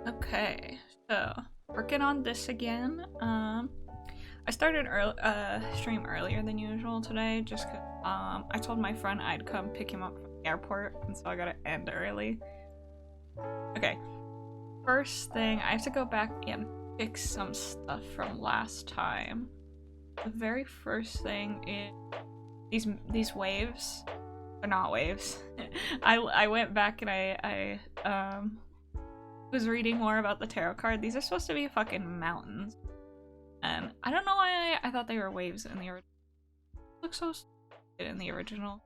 Okay, so working on this again. I started stream earlier than usual today just 'cause I told my friend I'd come pick him up from the airport, and so I gotta end early. Okay, first thing, I have to go back and fix some stuff from last time. The very first thing is these waves. They're not waves. I went back and I was reading more about the tarot card. These are supposed to be fucking mountains. And I don't know why I thought they were waves in the original. Look so stupid in the original.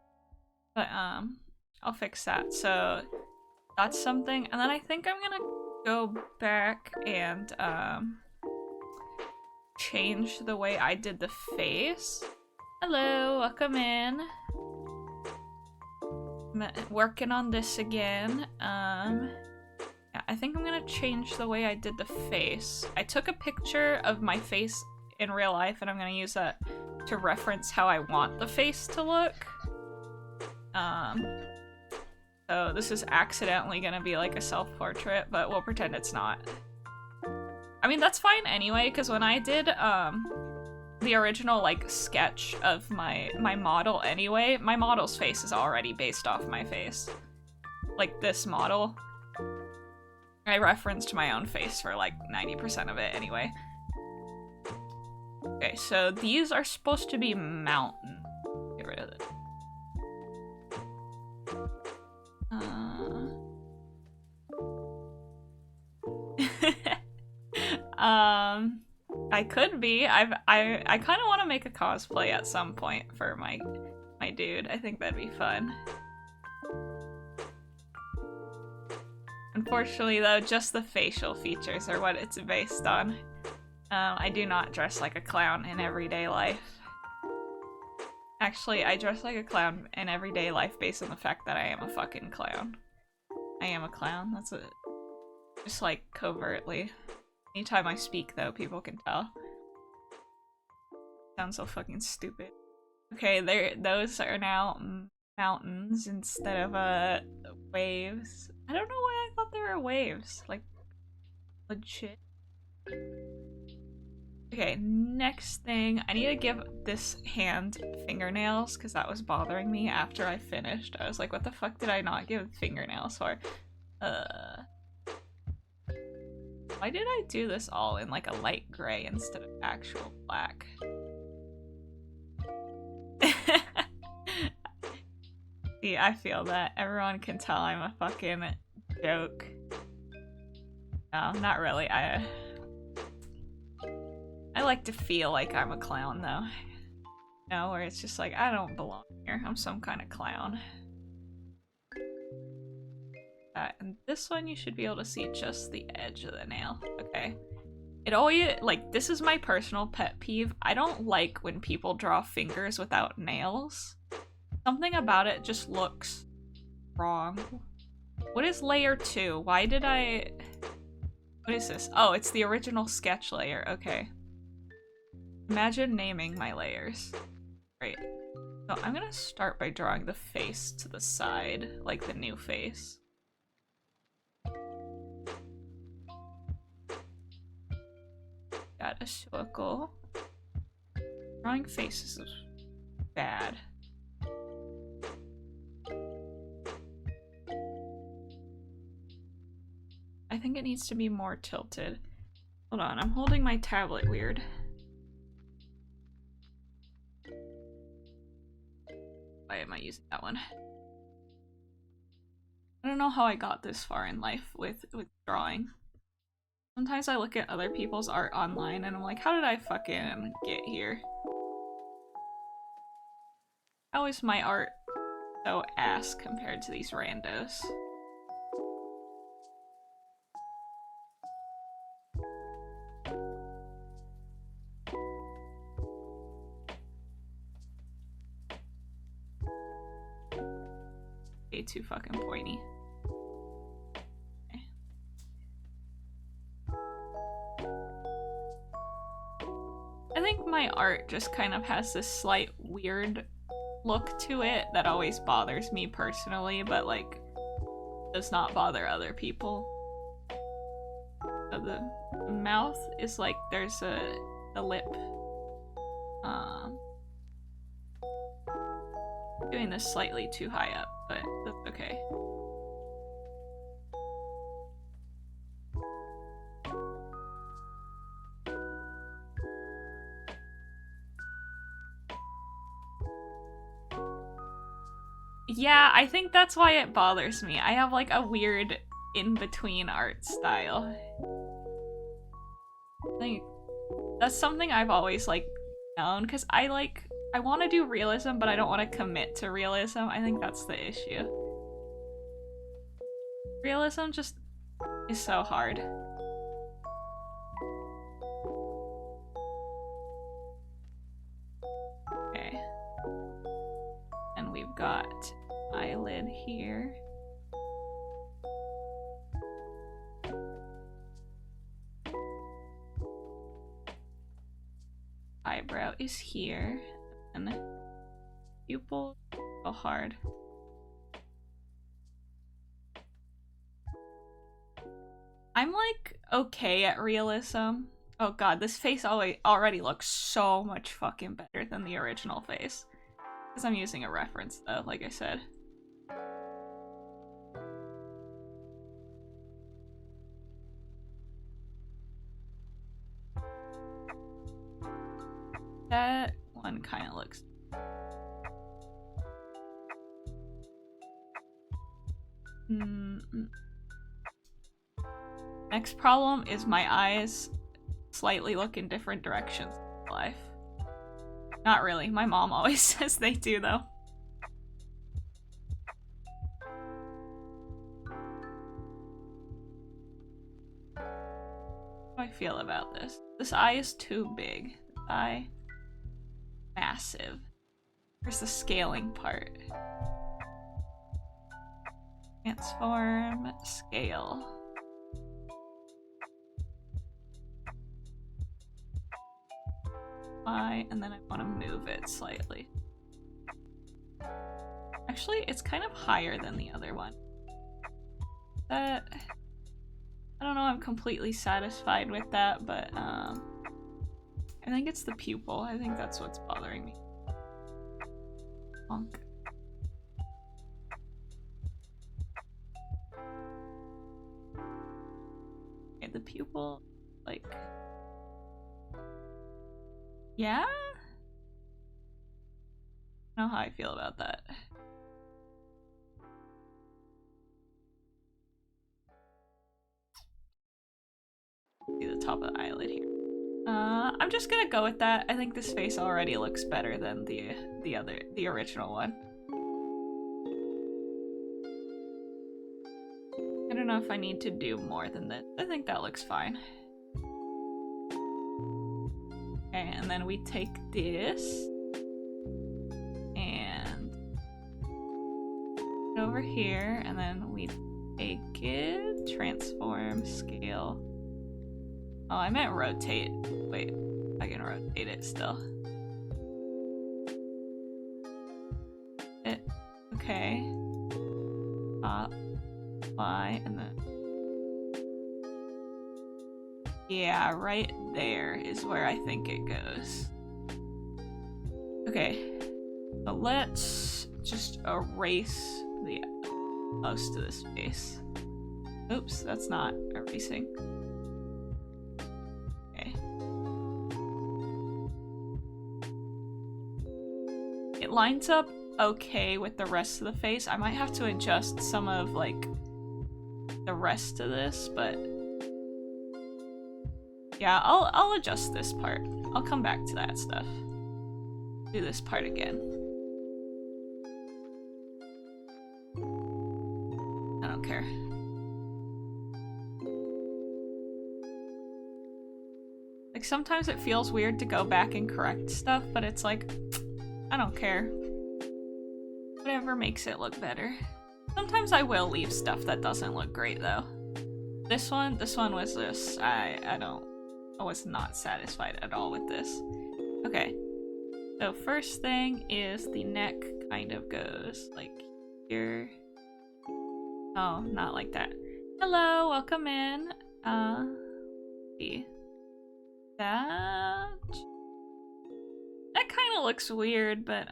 But I'll fix that. So that's something. And then I think I'm gonna go back and change the way I did the face. Hello, welcome in. I'm working on this again. Yeah, I think I'm gonna change the way I did the face. I took a picture of my face in real life and I'm gonna use that to reference how I want the face to look. So this is accidentally gonna be like a self-portrait, but we'll pretend it's not. I mean, that's fine anyway, because when I did the original like sketch of my model anyway, my model's face is already based off my face. Like this model. I referenced my own face for like 90% of it anyway. Okay, so these are supposed to be mountain. Get rid of it. I could be. I kind of want to make a cosplay at some point for my dude. I think that'd be fun. Unfortunately, though, just the facial features are what it's based on. I do not dress like a clown in everyday life. Actually, I dress like a clown in everyday life based on the fact that I am a fucking clown. I am a clown. That's it. Just like covertly. Anytime I speak, though, people can tell. Sounds so fucking stupid. Okay, those are now mountains instead of waves. I don't know why I thought they were waves. Like, legit. Okay, next thing. I need to give this hand fingernails because that was bothering me after I finished. I was like, what the fuck did I not give fingernails for? Why did I do this all in like a light gray instead of actual black? See, I feel that. Everyone can tell I'm a fucking joke. No, not really. I like to feel like I'm a clown, though. You know, where it's just like, I don't belong here. I'm some kind of clown. And this one, you should be able to see just the edge of the nail. Okay. It always, like, this is my personal pet peeve. I don't like when people draw fingers without nails. Something about it just looks wrong. What is layer 2? Why did I... What is this? Oh, it's the original sketch layer. Okay. Imagine naming my layers. Great. So I'm gonna start by drawing the face to the side, like the new face. Got a circle. Drawing faces is bad. I think it needs to be more tilted. Hold on, I'm holding my tablet weird. Why am I using that one? I don't know how I got this far in life with drawing. Sometimes I look at other people's art online and I'm like, how did I fucking get here? How is my art so ass compared to these randos? Way too fucking pointy. I think my art just kind of has this slight weird look to it that always bothers me personally, but like does not bother other people. So the mouth is like there's a lip. Doing this slightly too high up, but that's okay. Yeah, I think that's why it bothers me. I have like a weird in-between art style. I think that's something I've always like known, because I want to do realism, but I don't want to commit to realism. I think that's the issue. Realism just is so hard. Okay. And we've got eyelid here. Eyebrow is here. And pupil, so hard. I'm like okay at realism. Oh god, this face already looks so much fucking better than the original face. Because I'm using a reference though, like I said. That one kind of looks... Next problem is my eyes slightly look in different directions in life. Not really. My mom always says they do, though. How do I feel about this? This eye is too big. This eye... massive. Where's the scaling part? Transform, scale. And then I want to move it slightly. Actually, it's kind of higher than the other one. I don't know, I'm completely satisfied with that, but I think it's the pupil. I think that's what's bothering me. Bonk. Okay, the pupil, like... yeah? I don't know how I feel about that. See the top of the eyelid here. I'm just gonna go with that. I think this face already looks better than the original one. I don't know if I need to do more than that. I think that looks fine. Okay, and then we take this and over here, and then we take it, transform, scale. Oh, I meant rotate. Wait, I can rotate it still. Okay. Up, Y, and then... yeah, right there is where I think it goes. Okay, so let's just erase the most of this face. Oops, that's not erasing. Okay. It lines up okay with the rest of the face. I might have to adjust some of, like, the rest of this, but... yeah, I'll adjust this part. I'll come back to that stuff. Do this part again. I don't care. Like, sometimes it feels weird to go back and correct stuff, but it's like, I don't care. Whatever makes it look better. Sometimes I will leave stuff that doesn't look great, though. This one was just, I was not satisfied at all with this. Okay, so first thing is the neck kind of goes like here. Oh, not like that. Hello, welcome in. see. That kind of looks weird, but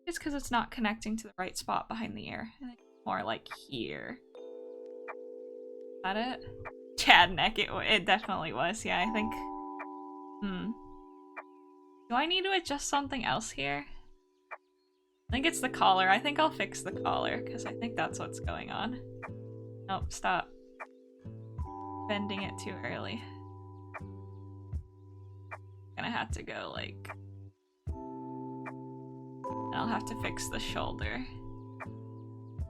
it's because it's not connecting to the right spot behind the ear. I think more like here. Is that it? Chad neck. It definitely was. Yeah, I think. Do I need to adjust something else here? I think it's the collar. I think I'll fix the collar because I think that's what's going on. Nope, stop. Bending it too early. Gonna have to go like. I'll have to fix the shoulder.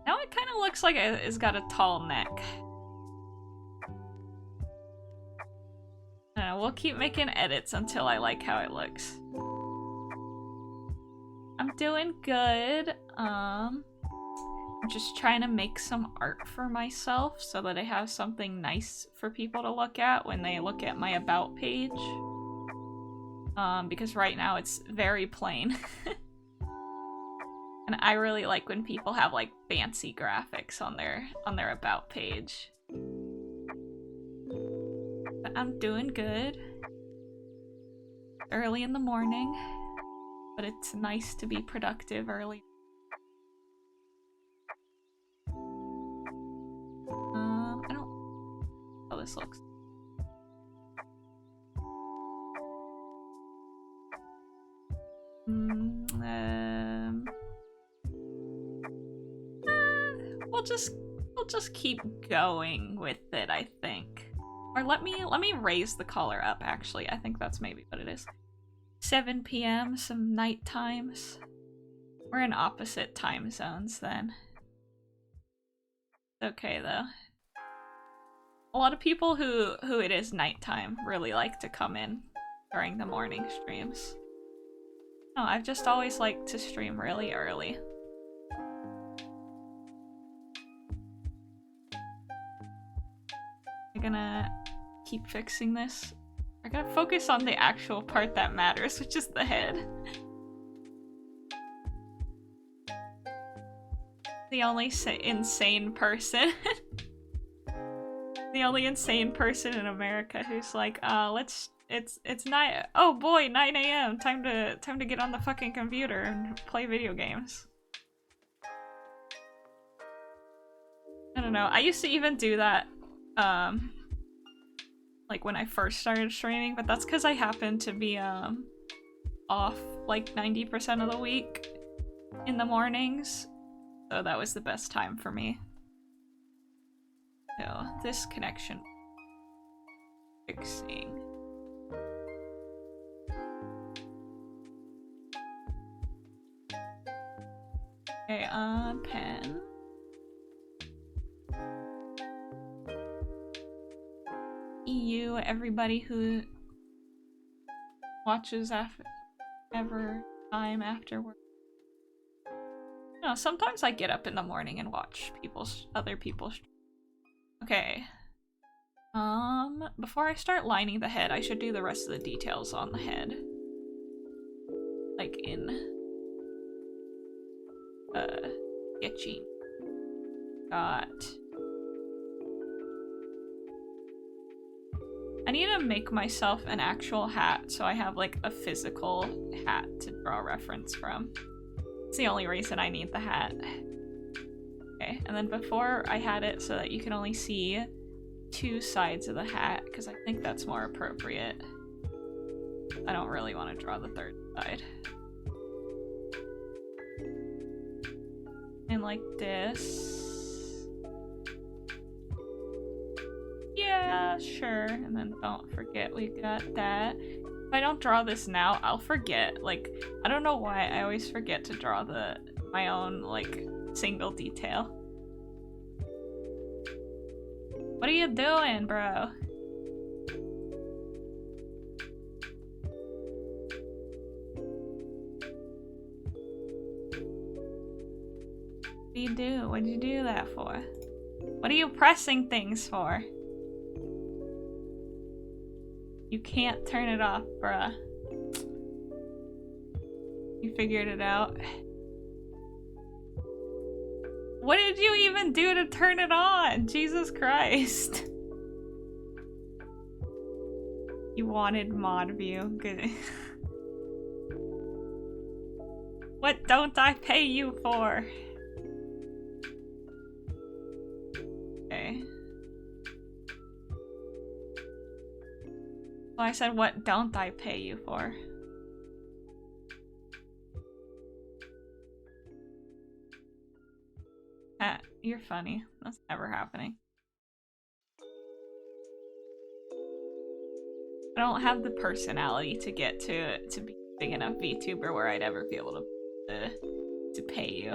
Now it kind of looks like it's got a tall neck. I don't know, we'll keep making edits until I like how it looks. I'm doing good. I'm just trying to make some art for myself so that I have something nice for people to look at when they look at my about page. Because right now it's very plain. And I really like when people have like fancy graphics on their about page. But I'm doing good. Early in the morning, but it's nice to be productive early. I don't know how this looks. We'll just keep going with it, I think. Or let me raise the collar up, actually. I think that's maybe what it is. 7 p.m., some night times. We're in opposite time zones then. Okay though. A lot of people who it is nighttime really like to come in during the morning streams. No, I've just always liked to stream really early. I'm gonna keep fixing this. I gotta focus on the actual part that matters, which is the head. The only insane person. The only insane person in America who's like, it's 9, oh boy, 9 a.m. Time to get on the fucking computer and play video games. I don't know. I used to even do that, like when I first started streaming, but that's because I happened to be off like 90% of the week in the mornings, so that was the best time for me. So this connection fixing. Okay, pen. EU, everybody who watches after work. No, sometimes I get up in the morning and watch other people's. Okay. Before I start lining the head, I should do the rest of the details on the head. Like in sketching. I need to make myself an actual hat so I have like a physical hat to draw reference from. It's the only reason I need the hat. Okay, and then before I had it so that you can only see 2 sides of the hat, because I think that's more appropriate. I don't really want to draw the 3rd side. And like this. Yeah, sure. And then don't forget we got that. If I don't draw this now, I'll forget. Like, I don't know why I always forget to draw my own, like, single detail. What are you doing, bro? What do you do? What did you do that for? What are you pressing things for? You can't turn it off, bruh. You figured it out. What did you even do to turn it on? Jesus Christ. You wanted mod view. Good. What don't I pay you for? Okay. So I said, what don't I pay you for? You're funny. That's never happening. I don't have the personality to get to be a big enough VTuber where I'd ever be able to pay you.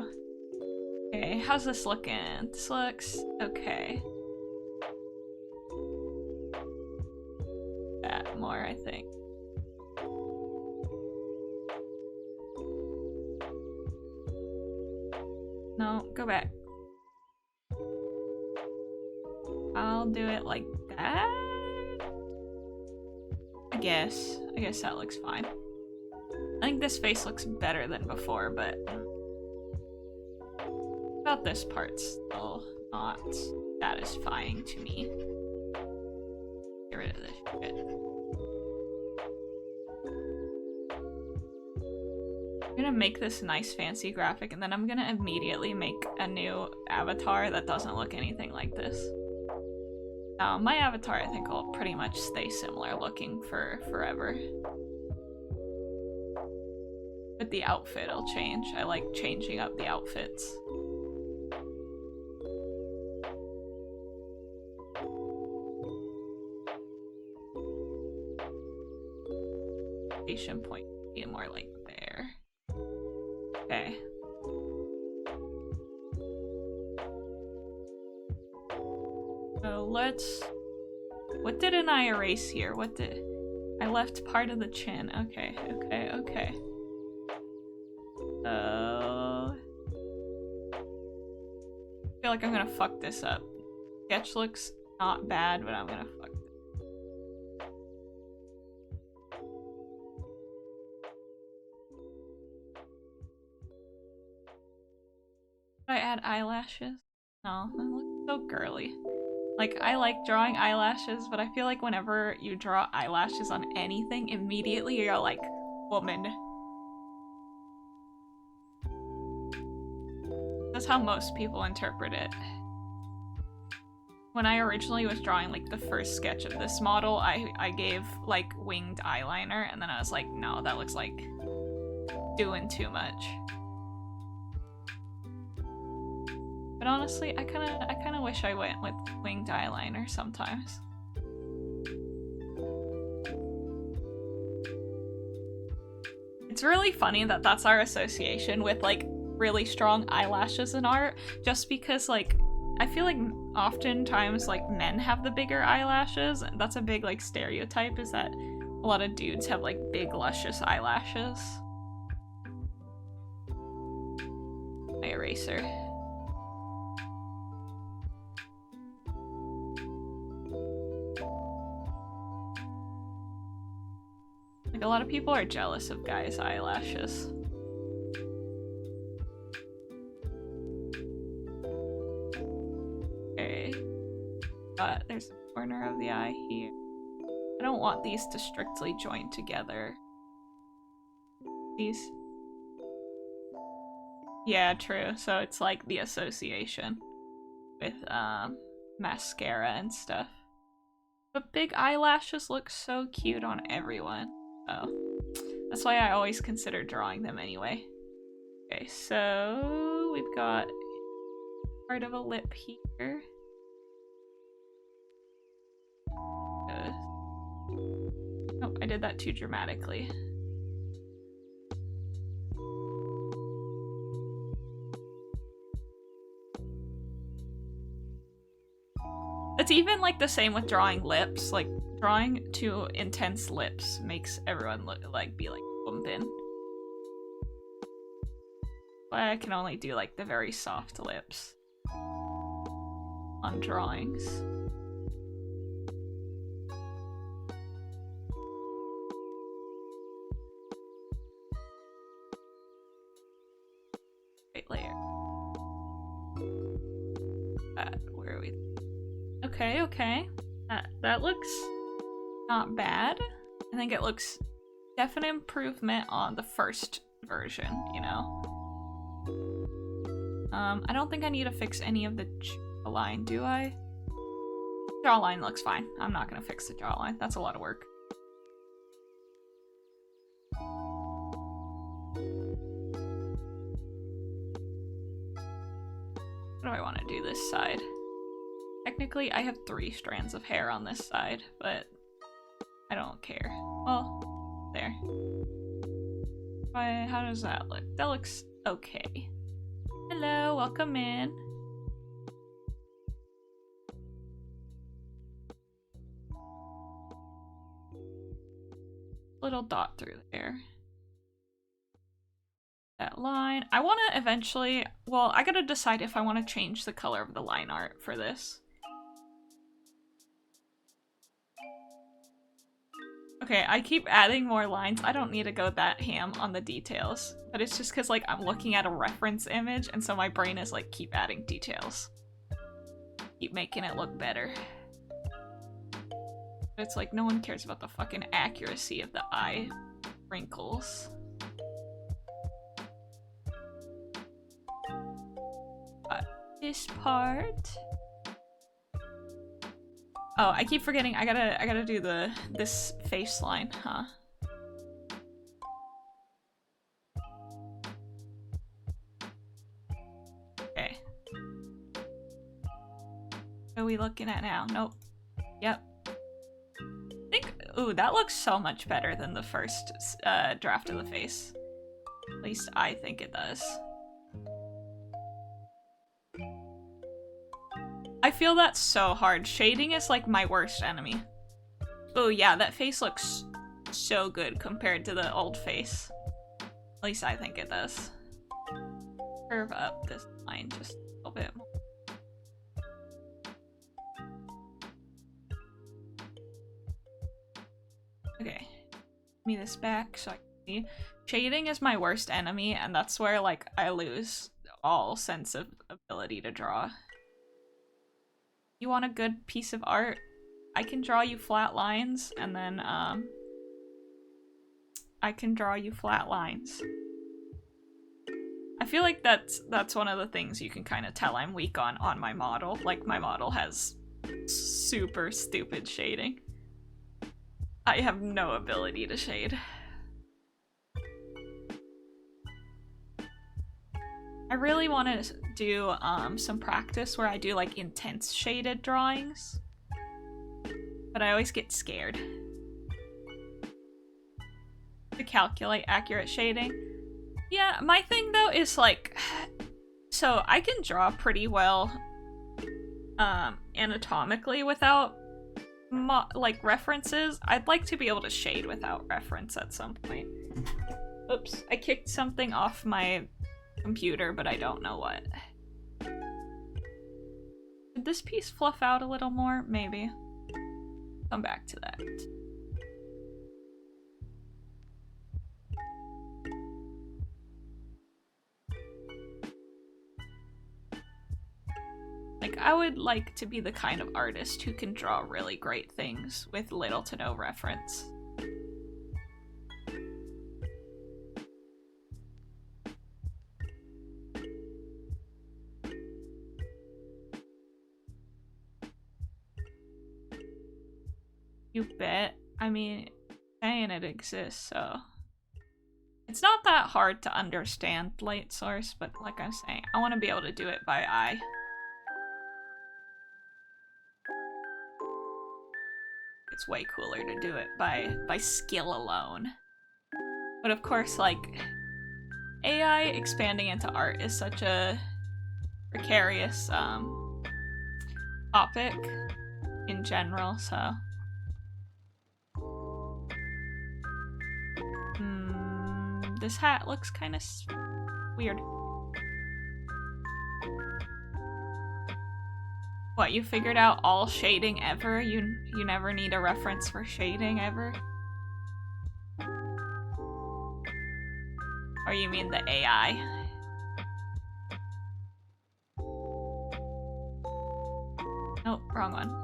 Okay, how's this looking? This looks okay. That more, I think. No, go back. I'll do it like that. I guess that looks fine. I think this face looks better than before, but about this part's still not satisfying to me. Get rid of this shit. I'm gonna make this nice fancy graphic and then I'm gonna immediately make a new avatar that doesn't look anything like this. My avatar I think will pretty much stay similar looking for forever. But the outfit will change. I like changing up the outfits. Station point be more like there. Okay. So let's... What didn't I erase here? What did... I left part of the chin. Okay, okay, okay. I feel like I'm gonna fuck this up. Sketch looks not bad, but I'm gonna fuck this. Should I add eyelashes? No, that looks so girly. Like, I like drawing eyelashes, but I feel like whenever you draw eyelashes on anything, immediately you're like, woman. That's how most people interpret it. When I originally was drawing like the first sketch of this model, I gave like winged eyeliner, and then I was like, no, that looks like doing too much. But honestly, I kind of wish I went with winged eyeliner sometimes. It's really funny that that's our association with like really strong eyelashes in art, just because like I feel like oftentimes like men have the bigger eyelashes, and that's a big like stereotype, is that a lot of dudes have like big luscious eyelashes. My eraser. Like a lot of people are jealous of guys' eyelashes. Okay. But there's a corner of the eye here. I don't want these to strictly join together. These. Yeah, true. So it's like the association with mascara and stuff. But big eyelashes look so cute on everyone. Oh, that's why I always consider drawing them anyway. Okay, so we've got part of a lip here. Oh, I did that too dramatically. It's even like the same with drawing lips. Like drawing too intense lips makes everyone look like be like bumping. But I can only do like the very soft lips on drawings. Right layer. Where are we? Okay, okay. That looks not bad. I think it looks definite improvement on the first version, you know? I don't think I need to fix any of the jawline, do I? Jawline looks fine. I'm not gonna fix the jawline. That's a lot of work. What do I want to do this side? Technically, I have 3 strands of hair on this side, but I don't care. Well, there. How does that look? That looks okay. Hello, welcome in. Little dot through there. That line. I want to eventually... Well, I gotta decide if I want to change the color of the line art for this. Okay, I keep adding more lines. I don't need to go that ham on the details. But it's just because, like, I'm looking at a reference image, and so my brain is like, keep adding details. Keep making it look better. But it's like, no one cares about the fucking accuracy of the eye wrinkles. This part. Oh, I keep forgetting. I gotta do this face line, huh? Okay. What are we looking at now? Nope. Yep. I think. Ooh, that looks so much better than the first draft of the face. At least I think it does. I feel that's so hard. Shading is like my worst enemy. Oh yeah, that face looks so good compared to the old face. At least I think it does. Curve up this line just a little bit more. Okay. Give me this back so I can see. Shading is my worst enemy, and that's where like I lose all sense of ability to draw. You want a good piece of art? I can draw you flat lines, and then, I can draw you flat lines. I feel like that's one of the things you can kind of tell I'm weak on my model. Like, my model has super stupid shading. I have no ability to shade. I really want to do some practice where I do like intense shaded drawings, but I always get scared to calculate accurate shading. Yeah, my thing though is like, so I can draw pretty well anatomically without like references. I'd like to be able to shade without reference at some point. Oops, I kicked something off my computer, but I don't know what. Did this piece fluff out a little more? Maybe. Come back to that. Like, I would like to be the kind of artist who can draw really great things with little to no reference. You bet. I mean, saying it exists, so... It's not that hard to understand light source, but like I'm saying, I want to be able to do it by eye. It's way cooler to do it by skill alone. But of course, like, AI expanding into art is such a precarious topic in general, so... This hat looks kind of weird. What, you figured out all shading ever? You never need a reference for shading ever? Or you mean the AI? Nope, wrong one.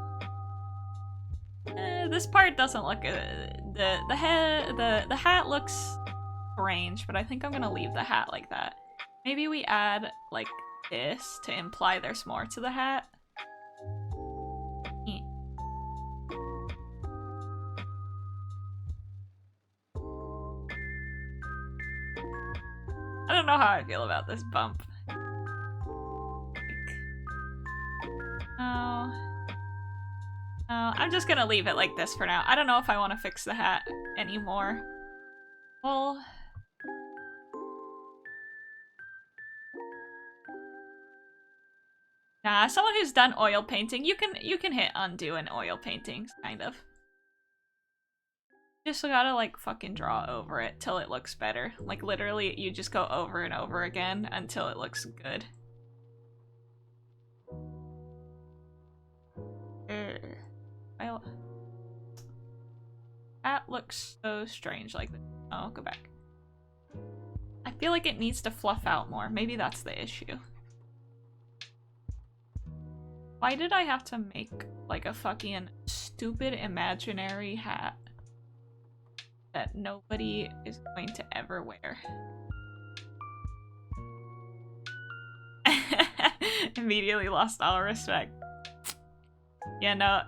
this part doesn't look the hat looks strange, but I think I'm gonna leave the hat like that. Maybe we add like this to imply there's more to the hat. I don't know how I feel about this bump. I'm just gonna leave it like this for now. I don't know if I want to fix the hat anymore. Well... Nah, someone who's done oil painting, you can hit undo in oil paintings, kind of. Just gotta like fucking draw over it till it looks better. Like literally, you just go over and over again until it looks good. That looks so strange like this. Oh, go back. I feel like it needs to fluff out more. Maybe that's the issue. Why did I have to make like a fucking stupid imaginary hat that nobody is going to ever wear? Immediately lost all respect. Yeah, no,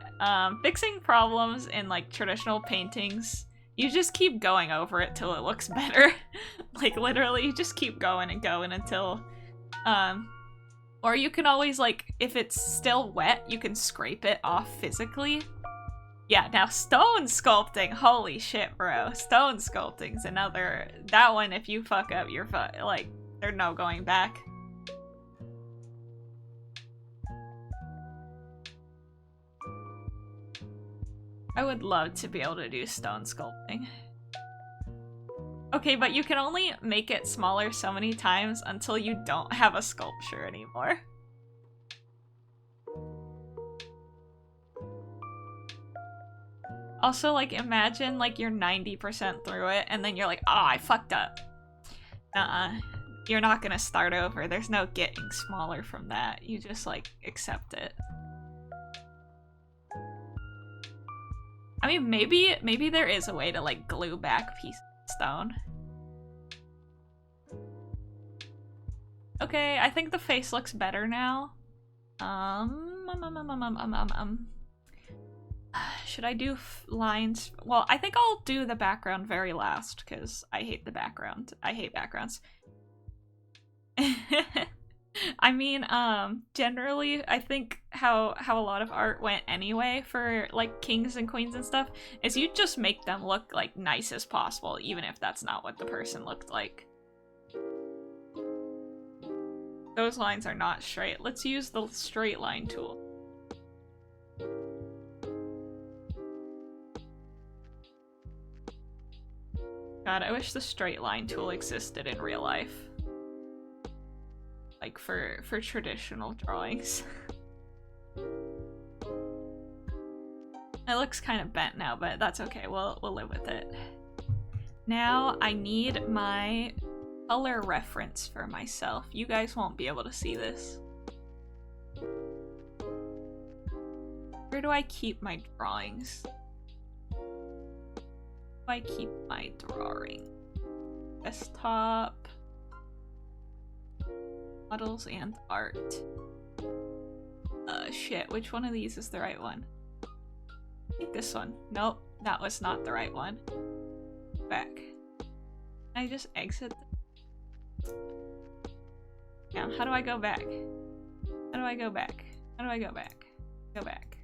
fixing problems in like traditional paintings, you just keep going over it till it looks better. Like literally, you just keep going and going until, or you can always like, if it's still wet, you can scrape it off physically. Yeah, now stone sculpting, holy shit, bro. Stone sculpting's another, that one, if you fuck up, you're like, there's no going back. I would love to be able to do stone sculpting. Okay, but you can only make it smaller so many times until you don't have a sculpture anymore. Also, like, imagine, like, you're 90% through it, and then you're like, oh, I fucked up. You're not gonna start over. There's no getting smaller from that. You just, like, accept it. I mean, maybe there is a way to, like, glue back pieces of stone. Okay, I think the face looks better now. Should I do lines? Well, I think I'll do the background very last, because I hate the background. I hate backgrounds. I mean, generally, I think how a lot of art went anyway for, like, kings and queens and stuff is you just make them look, like, nice as possible, even if that's not what the person looked like. Those lines are not straight. Let's use the straight line tool. God, I wish the straight line tool existed in real life. Like, for traditional drawings. It looks kind of bent now, but that's okay. We'll live with it. Now, I need my color reference for myself. You guys won't be able to see this. Where do I keep my drawings? I keep my drawing. Desktop. Models and art. Shit, which one of these is the right one? I think this one. Nope, that was not the right one. Back. Can I just exit? Yeah, how do I go back? How do I go back? How do I go back? Go back.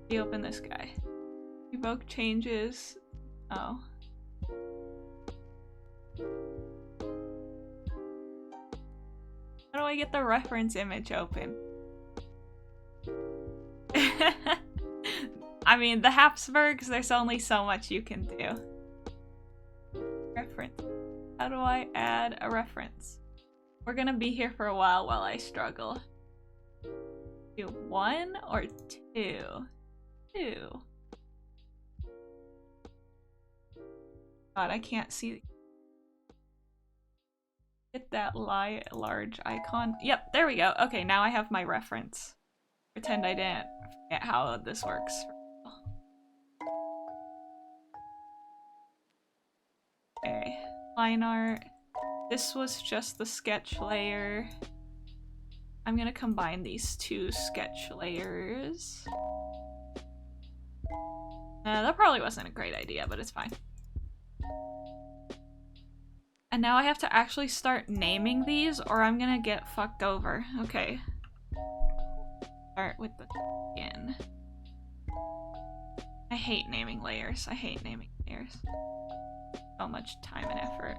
Reopen this guy. Evoke changes. Oh. How do I get the reference image open? I mean, the Habsburgs, there's only so much you can do. Reference. How do I add a reference? We're gonna be here for a while I struggle. Do 1 or 2? 2. God, I can't see. Hit that large icon. Yep, there we go. Okay, now I have my reference. Pretend I didn't forget how this works. Okay, line art. This was just the sketch layer. I'm gonna combine these two sketch layers. That probably wasn't a great idea, but it's fine. And now I have to actually start naming these or I'm gonna get fucked over. Okay. Start with the skin. I hate naming layers. I hate naming layers. So much time and effort.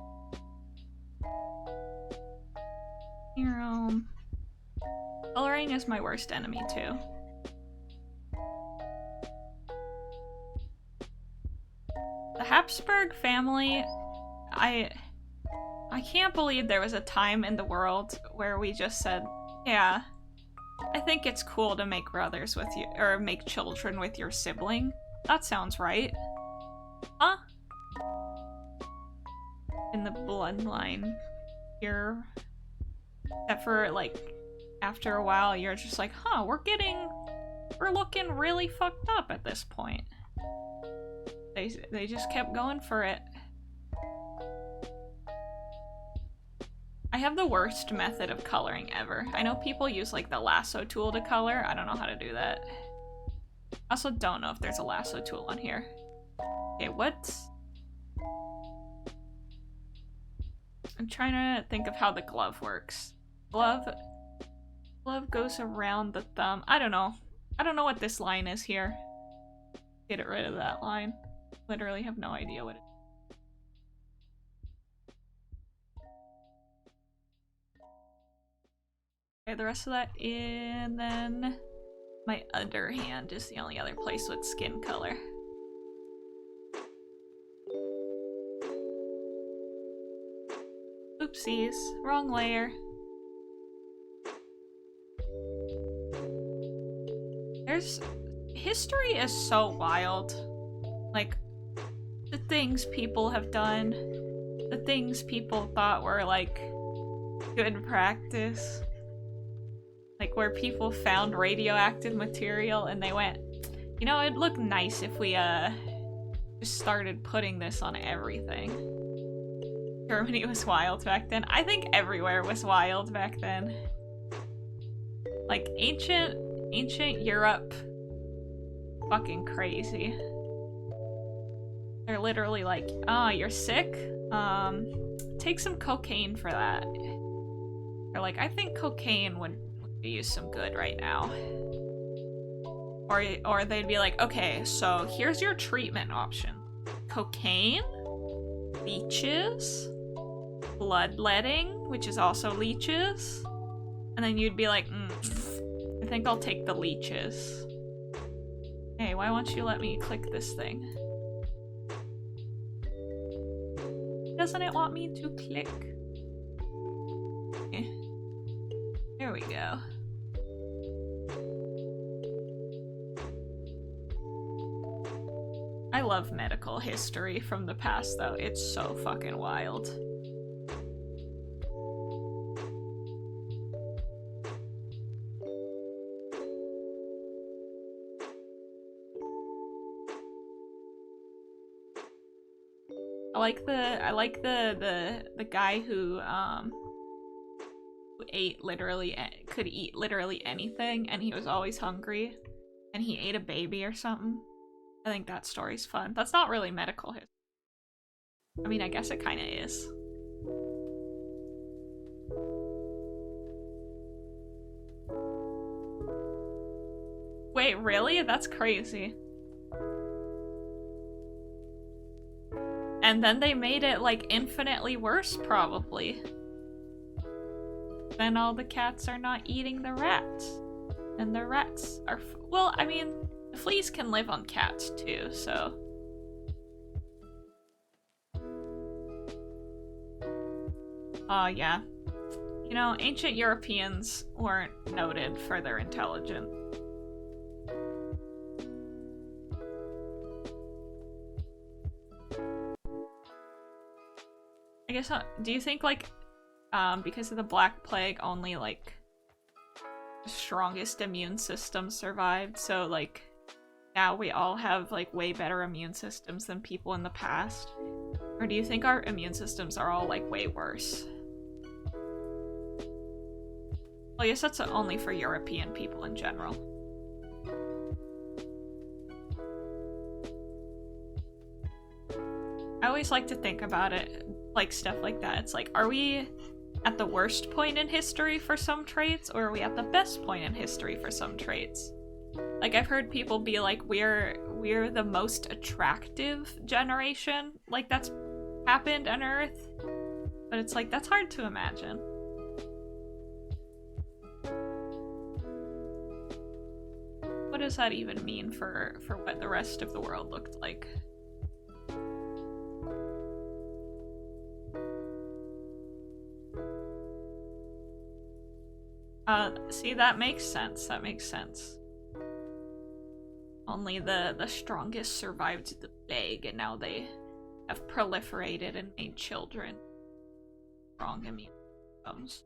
Hero. Coloring is my worst enemy too. The Habsburg family, I can't believe there was a time in the world where we just said, yeah, I think it's cool to make brothers with you, or make children with your sibling. That sounds right. Huh? In the bloodline here. Except for, like, after a while, you're just like, huh, we're looking really fucked up at this point. They just kept going for it. I have the worst method of coloring ever. I know people use like the lasso tool to color. I don't know how to do that. I also don't know if there's a lasso tool on here. Okay, what? I'm trying to think of how the glove works. Glove goes around the thumb. I don't know. I don't know what this line is here. Get rid of that line. Literally have no idea what it is. Okay, the rest of that in, then my underhand is the only other place with skin color. Oopsies, wrong layer. History is so wild. Like, the things people have done, the things people thought were like good practice. Like where people found radioactive material and they went, you know, it'd look nice if we just started putting this on everything. Germany was wild back then. I think everywhere was wild back then. Like ancient Europe, fucking crazy. They're literally like, oh, you're sick? Take some cocaine for that. They're like, I think cocaine would use some good right now. Or they'd be like, okay, so here's your treatment option. Cocaine, leeches, bloodletting, which is also leeches, and then you'd be like, I think I'll take the leeches. Hey, why won't you let me click this thing? Doesn't it want me to click? Okay. There we go. I love medical history from the past, though. It's so fucking wild. I like the guy who could eat literally anything, and he was always hungry, and he ate a baby or something. I think that story's fun. That's not really medical history. I mean, I guess it kind of is. Wait, really? That's crazy. And then they made it, like, infinitely worse, probably. Then all the cats are not eating the rats. And the rats are well, I mean, the fleas can live on cats, too, so... yeah. You know, ancient Europeans weren't noted for their intelligence. I guess, do you think, like, because of the Black Plague, only, like, strongest immune system survived, so like now we all have like way better immune systems than people in the past? Or do you think our immune systems are all like way worse? Well, I guess that's only for European people in general. I always like to think about it, like stuff like that. It's like, are we at the worst point in history for some traits, or are we at the best point in history for some traits? Like, I've heard people be like, we're the most attractive generation, like that's happened on Earth. But it's like, that's hard to imagine. What does that even mean for what the rest of the world looked like? See, that makes sense. That makes sense. Only the strongest survived the plague, and now they have proliferated and made children. Strong immune systems.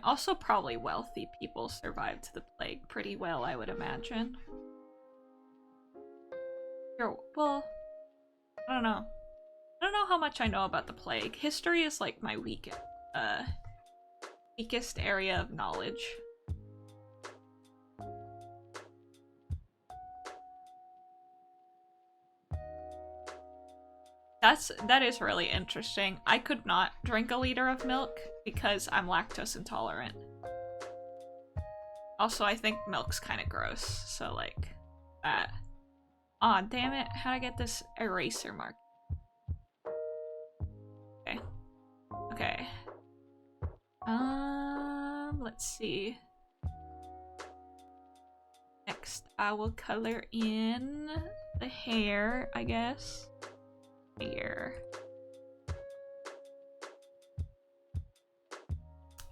Also, probably wealthy people survived the plague pretty well, I would imagine. Well, I don't know. I don't know how much I know about the plague. History is like my weakest area of knowledge. That is really interesting. I could not drink a liter of milk because I'm lactose intolerant. Also, I think milk's kind of gross, so like that. Aw, damn it! How'd I get this eraser mark? Okay. Okay. Let's see. Next, I will color in the hair, I guess. Here.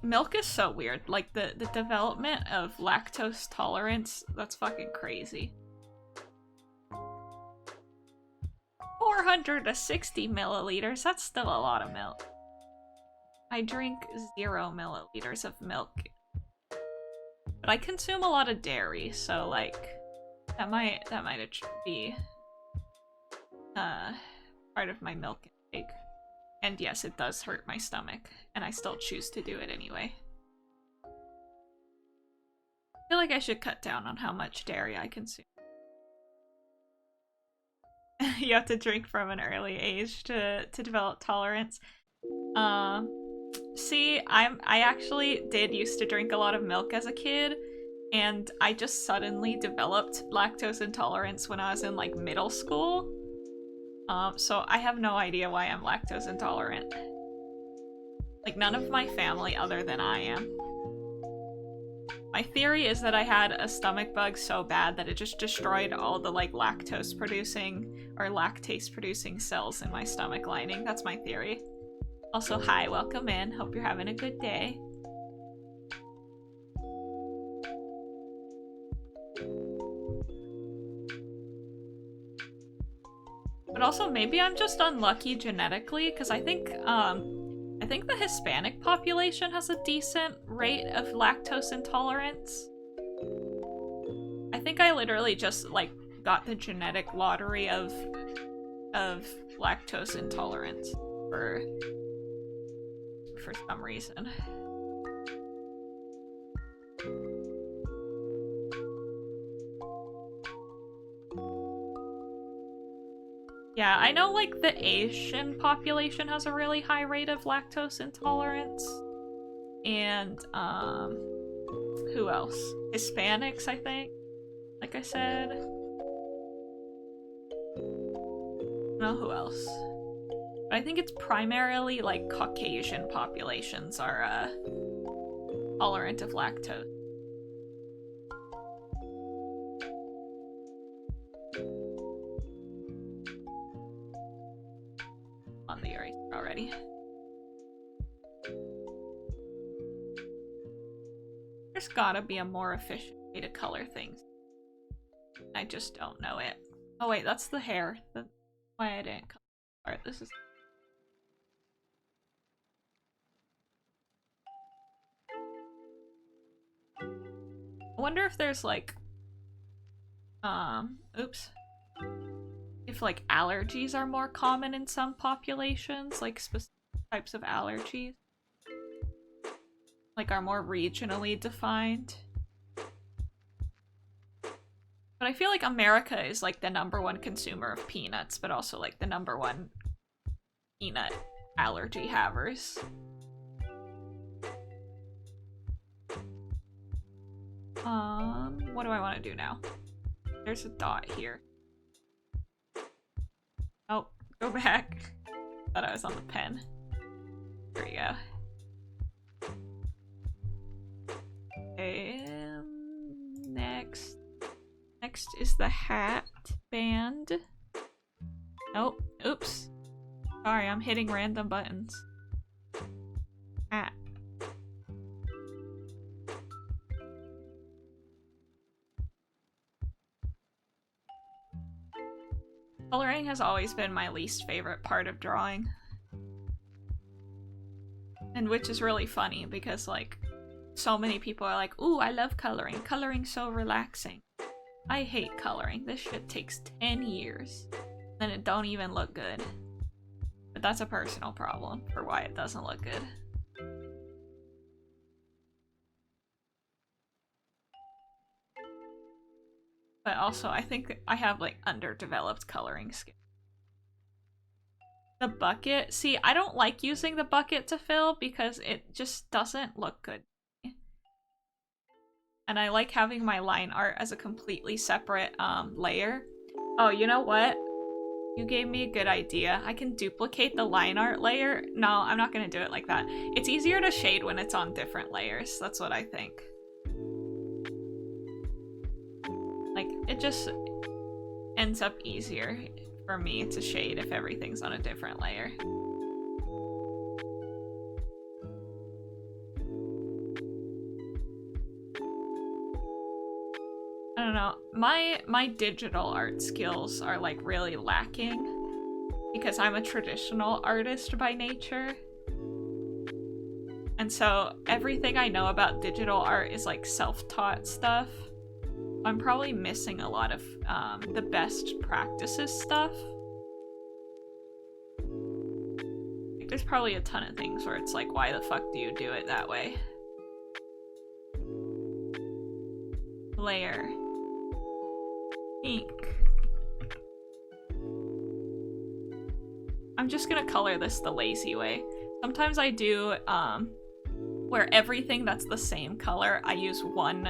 Milk is so weird. Like, the development of lactose tolerance, that's fucking crazy. 460 milliliters, that's still a lot of milk. I drink 0 milliliters of milk. But I consume a lot of dairy, so like, that might be part of my milk intake. And yes, it does hurt my stomach, and I still choose to do it anyway. I feel like I should cut down on how much dairy I consume. You have to drink from an early age to develop tolerance. See, I actually did used to drink a lot of milk as a kid, and I just suddenly developed lactose intolerance when I was in like middle school. So I have no idea why I'm lactose intolerant. Like, none of my family other than I am. My theory is that I had a stomach bug so bad that it just destroyed all the like lactose producing or lactase producing cells in my stomach lining. That's my theory. Also, hi, welcome in. Hope you're having a good day. But also, maybe I'm just unlucky genetically, because I think the Hispanic population has a decent rate of lactose intolerance. I think I literally just, like, got the genetic lottery of lactose intolerance for some reason. Yeah, I know, like, the Asian population has a really high rate of lactose intolerance. And, who else? Hispanics, I think? Like I said. I don't know who else. But I think it's primarily, like, Caucasian populations are, tolerant of lactose. On the eraser already. There's gotta be a more efficient way to color things. I just don't know it. Oh wait, that's the hair. That's why I didn't color. Alright, this is... I wonder if there's like, oops. If like allergies are more common in some populations, like specific types of allergies. Like are more regionally defined. But I feel like America is like the #1 consumer of peanuts, but also like the #1 peanut allergy havers. What do I want to do now? There's a dot here. Oh, go back. Thought I was on the pen. There we go. And next. Next is the hat band. Oh, oops. Sorry, I'm hitting random buttons. Hat. Coloring has always been my least favorite part of drawing. And which is really funny because, like, so many people are like, ooh, I love coloring. Coloring's so relaxing. I hate coloring. This shit takes 10 years. And it don't even look good. But that's a personal problem for why it doesn't look good. But also, I think I have, like, underdeveloped coloring skills. The bucket. See, I don't like using the bucket to fill because it just doesn't look good. And I like having my line art as a completely separate layer. Oh, you know what? You gave me a good idea. I can duplicate the line art layer. No, I'm not gonna do it like that. It's easier to shade when it's on different layers. That's what I think. Like, it just ends up easier for me to shade if everything's on a different layer. I don't know. My digital art skills are like really lacking because I'm a traditional artist by nature. And so everything I know about digital art is like self-taught stuff. I'm probably missing a lot of the best practices stuff. Like, there's probably a ton of things where it's like, why the fuck do you do it that way? Layer. Ink. I'm just gonna color this the lazy way. Sometimes I do, where everything that's the same color, I use one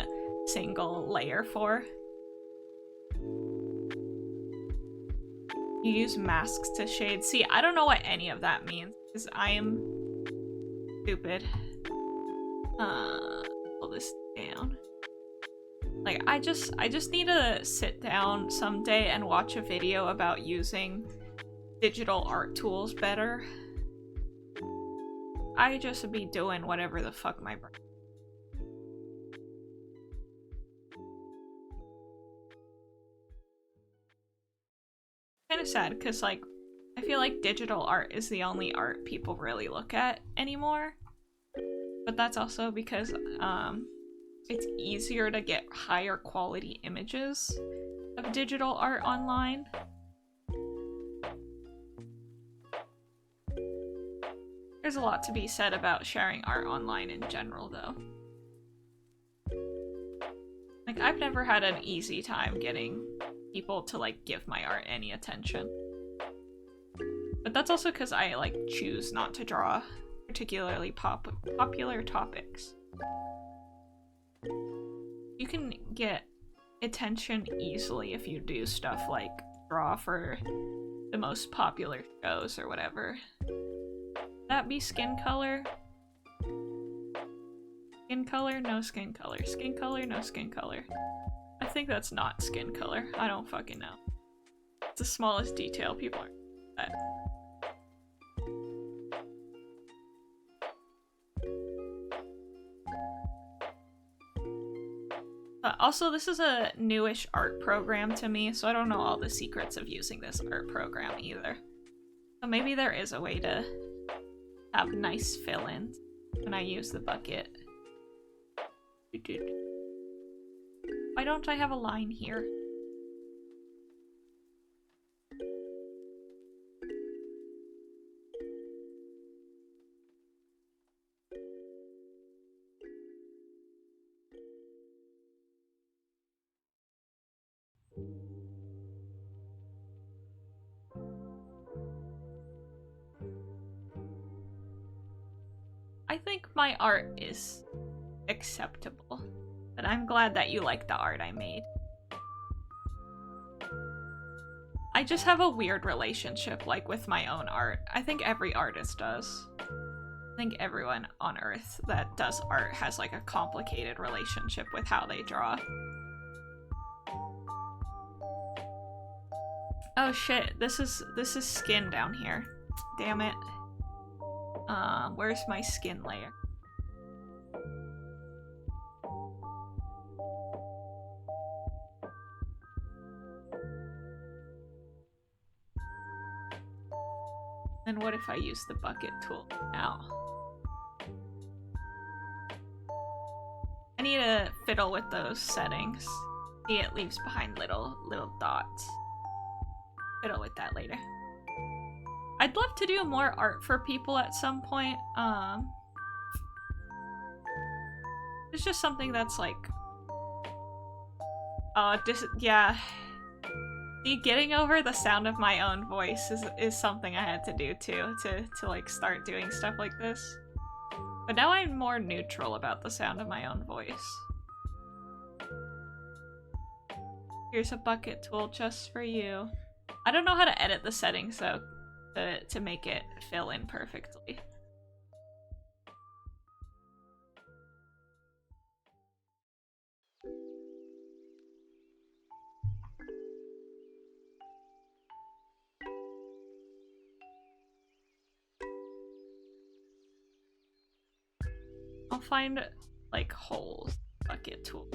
single layer for. You use masks to shade. See, I don't know what any of that means, because I am stupid. Pull this down. Like, I just need to sit down someday and watch a video about using digital art tools better. I just be doing whatever the fuck my brain. Kind of sad, because, like, I feel like digital art is the only art people really look at anymore. But that's also because, it's easier to get higher quality images of digital art online. There's a lot to be said about sharing art online in general, though. Like, I've never had an easy time getting people to, like, give my art any attention. But that's also because I, like, choose not to draw particularly popular topics. You can get attention easily if you do stuff like draw for the most popular shows or whatever. That be skin color? Skin color? No skin color. Skin color? No skin color. I think that's not skin color. I don't fucking know. It's the smallest detail people are at. Also, this is a newish art program to me, so I don't know all the secrets of using this art program either. So maybe there is a way to have nice fill-ins when I use the bucket. Why don't I have a line here? I think my art is acceptable, but I'm glad that you like the art I made. I just have a weird relationship, like, with my own art. I think every artist does. I think everyone on Earth that does art has, like, a complicated relationship with how they draw. Oh shit, this is skin down here. Damn it. Where's my skin layer? Then what if I use the bucket tool now? I need to fiddle with those settings. See, it leaves behind little dots. Fiddle with that later. I'd love to do more art for people at some point. It's just something that's like, yeah. See, getting over the sound of my own voice is something I had to do too, to like start doing stuff like this. But now I'm more neutral about the sound of my own voice. Here's a bucket tool just for you. I don't know how to edit the settings though, to make it fill in perfectly. I'll find like holes, bucket tool.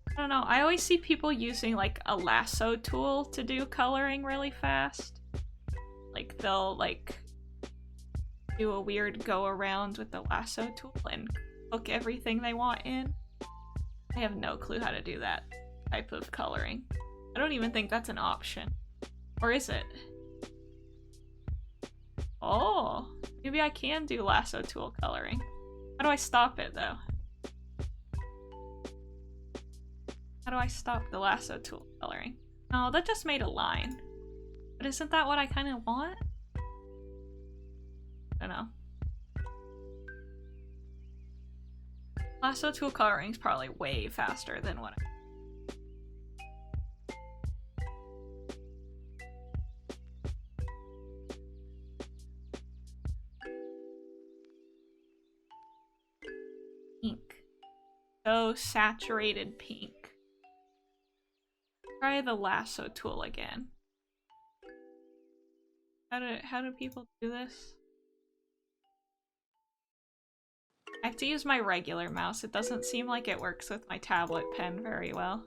I don't know, I always see people using like a lasso tool to do coloring really fast. Like they'll like do a weird go around with the lasso tool and hook everything they want in. I have no clue how to do that type of coloring. I don't even think that's an option. Or is it? Oh, maybe I can do lasso tool coloring. How do I stop it though? How do I stop the lasso tool coloring? Oh, that just made a line. But isn't that what I kind of want? I don't know. Lasso tool coloring is probably way faster than what pink. So saturated pink. Try the lasso tool again. How do people do this? I have to use my regular mouse. It doesn't seem like it works with my tablet pen very well.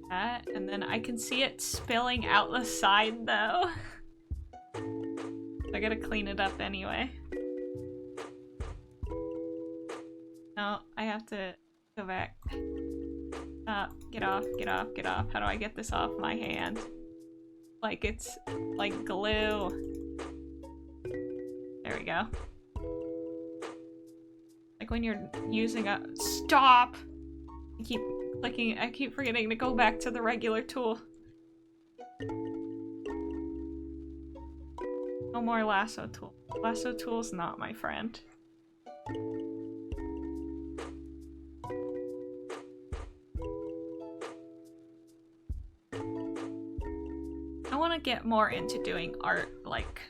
That, and then I can see it spilling out the side though. I gotta clean it up anyway. No, I have to go back. Get off, get off, get off. How do I get this off my hand? Like it's like glue. There we go. Like when you're using a— Stop! I keep clicking, I keep forgetting to go back to the regular tool. No more lasso tool. Lasso tool's not my friend. I want to get more into doing art, like,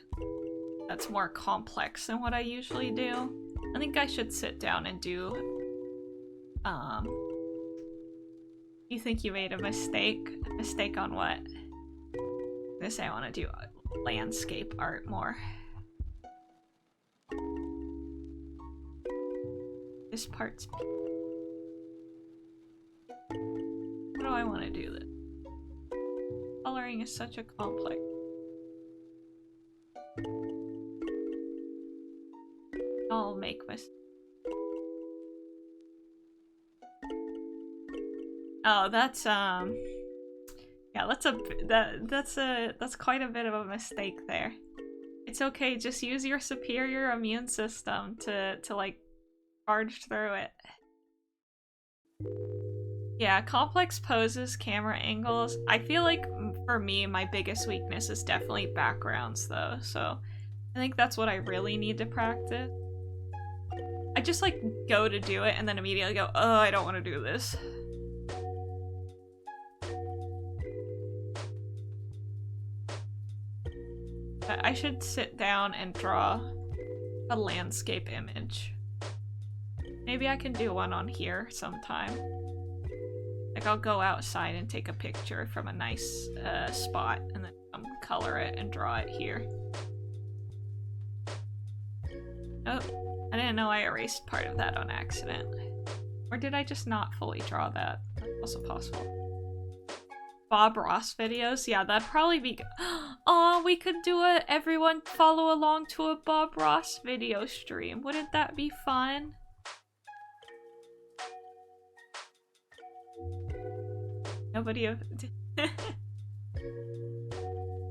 that's more complex than what I usually do. I think I should sit down and do, you think you made a mistake? A mistake on what? I'm gonna say I want to do landscape art more. this part's pink. How do I want to do this? Coloring is such a complex. I'll make mistakes. Oh, that's yeah, that's quite a bit of a mistake there. It's okay, just use your superior immune system to like charge through it. Yeah, complex poses, camera angles. I feel like for me, my biggest weakness is definitely backgrounds though, so I think that's what I really need to practice. I just like go to do it and then immediately go, oh, I don't want to do this. But I should sit down and draw a landscape image. Maybe I can do one on here sometime. Like I'll go outside and take a picture from a nice spot and then color it and draw it here. Oh, I didn't know I erased part of that on accident. Or did I just not fully draw that? That's also possible. Bob Ross videos? Yeah, that'd probably be good. Oh, we could do a everyone follow along to a Bob Ross video stream. Wouldn't that be fun? Nobody of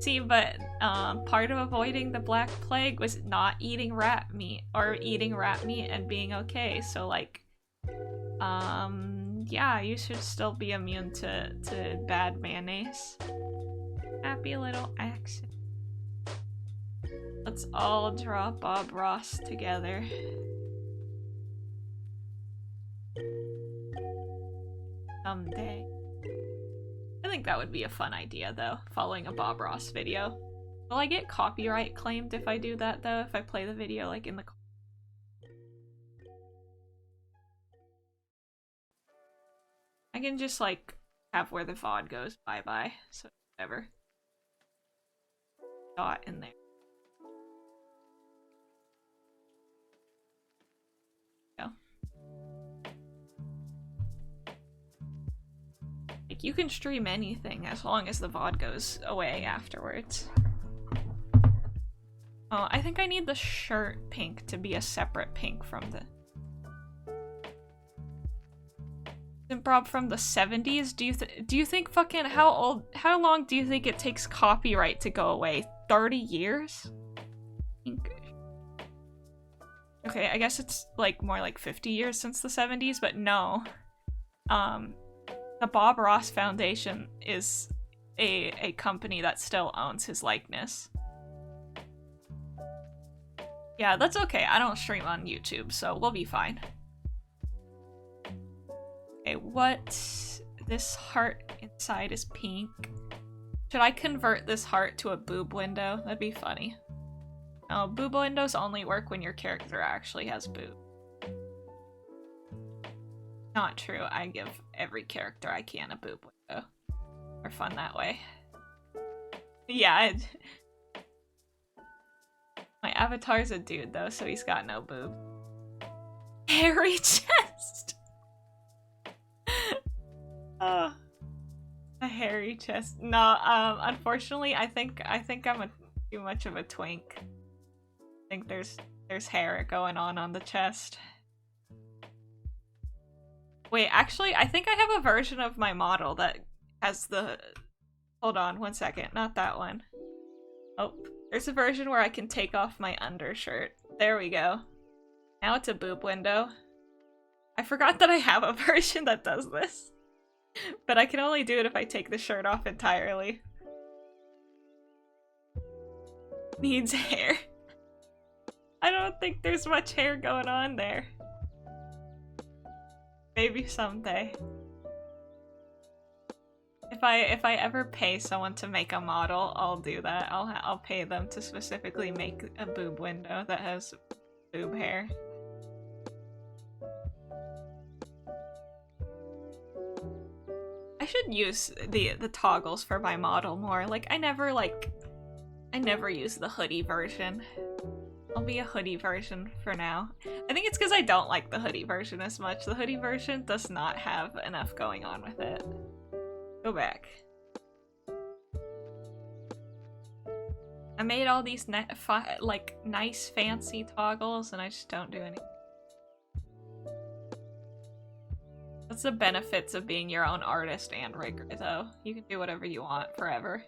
See, but part of avoiding the Black Plague was not eating rat meat, or eating rat meat and being okay. So like, yeah, you should still be immune to bad mayonnaise. Happy little accident. Let's all draw Bob Ross together. Someday. I think that would be a fun idea though, following a Bob Ross video. Will I get copyright claimed if I do that though, if I play the video like in the... I can just like have where the VOD goes bye-bye, so whatever. Dot in there. Like, you can stream anything as long as the VOD goes away afterwards. Oh, I think I need the shirt pink to be a separate pink from the... Isn't Bob from the 70s? Do you think fucking how long do you think it takes copyright to go away? 30 years? Okay, I guess it's like more like 50 years since the 70s, but no. The Bob Ross Foundation is a company that still owns his likeness. Yeah, that's okay. I don't stream on YouTube, so we'll be fine. Okay, what? This heart inside is pink. Should I convert this heart to a boob window? That'd be funny. No, boob windows only work when your character actually has boob. Not true. I give every character I can a boob window. We're fun that way. Yeah. My avatar's a dude though, so he's got no boob. Hairy chest! Oh. A hairy chest. No, unfortunately I think I'm too much of a twink. I think there's hair going on the chest. Wait, actually, I think I have a version of my model that has the... Hold on, 1 second. Not that one. Oh, there's a version where I can take off my undershirt. There we go. Now it's a boob window. I forgot that I have a version that does this. But I can only do it if I take the shirt off entirely. Needs hair. I don't think there's much hair going on there. Maybe someday. If I ever pay someone to make a model, I'll do that. I'll pay them to specifically make a boob window that has boob hair. I should use the toggles for my model more. Like I never use the hoodie version. I'll be a hoodie version for now. I think it's because I don't like the hoodie version as much. The hoodie version does not have enough going on with it. Go back. I made all these like nice fancy toggles and I just don't do any. That's the benefits of being your own artist and rigger though. You can do whatever you want forever.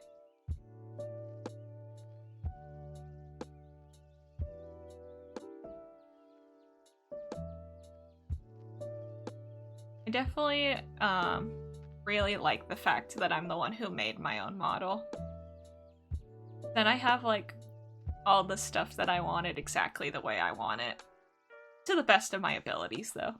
I definitely really like the fact that I'm the one who made my own model. Then I have like all the stuff that I wanted exactly the way I want it. To the best of my abilities though.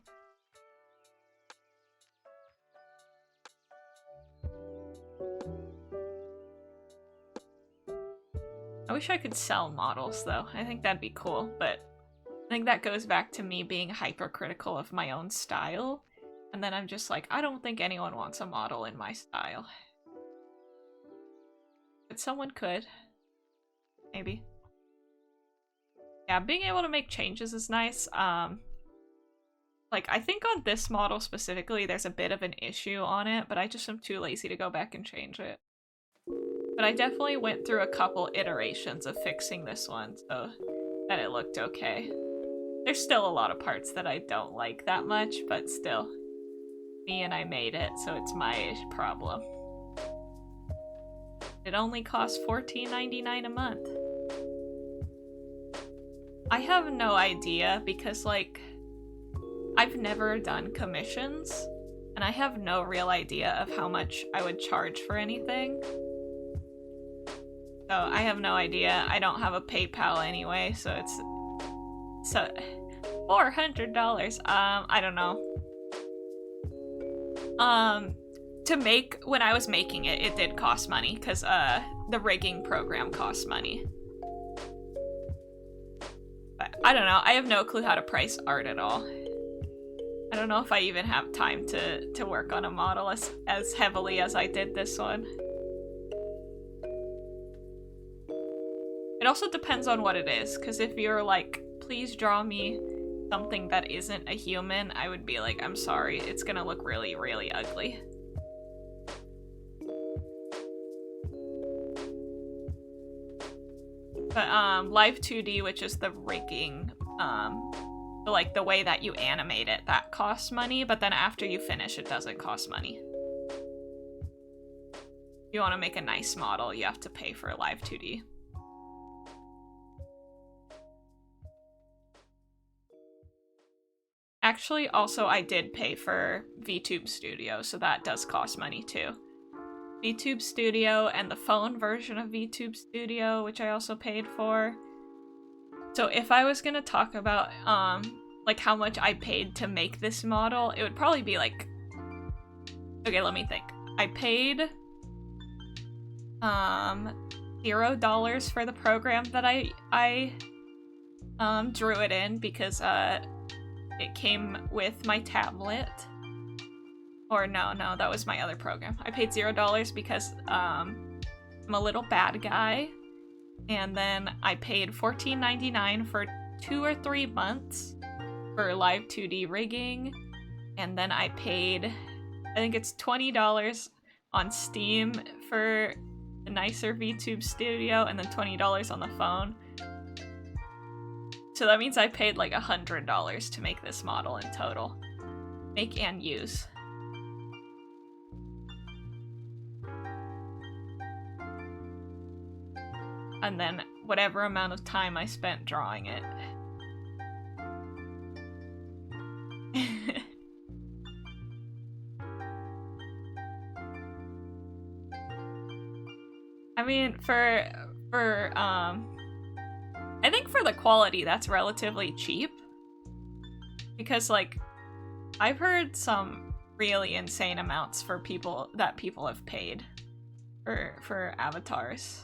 I wish I could sell models though. I think that'd be cool, but I think that goes back to me being hypercritical of my own style. And then I'm just like, I don't think anyone wants a model in my style. But someone could. Maybe. Yeah, being able to make changes is nice. Like, I think on this model specifically, there's a bit of an issue on it, but I just am too lazy to go back and change it. But I definitely went through a couple iterations of fixing this one so that it looked okay. There's still a lot of parts that I don't like that much, but still. Me and I made it, so it's my problem. It only costs $14.99 a month. I have no idea because, like, I've never done commissions, and I have no real idea of how much I would charge for anything. So I have no idea. I don't have a PayPal anyway, so it's $400. I don't know. To make, when I was making it, it did cost money, because the rigging program costs money. But I don't know, I have no clue how to price art at all. I don't know if I even have time to work on a model as heavily as I did this one. It also depends on what it is, because if you're like, please draw me something that isn't a human, I would be like, I'm sorry, it's gonna look really, really ugly. But Live 2D, which is the rigging, like the way that you animate it, that costs money, but then after you finish, it doesn't cost money. If you want to make a nice model, you have to pay for Live 2D. Actually, also, I did pay for VTube Studio, so that does cost money too. VTube Studio and the phone version of VTube Studio, which I also paid for. So if I was gonna talk about, like how much I paid to make this model, it would probably be like... Okay, let me think. I paid, $0 for the program that I drew it in because, it came with my tablet. Or no, that was my other program. I paid $0 because I'm a little bad guy. And then I paid $14.99 for 2 or 3 months for Live 2D rigging. And then I paid, I think it's $20 on Steam for the nicer VTube Studio, and then $20 on the phone. So that means I paid like $100 to make this model in total. Make and use. And then whatever amount of time I spent drawing it. I mean, I think for the quality, that's relatively cheap. Because, like, I've heard some really insane amounts for people have paid for avatars.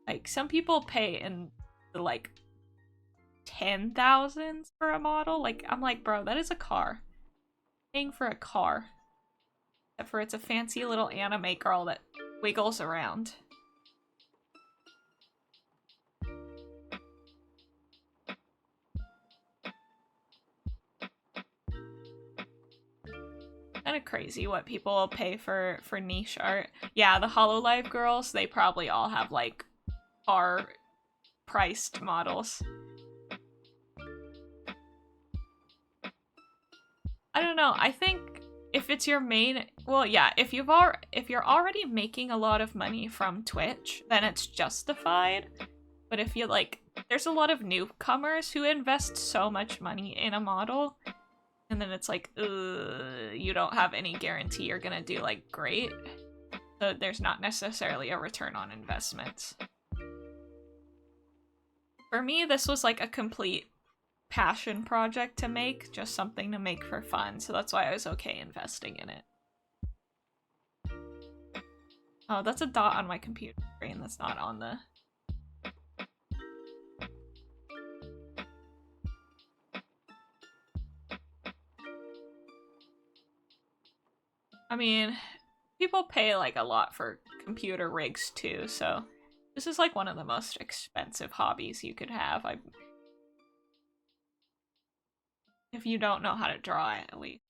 Like, some people pay in the, like, 10,000s for a model. Like, I'm like, bro, that is a car. Paying for a car. Except for it's a fancy little anime girl that wiggles around. of crazy what people will pay for niche art. Yeah, the Hololive girls, they probably all have like priced models. I don't know. I think if it's your main, well, yeah, if you're already making a lot of money from Twitch, then it's justified. But if you like, there's a lot of newcomers who invest so much money in a model, and then it's like, you don't have any guarantee you're gonna do like great. So there's not necessarily a return on investments. For me, this was like a complete passion project to make, just something to make for fun, so that's why I was okay investing in it. Oh, that's a dot on my computer screen that's not on the... I mean, people pay like a lot for computer rigs too, so this is like one of the most expensive hobbies you could have. If you don't know how to draw it, at least.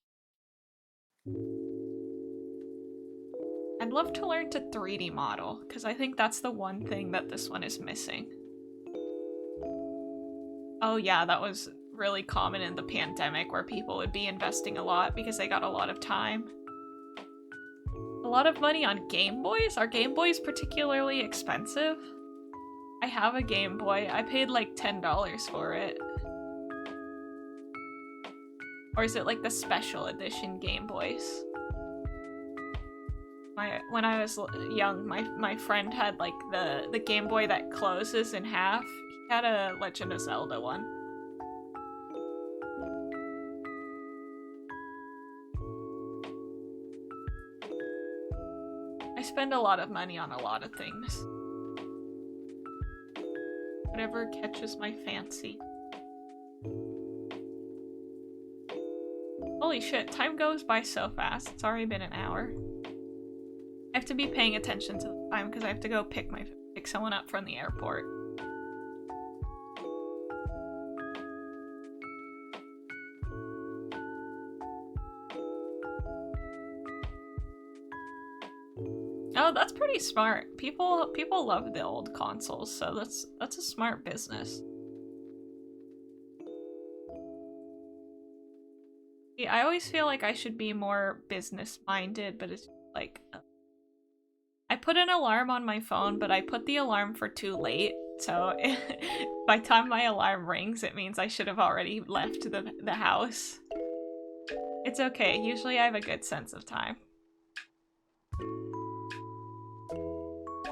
I'd love to learn to 3D model, because I think that's the one thing that this one is missing. Oh yeah, that was really common in the pandemic, where people would be investing a lot because they got a lot of time. A lot of money on Game Boys? Are Game Boys particularly expensive? I have a Game Boy. I paid like $10 for it. Or is it like the special edition Game Boys? When I was young, my friend had like the Game Boy that closes in half. He had a Legend of Zelda one. I spend a lot of money on a lot of things. Whatever catches my fancy. Holy shit, time goes by so fast. It's already been an hour. I have to be paying attention to the time because I have to go pick someone up from the airport. Oh, that's pretty smart. People love the old consoles, so that's a smart business. Yeah, I always feel like I should be more business-minded, but it's like... I put an alarm on my phone, but I put the alarm for too late, so by the time my alarm rings, it means I should have already left the house. It's okay, usually I have a good sense of time.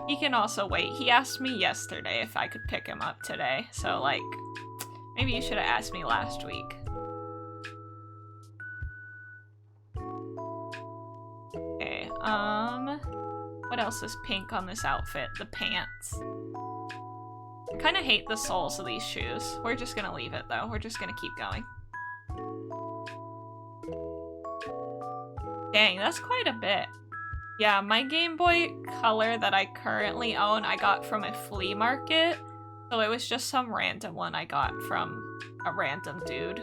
He can also wait. He asked me yesterday if I could pick him up today, so like, maybe you should have asked me last week. Okay, what else is pink on this outfit? The pants. I kind of hate the soles of these shoes. We're just gonna leave it though. We're just gonna keep going. Dang, that's quite a bit. Yeah, my Game Boy Color that I currently own, I got from a flea market. So it was just some random one I got from a random dude.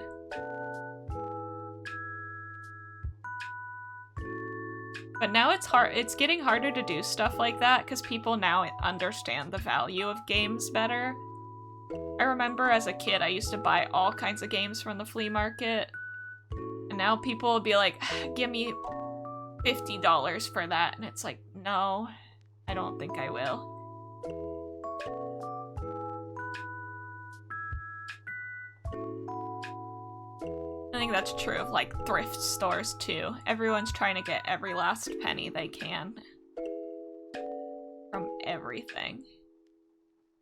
But now it's getting harder to do stuff like that because people now understand the value of games better. I remember as a kid I used to buy all kinds of games from the flea market. And now people will be like, give me $50 for that, and it's like, no, I don't think I will. I think that's true of like thrift stores too. Everyone's trying to get every last penny they can from everything.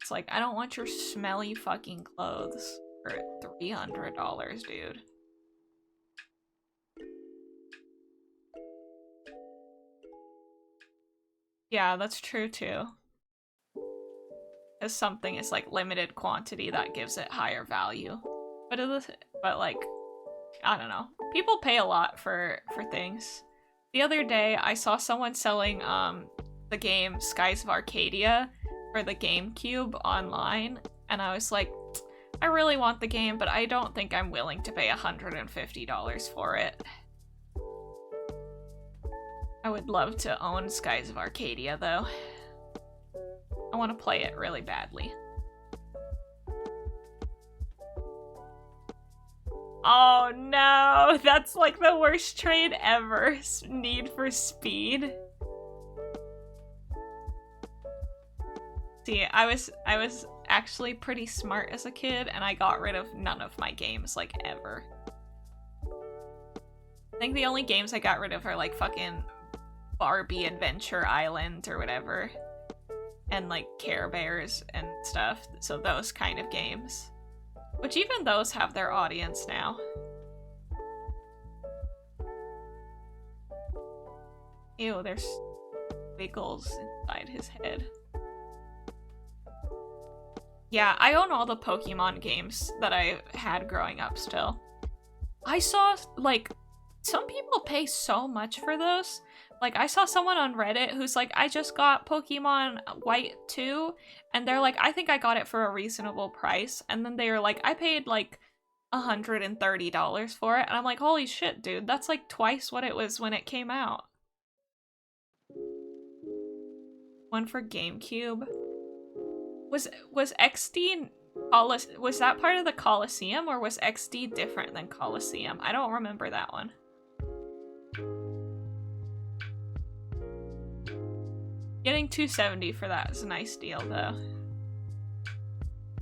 It's like, I don't want your smelly fucking clothes for $300, dude. Yeah, that's true too. Because something is like limited quantity, that gives it higher value. But like, I don't know. People pay a lot for things. The other day, I saw someone selling the game Skies of Arcadia for the GameCube online, and I was like, I really want the game, but I don't think I'm willing to pay $150 for it. I would love to own Skies of Arcadia, though. I want to play it really badly. Oh no, that's like the worst trade ever. Need for Speed. See, I was actually pretty smart as a kid, and I got rid of none of my games, like, ever. I think the only games I got rid of are, like, fucking Barbie Adventure Island or whatever. And, like, Care Bears and stuff. So those kind of games. Which even those have their audience now. Ew, there's wiggles inside his head. Yeah, I own all the Pokemon games that I had growing up still. I saw, like, some people pay so much for those. Like, I saw someone on Reddit who's like, I just got Pokemon White 2, and they're like, I think I got it for a reasonable price. And then they were like, I paid like $130 for it. And I'm like, holy shit, dude, that's like twice what it was when it came out. One for GameCube. Was XD was that part of the Coliseum, or was XD different than Coliseum? I don't remember that one. Getting $270 for that is a nice deal, though.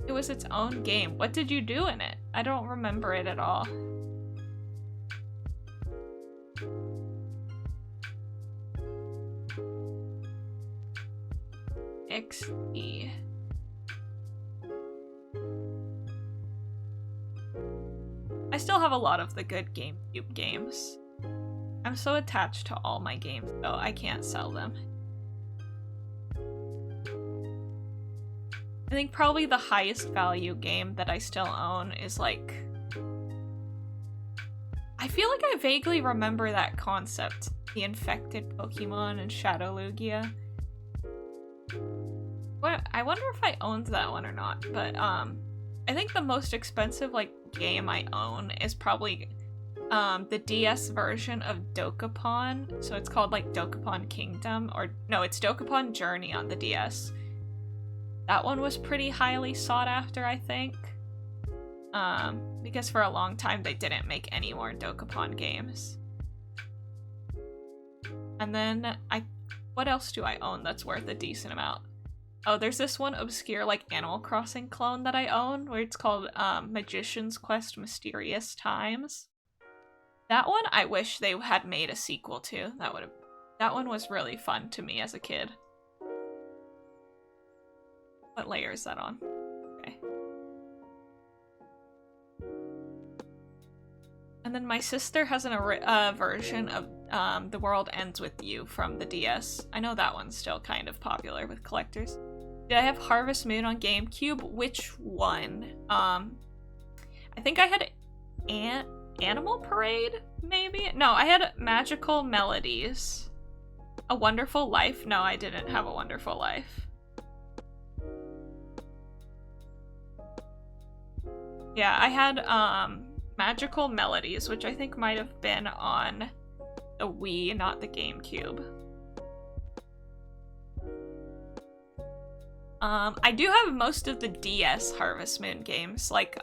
It was its own game. What did you do in it? I don't remember it at all. XD. I still have a lot of the good GameCube games. I'm so attached to all my games, though, I can't sell them. I think probably the highest value game that I still own is like... I feel like I vaguely remember that concept. The infected Pokemon and Shadow Lugia. What? I wonder if I owned that one or not, but I think the most expensive like game I own is probably the DS version of Dokapon. So it's called like Dokapon Kingdom, or no, it's Dokapon Journey on the DS. That one was pretty highly sought after, I think. Because for a long time they didn't make any more Dokapon games. And then what else do I own that's worth a decent amount? Oh, there's this one obscure like Animal Crossing clone that I own where it's called Magician's Quest Mysterious Times. That one I wish they had made a sequel to. That one was really fun to me as a kid. What layer is that on? Okay. And then my sister has a version of The World Ends With You from the DS. I know that one's still kind of popular with collectors. Did I have Harvest Moon on GameCube? Which one? I think I had Animal Parade, maybe? No, I had Magical Melodies. A Wonderful Life? No, I didn't have A Wonderful Life. Yeah, I had Magical Melodies, which I think might have been on the Wii, not the GameCube. I do have most of the DS Harvest Moon games, like,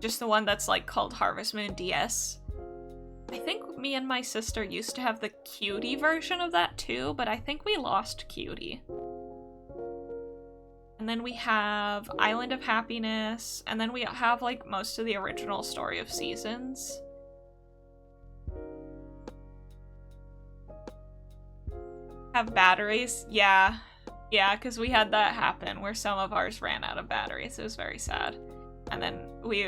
just the one that's, like, called Harvest Moon DS. I think me and my sister used to have the Cutie version of that too, but I think we lost Cutie. And then we have Island of Happiness, and then we have, like, most of the original Story of Seasons. Have batteries? Yeah. Yeah, because we had that happen where some of ours ran out of batteries. It was very sad. And then we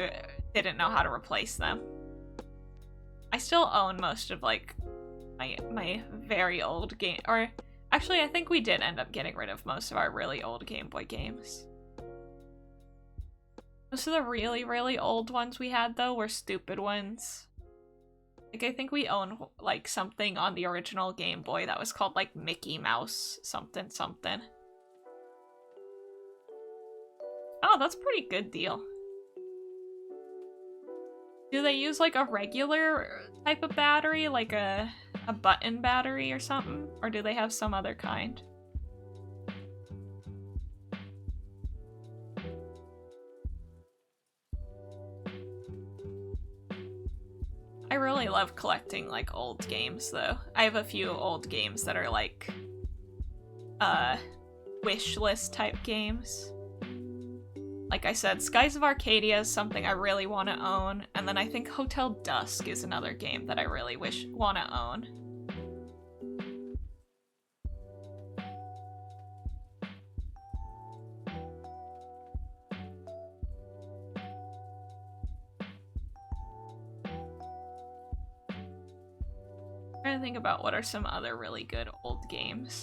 didn't know how to replace them. I still own most of, like, my very old game, or actually I think we did end up getting rid of most of our really old Game Boy games. Most of the really, really old ones we had, though, were stupid ones. Like, I think we own, like, something on the original Game Boy that was called, like, Mickey Mouse something something. Oh, that's a pretty good deal. Do they use, like, a regular type of battery? Like a a button battery or something? Or do they have some other kind? I really love collecting, like, old games, though. I have a few old games that are, like, wish list type games. Like I said, Skies of Arcadia is something I really want to own, and then I think Hotel Dusk is another game that I really want to own. I'm trying to think about what are some other really good old games.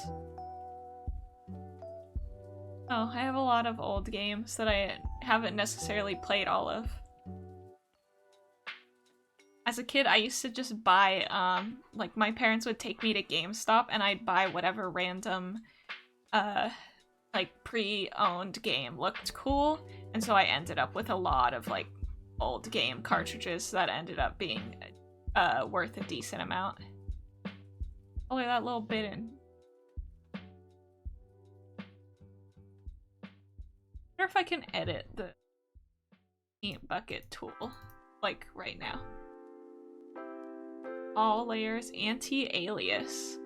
Oh, I have a lot of old games that I haven't necessarily played all of. As a kid, I used to just buy, like, my parents would take me to GameStop and I'd buy whatever random, like, pre-owned game looked cool. And so I ended up with a lot of, like, old game cartridges that ended up being, worth a decent amount. Oh, look at that little bit in. I wonder if I can edit the paint bucket tool, like, right now. All layers, anti-alias.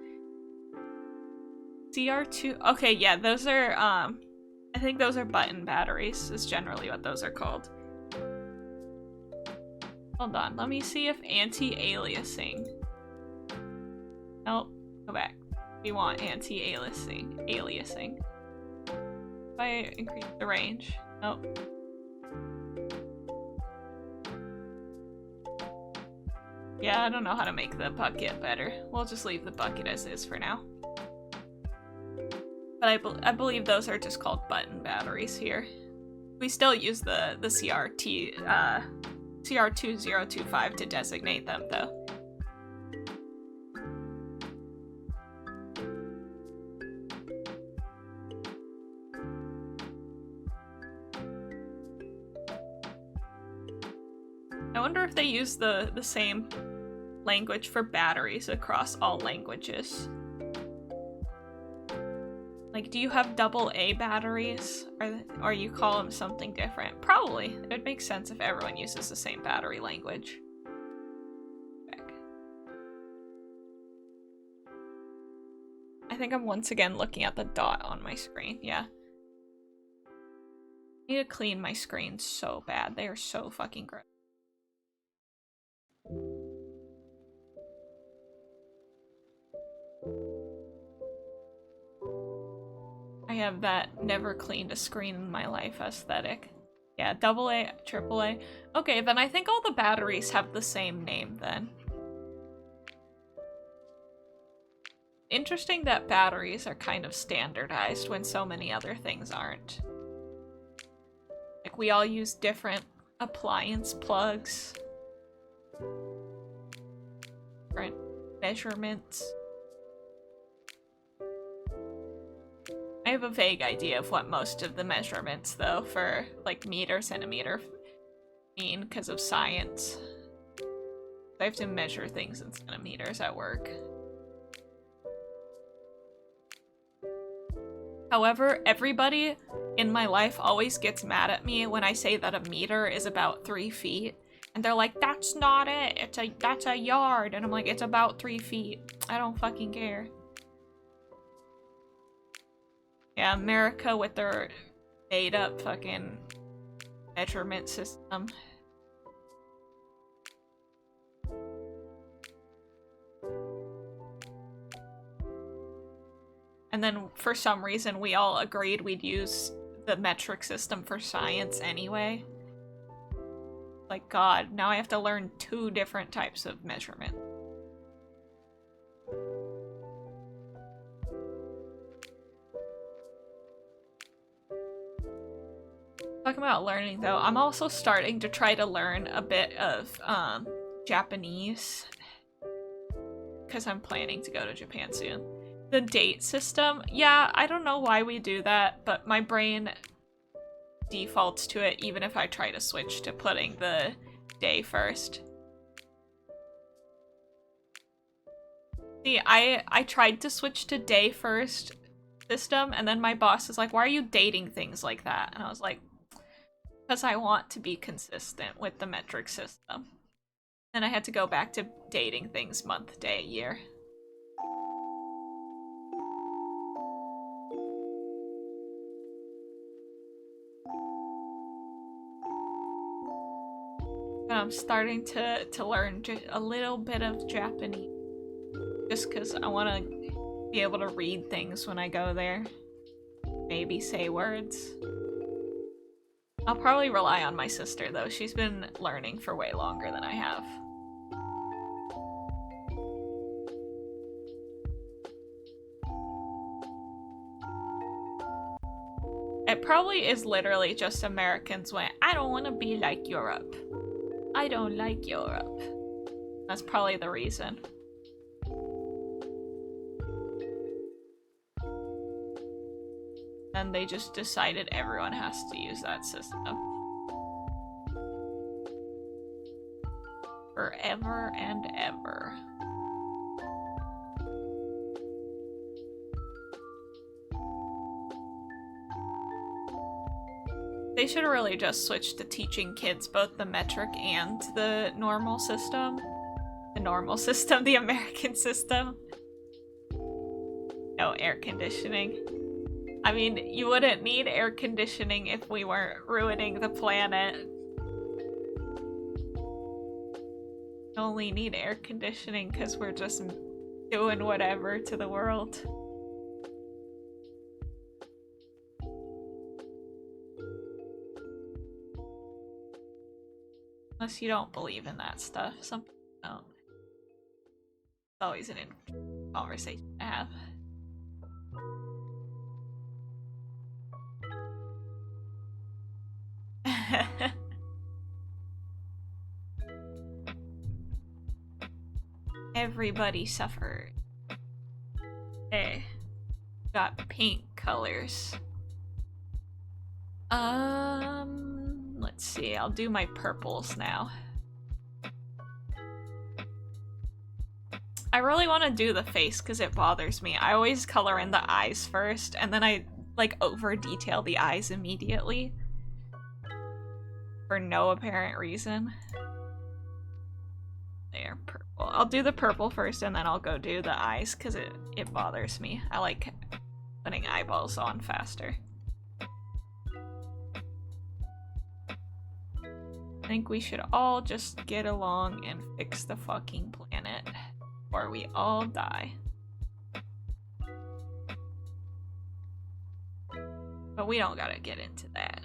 CR2, okay, yeah, those are, I think those are button batteries, is generally what those are called. Hold on, let me see if anti-aliasing. Nope, go back. We want anti-aliasing. Aliasing. If I increase the range. Nope. Yeah, I don't know how to make the bucket better. We'll just leave the bucket as is for now. But I believe those are just called button batteries here. We still use the CR2025 to designate them, though. I wonder if they use the same language for batteries across all languages. Like, do you have AA batteries? Or you call them something different? Probably. It would make sense if everyone uses the same battery language. Back. I think I'm once again looking at the dot on my screen. Yeah. I need to clean my screen so bad. They are so fucking gross. I have that never cleaned a screen in my life aesthetic. Yeah, AA, AAA. Okay, then I think all the batteries have the same name then. Interesting that batteries are kind of standardized when so many other things aren't. Like, we all use different appliance plugs. Different measurements. I have a vague idea of what most of the measurements, though, for, like, meter, centimeter mean because of science. I have to measure things in centimeters at work. However, everybody in my life always gets mad at me when I say that a meter is about 3 feet. And they're like, that's not it. That's a yard. And I'm like, it's about 3 feet. I don't fucking care. Yeah, America with their made up fucking measurement system. And then for some reason we all agreed we'd use the metric system for science anyway. Like, God, now I have to learn 2 different types of measurement. Talking about learning, though, I'm also starting to try to learn a bit of Japanese because I'm planning to go to Japan soon. The date system, yeah, I don't know why we do that, but my brain defaults to it even if I try to switch to putting the day first. See, I tried to switch to day first system, and then my boss is like, why are you dating things like that? And I was like, because I want to be consistent with the metric system. And I had to go back to dating things month, day, year. And I'm starting to learn a little bit of Japanese. Just because I want to be able to read things when I go there. Maybe say words. I'll probably rely on my sister, though. She's been learning for way longer than I have. It probably is literally just Americans went, I don't want to be like Europe. I don't like Europe. That's probably the reason. And they just decided everyone has to use that system. Forever and ever. They should really just switch to teaching kids both the metric and the normal system. The normal system, the American system. No air conditioning. I mean, you wouldn't need air conditioning if we weren't ruining the planet. We only need air conditioning because we're just doing whatever to the world. Unless you don't believe in that stuff. Some people don't. It's always an interesting conversation to have. Everybody suffered. Okay. Got pink colors. Let's see. I'll do my purples now. I really want to do the face because it bothers me. I always color in the eyes first, and then I, like, over-detail the eyes immediately. For no apparent reason. There, purple. I'll do the purple first, and then I'll go do the eyes, because it bothers me. I like putting eyeballs on faster. I think we should all just get along and fix the fucking planet, or we all die. But we don't gotta get into that.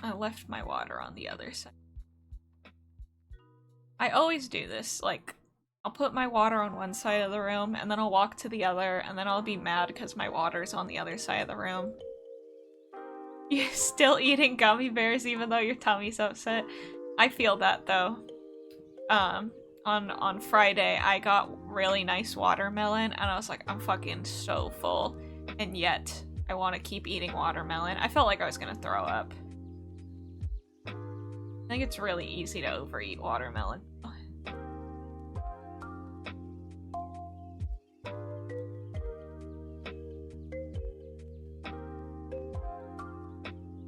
I left my water on the other side. I always do this, like, I'll put my water on one side of the room, and then I'll walk to the other, and then I'll be mad because my water's on the other side of the room. You're still eating gummy bears even though your tummy's upset? I feel that, though. On Friday, I got really nice watermelon, and I was like, I'm fucking so full, and yet I want to keep eating watermelon. I felt like I was gonna throw up. I think it's really easy to overeat watermelon. I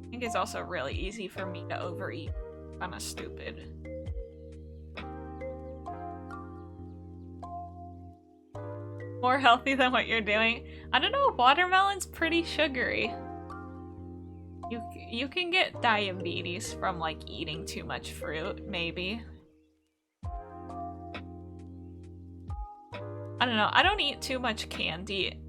think it's also really easy for me to overeat. Kinda stupid. More healthy than what you're doing? I don't know, watermelon's pretty sugary. You can get diabetes from, like, eating too much fruit, maybe. I don't know. I don't eat too much candy,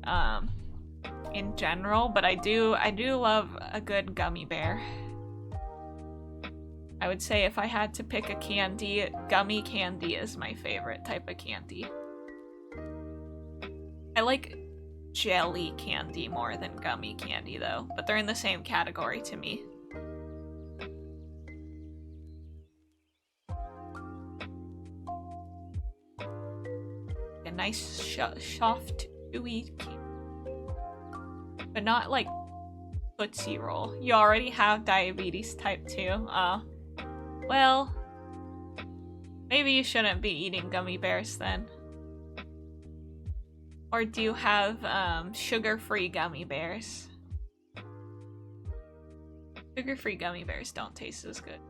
in general, but I do love a good gummy bear. I would say if I had to pick a candy, gummy candy is my favorite type of candy. I like jelly candy more than gummy candy, though, but they're in the same category to me. nice soft, chewy candy. But not like Tootsie Roll. You already have diabetes type 2. Well, maybe you shouldn't be eating gummy bears then. Or do you have sugar-free gummy bears? Sugar-free gummy bears don't taste as good.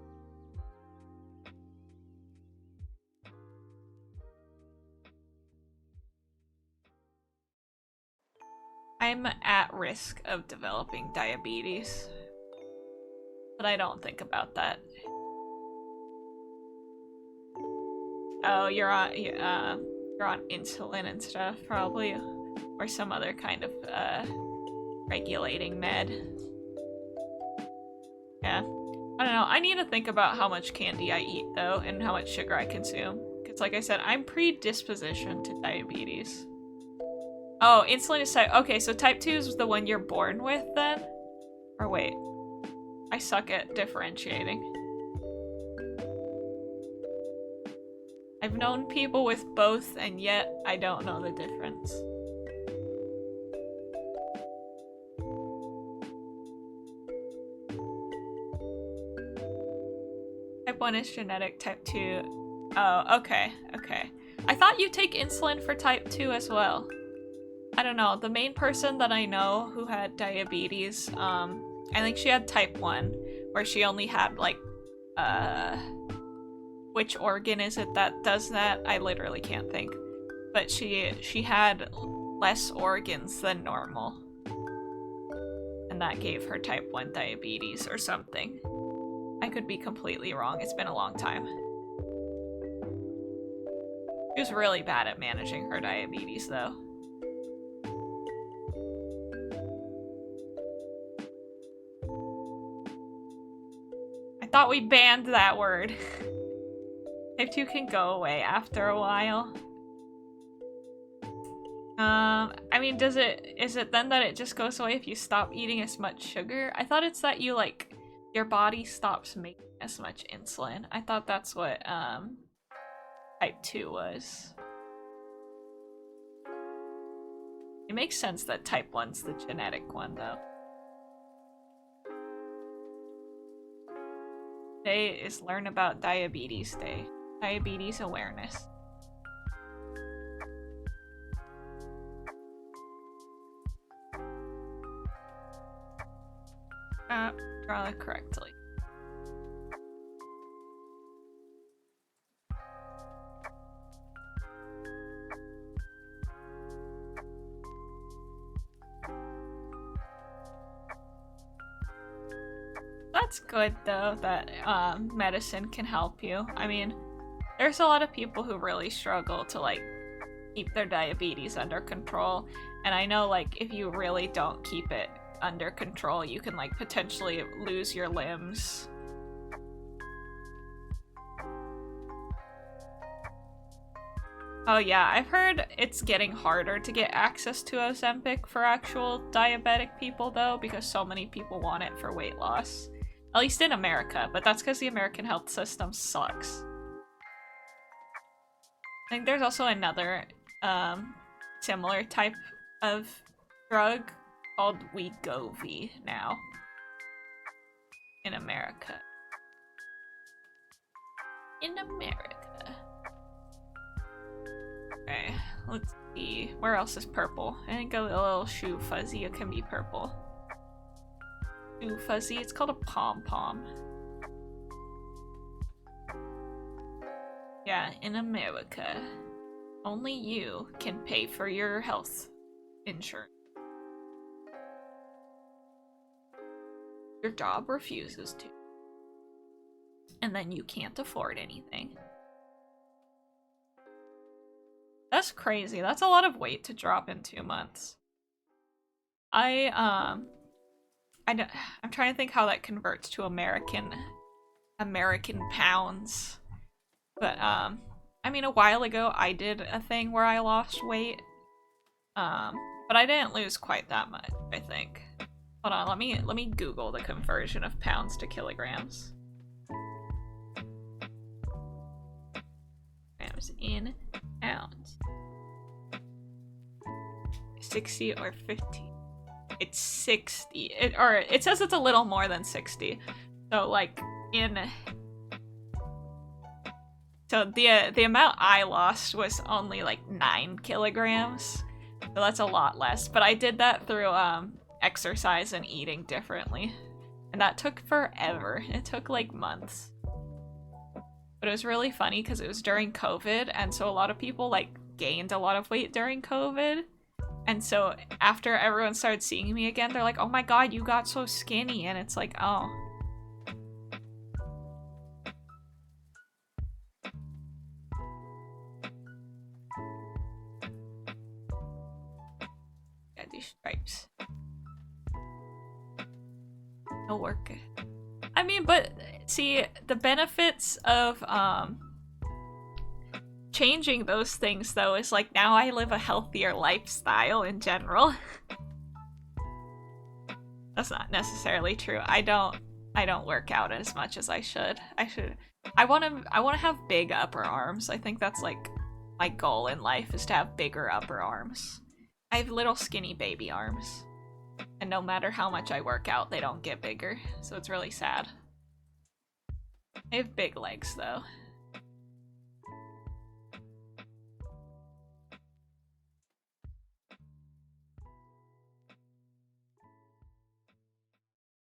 I'm at risk of developing diabetes, but I don't think about that. Oh, you're on insulin and stuff, probably, or some other kind of regulating med. Yeah, I don't know. I need to think about how much candy I eat though, and how much sugar I consume. Because, like I said, I'm predisposition to diabetes. Oh, insulin is type. Okay, so type 2 is the one you're born with then? Or wait. I suck at differentiating. I've known people with both, and yet I don't know the difference. Type 1 is genetic, type 2... Oh, okay, okay. I thought you take insulin for type 2 as well. I don't know, the main person that I know who had diabetes, I think she had type 1, where she only had, like, which organ is it that does that? I literally can't think. But she had less organs than normal. And that gave her type 1 diabetes or something. I could be completely wrong, it's been a long time. She was really bad at managing her diabetes, though. I thought we banned that word. Type 2 can go away after a while. I mean, is it then that it just goes away if you stop eating as much sugar? I thought it's that you, like, your body stops making as much insulin. I thought that's what, type 2 was. It makes sense that type 1's the genetic one, though. Today is Learn About Diabetes Day. Diabetes awareness. Draw it correctly. That's good though that medicine can help you. I mean, there's a lot of people who really struggle to like keep their diabetes under control, and I know like if you really don't keep it under control, you can like potentially lose your limbs. Oh yeah, I've heard it's getting harder to get access to Ozempic for actual diabetic people though, because so many people want it for weight loss. At least in America, but that's because the American health system sucks. I think there's also another similar type of drug called Wegovy now in America. In America. Okay, let's see. Where else is purple? I think a little shoe fuzzy can be purple. Shoe fuzzy, it's called a pom-pom. Yeah, in America. Only you can pay for your health insurance. Your job refuses to. And then you can't afford anything. That's crazy. That's a lot of weight to drop in 2 months. I'm trying to think how that converts to American pounds. But I mean, a while ago I did a thing where I lost weight. But I didn't lose quite that much, I think. Hold on, let me Google the conversion of pounds to kilograms. Grams in pounds. 60 or 50. It's 60. It says it's a little more than 60. So like so the amount I lost was only like 9 kilograms. So that's a lot less. But I did that through exercise and eating differently. And that took forever. It took like months. But it was really funny because it was during COVID, and so a lot of people like gained a lot of weight during COVID. And so after everyone started seeing me again, they're like, oh my god, you got so skinny. And it's like, oh. Yeah, these stripes. No work. I mean, but see, the benefits of changing those things though is like now I live a healthier lifestyle in general. That's not necessarily true. I don't work out as much as I should. I want to have big upper arms. I think that's like my goal in life, is to have bigger upper arms. I have little skinny baby arms. And no matter how much I work out, they don't get bigger. So it's really sad. I have big legs though.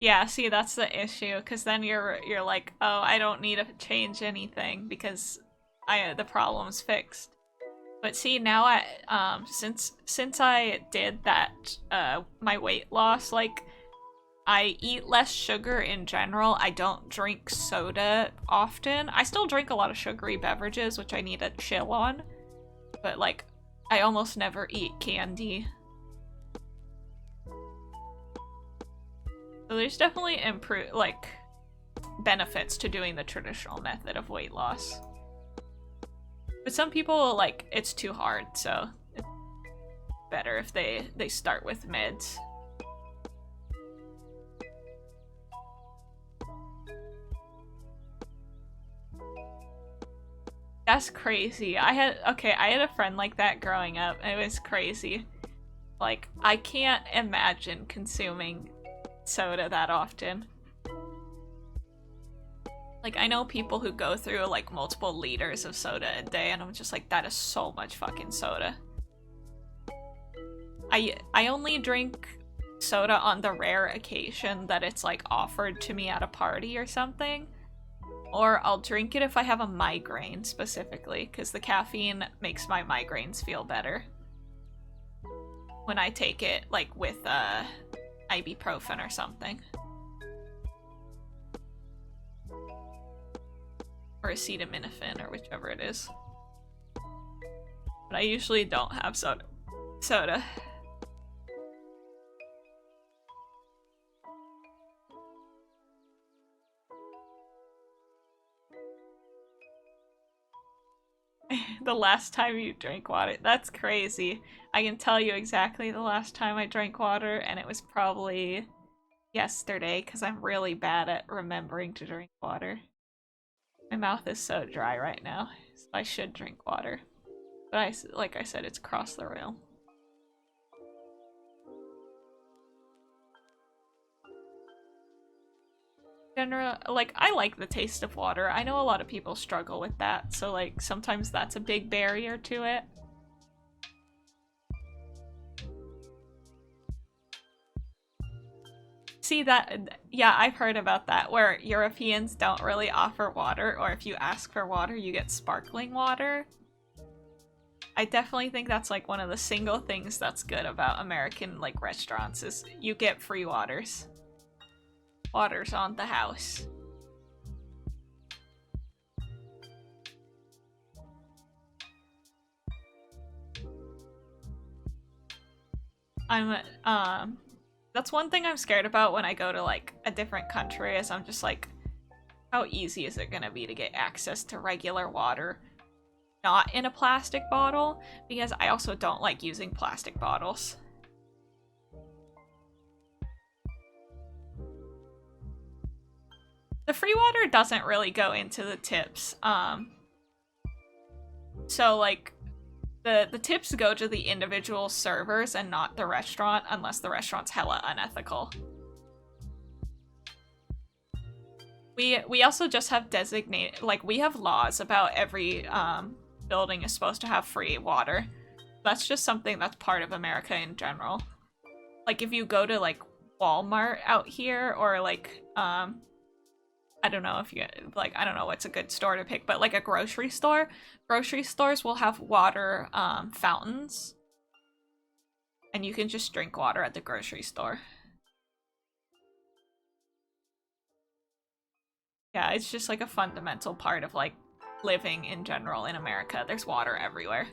Yeah, see, that's the issue, because then you're like, oh, I don't need to change anything because the problem's fixed. But see, now since I did that my weight loss, like I eat less sugar in general. I don't drink soda often. I still drink a lot of sugary beverages, which I need to chill on. But like I almost never eat candy. So there's definitely benefits to doing the traditional method of weight loss. But some people, like, it's too hard, so it's better if they start with mids. That's crazy. I had a friend like that growing up, and it was crazy. Like, I can't imagine consuming soda that often. Like, I know people who go through like multiple liters of soda a day, and I'm just like, that is so much fucking soda. I only drink soda on the rare occasion that it's like offered to me at a party or something. Or I'll drink it if I have a migraine specifically, because the caffeine makes my migraines feel better when I take it like with ibuprofen or something. Or acetaminophen, or whichever it is. But I usually don't have soda. The last time you drank water. That's crazy. I can tell you exactly the last time I drank water, and it was probably yesterday, because I'm really bad at remembering to drink water. My mouth is so dry right now, so I should drink water. But like I said, it's across the room. Like, I like the taste of water. I know a lot of people struggle with that, so like sometimes that's a big barrier to it. See that? Yeah, I've heard about that, where Europeans don't really offer water, or if you ask for water, you get sparkling water. I definitely think that's like one of the single things that's good about American like restaurants, is you get free waters. Water's on the house. That's one thing I'm scared about when I go to like a different country, is I'm just like, how easy is it gonna be to get access to regular water not in a plastic bottle? Because I also don't like using plastic bottles. The free water doesn't really go into the tips. So like the tips go to the individual servers and not the restaurant, unless the restaurant's hella unethical. We also just have designated, like, we have laws about every building is supposed to have free water. That's just something that's part of America in general. Like, if you go to, like, Walmart out here, or, like, I don't know if you, like, I don't know what's a good store to pick, but, like, a grocery store. Grocery stores will have water fountains. And you can just drink water at the grocery store. Yeah, it's just, like, a fundamental part of, like, living in general in America. There's water everywhere.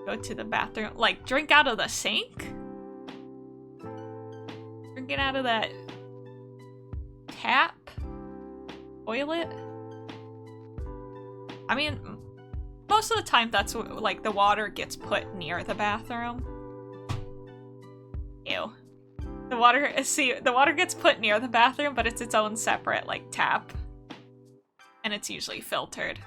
Go to the bathroom. Like, drink out of the sink? Drinking out of that tap? Toilet? I mean, most of the time that's what, like, the water gets put near the bathroom. Ew. The water gets put near the bathroom, but it's its own separate, like, tap. And it's usually filtered.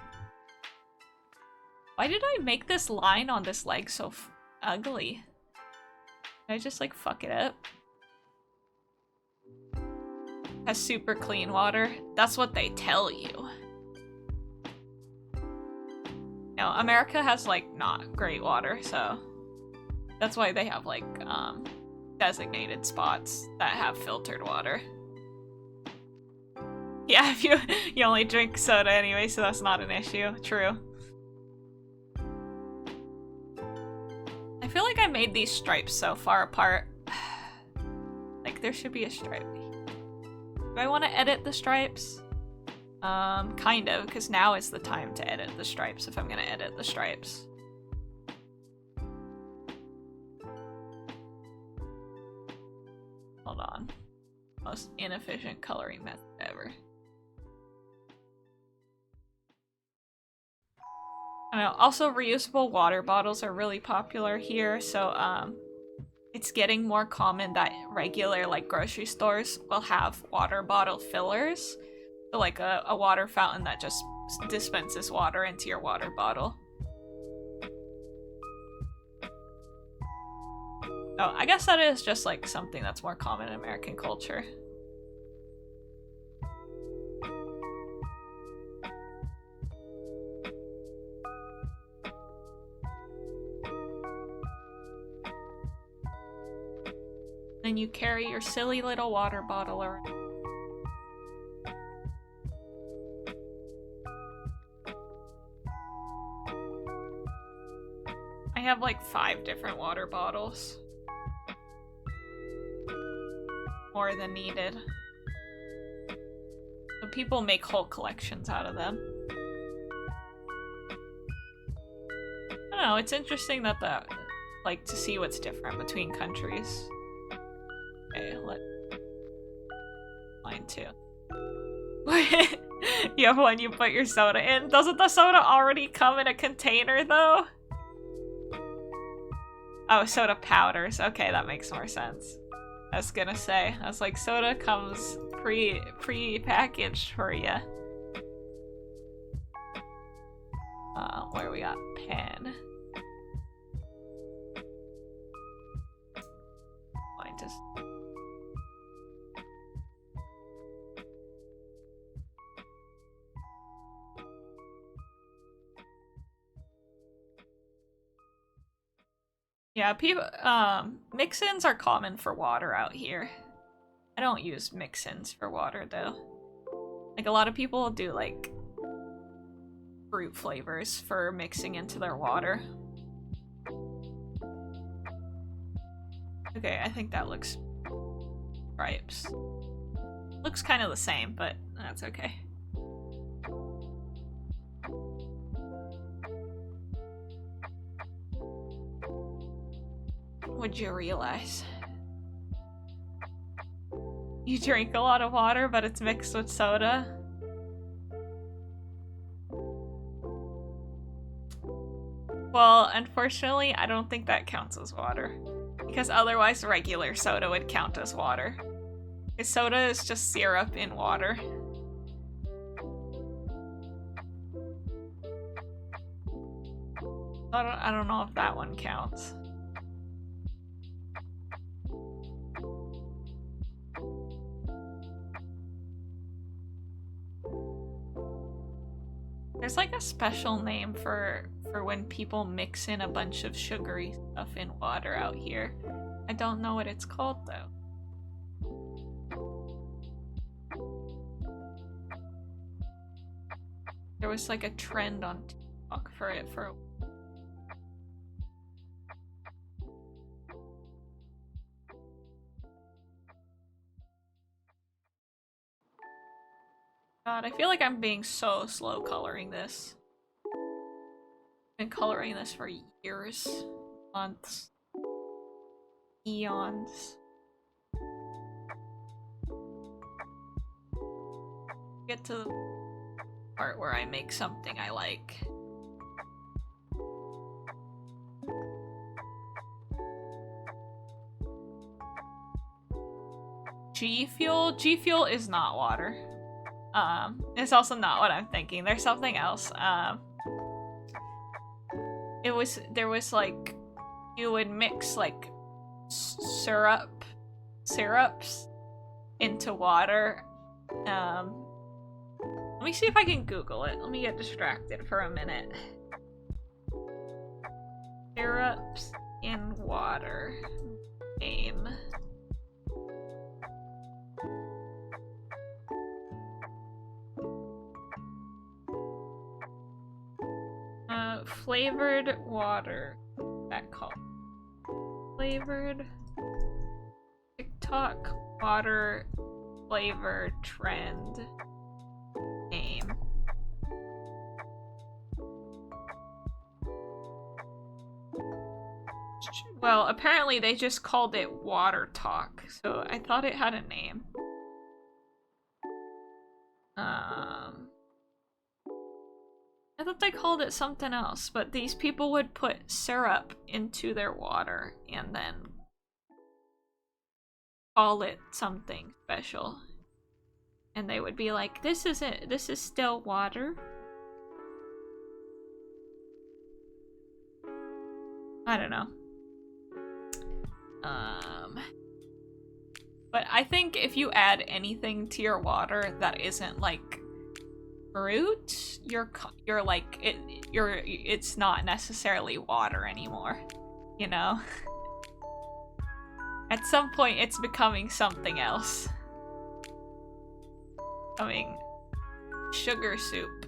Why did I make this line on this leg so ugly? Did I just, like, fuck it up? Has super clean water. That's what they tell you. No, America has, like, not great water, so that's why they have, like, designated spots that have filtered water. Yeah, if you only drink soda anyway, so that's not an issue. True. I feel like I made these stripes so far apart. Like, there should be a stripe. Do I want to edit the stripes? Kind of, because now is the time to edit the stripes if I'm gonna edit the stripes. Hold on. Most inefficient coloring method ever. I know. Also, reusable water bottles are really popular here, so it's getting more common that regular, like, grocery stores will have water bottle fillers. So, like, a water fountain that just dispenses water into your water bottle. Oh, I guess that is just, like, something that's more common in American culture. Then you carry your silly little water bottle around. I have, like, 5 different water bottles. More than needed. But people make whole collections out of them. I don't know, it's interesting that like, to see what's different between countries. Okay, mine too. You have one you put your soda in? Doesn't the soda already come in a container, though? Oh, soda powders. Okay, that makes more sense. I was gonna say, I was like, soda comes pre-packaged for you. Where we got pen. Mine just. Yeah, people, mix-ins are common for water out here. I don't use mix-ins for water, though. Like, a lot of people do, like, fruit flavors for mixing into their water. Okay, I think that looks... stripes. Looks kind of the same, but that's okay. What'd you realize? You drink a lot of water, but it's mixed with soda? Well, unfortunately, I don't think that counts as water. Because otherwise regular soda would count as water. Because soda is just syrup in water. I don't know if that one counts. There's like a special name for when people mix in a bunch of sugary stuff in water out here. I don't know what it's called though. There was like a trend on TikTok for it for God, I feel like I'm being so slow coloring this. I've been coloring this for years, months, eons. Get to the part where I make something I like. G Fuel? G Fuel is not water. It's also not what I'm thinking. There's something else. There was like, you would mix like syrups into water. Let me see if I can Google it. Let me get distracted for a minute. Syrups in water. Name. Flavored water. What's that called? Flavored TikTok water flavor trend name. Well, apparently they just called it Water Talk, so I thought it had a name. I thought they called it something else, but these people would put syrup into their water and then call it something special. And they would be like, this isn't, this is still water. I don't know. But I think if you add anything to your water that isn't like fruit, you're like it's not necessarily water anymore, you know? At some point it's becoming something else. Becoming sugar soup.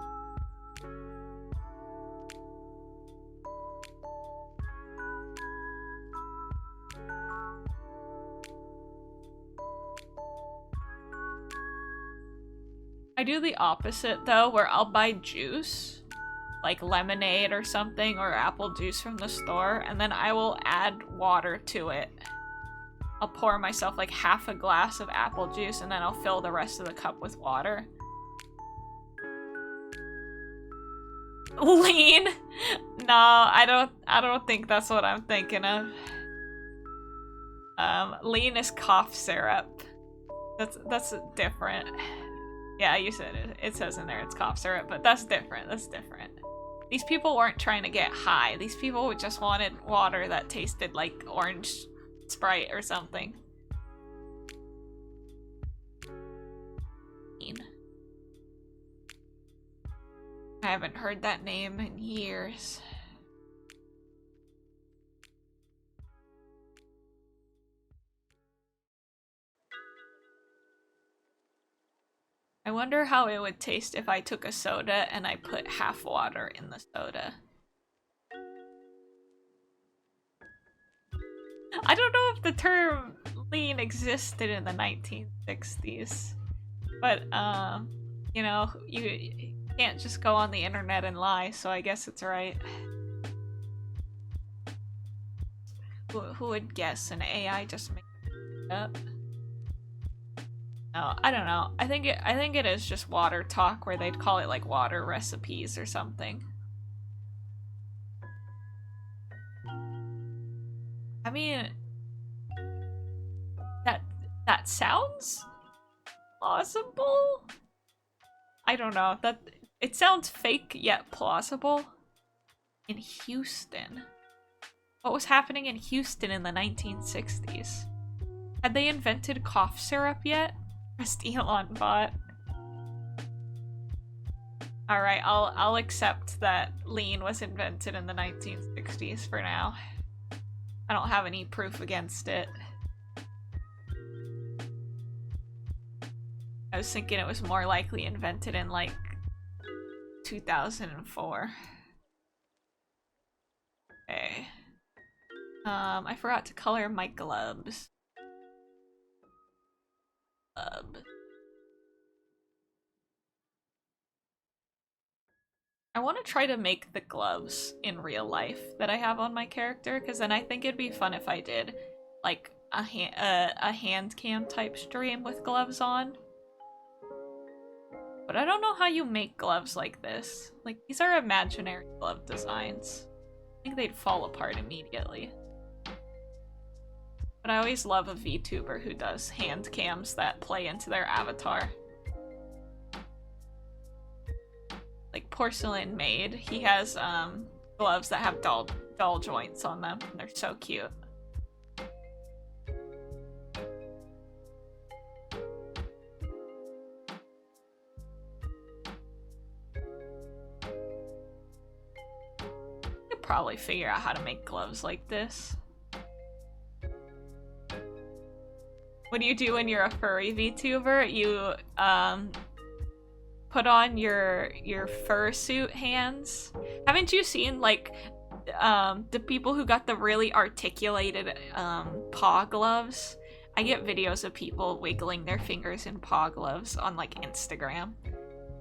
I do the opposite though, where I'll buy juice, like lemonade or something, or apple juice from the store, and then I will add water to it. I'll pour myself like half a glass of apple juice and then I'll fill the rest of the cup with water. Lean? No, I don't think that's what I'm thinking of. Lean is cough syrup. That's different. Yeah, you said it. It says in there it's cough syrup, but that's different. That's different. These people weren't trying to get high. These people just wanted water that tasted like orange Sprite or something. I haven't heard that name in years. I wonder how it would taste if I took a soda and I put half water in the soda. I don't know if the term lean existed in the 1960s, but you know, you can't just go on the internet and lie, so I guess it's right. Who would guess an AI just made it up? No, I don't know. I think it is just Water Talk, where they'd call it like water recipes or something. I mean, that sounds plausible. I don't know. It sounds fake yet plausible. in Houston. What was happening in Houston in the 1960s? Had they invented cough syrup yet? Pressed Elon bot. Alright, I'll accept that lean was invented in the 1960s for now. I don't have any proof against it. I was thinking it was more likely invented in like 2004. Okay. I forgot to color my gloves. I want to try to make the gloves in real life that I have on my character, because then I think it'd be fun if I did like a hand cam type stream with gloves on. But I don't know how you make gloves like this. Like, these are imaginary glove designs. I think they'd fall apart immediately. But I always love a VTuber who does hand cams that play into their avatar. Like Porcelain Maid, he has gloves that have doll joints on them, and they're so cute. I could probably figure out how to make gloves like this. What do you do when you're a furry VTuber? You put on your fursuit hands. Haven't you seen like the people who got the really articulated paw gloves? I get videos of people wiggling their fingers in paw gloves on like Instagram.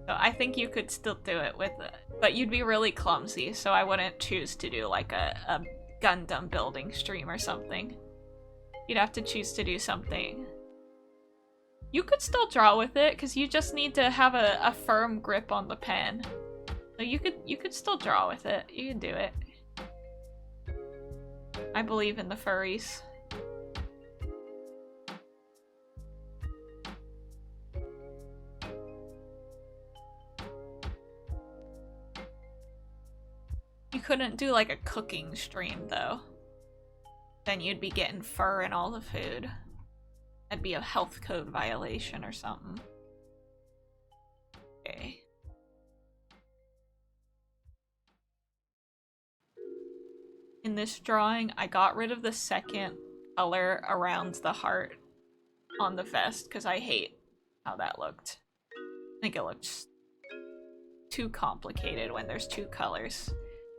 So I think you could still do it with it, but you'd be really clumsy, so I wouldn't choose to do like a Gundam building stream or something. You'd have to choose to do something. You could still draw with it, because you just need to have a firm grip on the pen. So you could still draw with it. You can do it. I believe in the furries. You couldn't do like a cooking stream though. Then you'd be getting fur in all the food. That'd be a health code violation or something. Okay. In this drawing, I got rid of the second color around the heart on the vest because I hate how that looked. I think it looked too complicated when there's two colors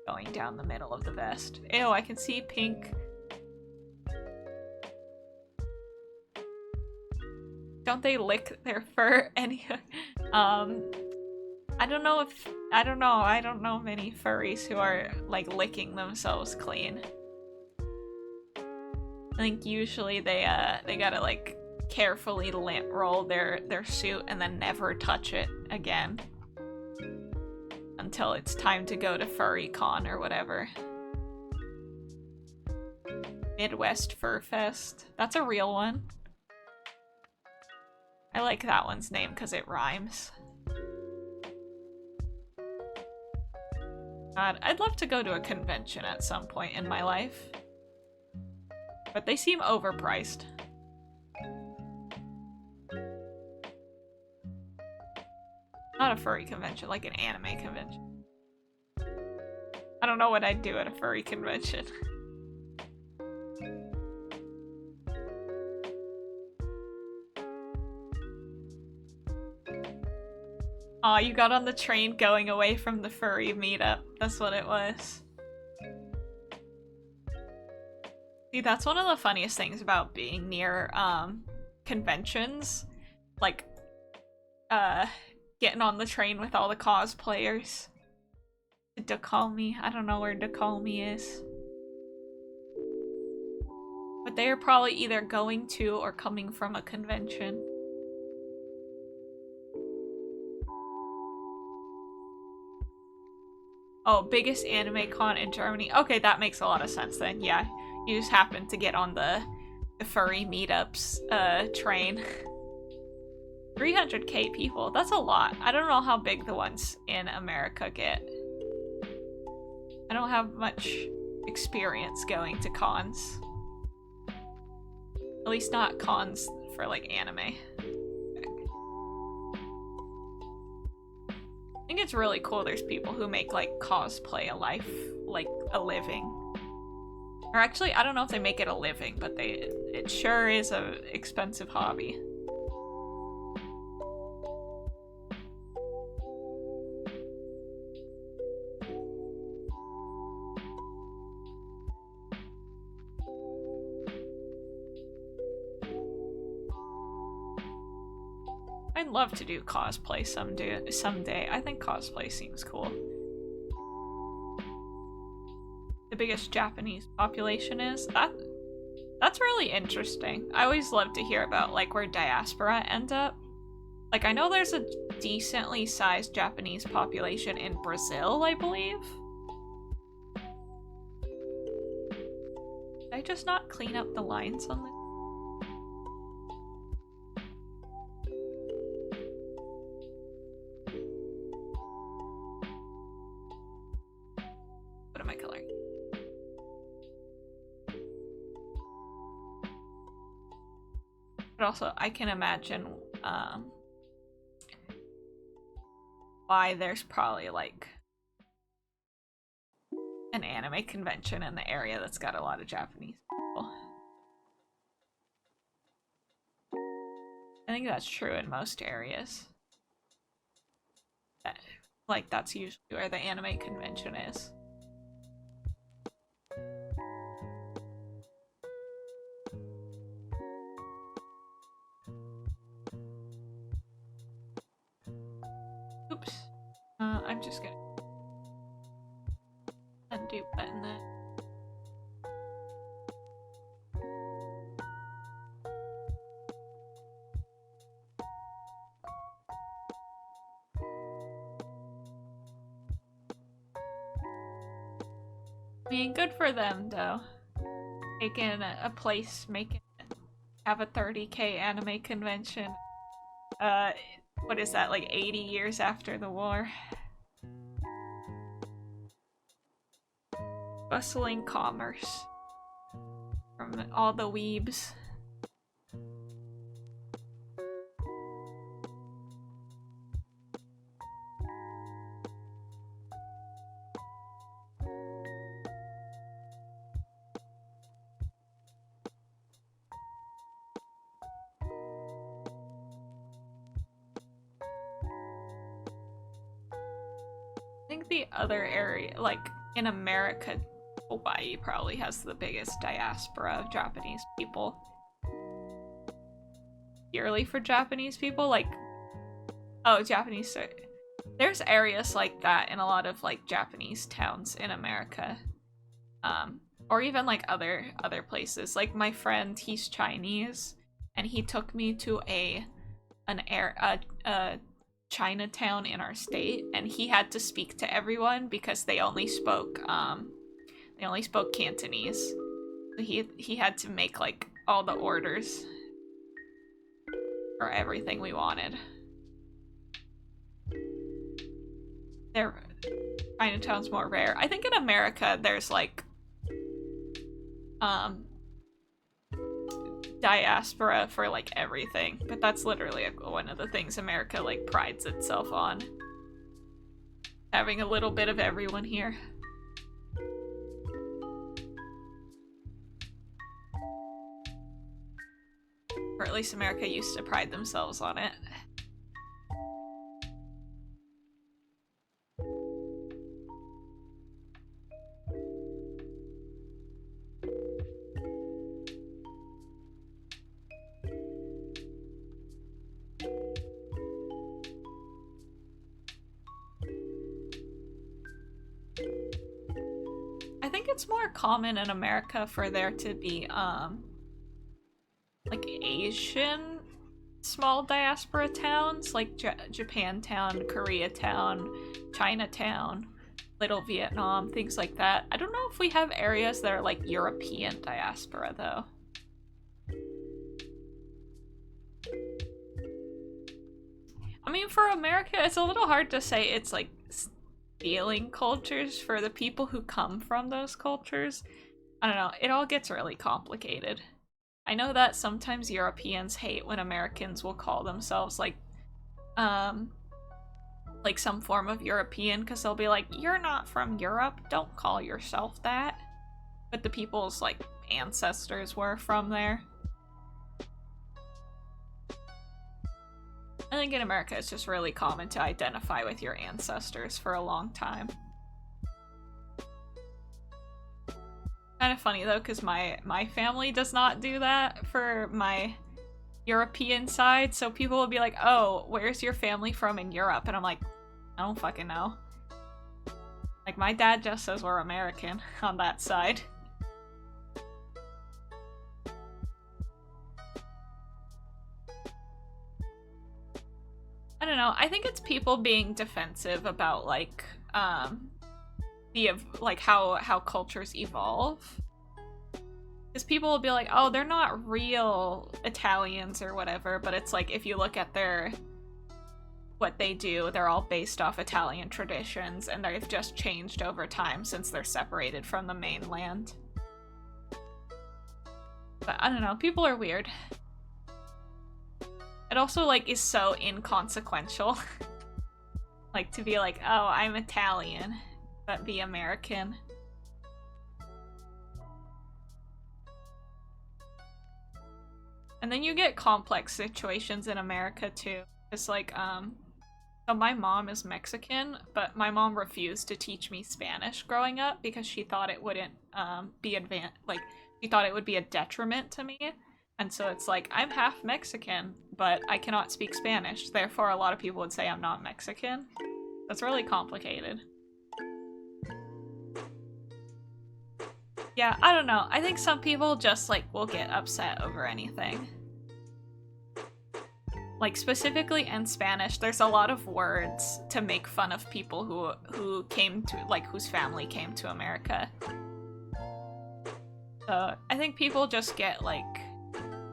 going down the middle of the vest. Ew, I can see pink. Don't they lick their fur? I don't know many furries who are like licking themselves clean. I think usually they gotta like carefully lint roll their suit and then never touch it again until it's time to go to FurryCon or whatever. Midwest Fur Fest. That's a real one. I like that one's name because it rhymes. God, I'd love to go to a convention at some point in my life. But they seem overpriced. Not a furry convention, like an anime convention. I don't know what I'd do at a furry convention. Aw, you got on the train going away from the furry meetup. That's what it was. See, that's one of the funniest things about being near, conventions. Like, getting on the train with all the cosplayers. Dakhalmi. I don't know where Dakhalmi is. But they are probably either going to or coming from a convention. Oh, biggest anime con in Germany. Okay, that makes a lot of sense then. Yeah, you just happened to get on the furry meetups train. 300k people. That's a lot. I don't know how big the ones in America get. I don't have much experience going to cons. At least not cons for like anime. I think it's really cool there's people who make like cosplay a life, like a living. Or actually, I don't know if they make it a living, but it sure is a expensive hobby. I'd love to do cosplay someday. I think cosplay seems cool. The biggest Japanese population is? That's really interesting. I always love to hear about like where diaspora end up. Like I know there's a decently sized Japanese population in Brazil, I believe. Did I just not clean up the lines on this? What am I coloring? But also, I can imagine why there's probably like an anime convention in the area that's got a lot of Japanese people. I think that's true in most areas. Like, that's usually where the anime convention is. Oops. I'm just gonna undo button that. I mean, good for them, though. Taking a place, have a 30K anime convention. What is that, like 80 years after the war? Bustling commerce from all the weebs. I think the other area, like in America, Hawaii probably has the biggest diaspora of Japanese people. Yearly for Japanese people, like, oh, Japanese, there's areas like that in a lot of like Japanese towns in America, or even like other places. Like my friend, he's Chinese, and he took me to a Chinatown in our state, and he had to speak to everyone because they only spoke Cantonese. So he had to make like all the orders for everything we wanted. Chinatown's more rare. I think in America there's like diaspora for like everything, but that's literally one of the things America like prides itself on, having a little bit of everyone here. Or at least America used to pride themselves on it. I think it's more common in America for there to be like Asian small diaspora towns, like Japantown, Koreatown, Chinatown, Little Vietnam, things like that. I don't know if we have areas that are like European diaspora though. I mean, for America, it's a little hard to say it's like feeling cultures for the people who come from those cultures. I don't know, it all gets really complicated. I know that sometimes Europeans hate when Americans will call themselves like some form of European, because they'll be like, you're not from Europe, don't call yourself that. But the people's like ancestors were from there. I think in America it's just really common to identify with your ancestors for a long time. Kind of funny though, because my family does not do that for my European side, so people will be like, oh, where's your family from in Europe? And I'm like, I don't fucking know. Like, my dad just says we're American on that side. I don't know, I think it's people being defensive about like how cultures evolve. Because people will be like, oh, they're not real Italians or whatever, but it's like, if you look at what they do, they're all based off Italian traditions, and they've just changed over time since they're separated from the mainland. But I don't know, people are weird. It also, like, is so inconsequential. Like, to be like, oh, I'm Italian, but be American. And then you get complex situations in America, too. It's like, so my mom is Mexican, but my mom refused to teach me Spanish growing up because she thought it wouldn't, she thought it would be a detriment to me. And so it's like, I'm half Mexican, but I cannot speak Spanish. Therefore, a lot of people would say I'm not Mexican. That's really complicated. Yeah, I don't know. I think some people just, like, will get upset over anything. Like, specifically in Spanish, there's a lot of words to make fun of people who came to, like, whose family came to America. So, I think people just get, like,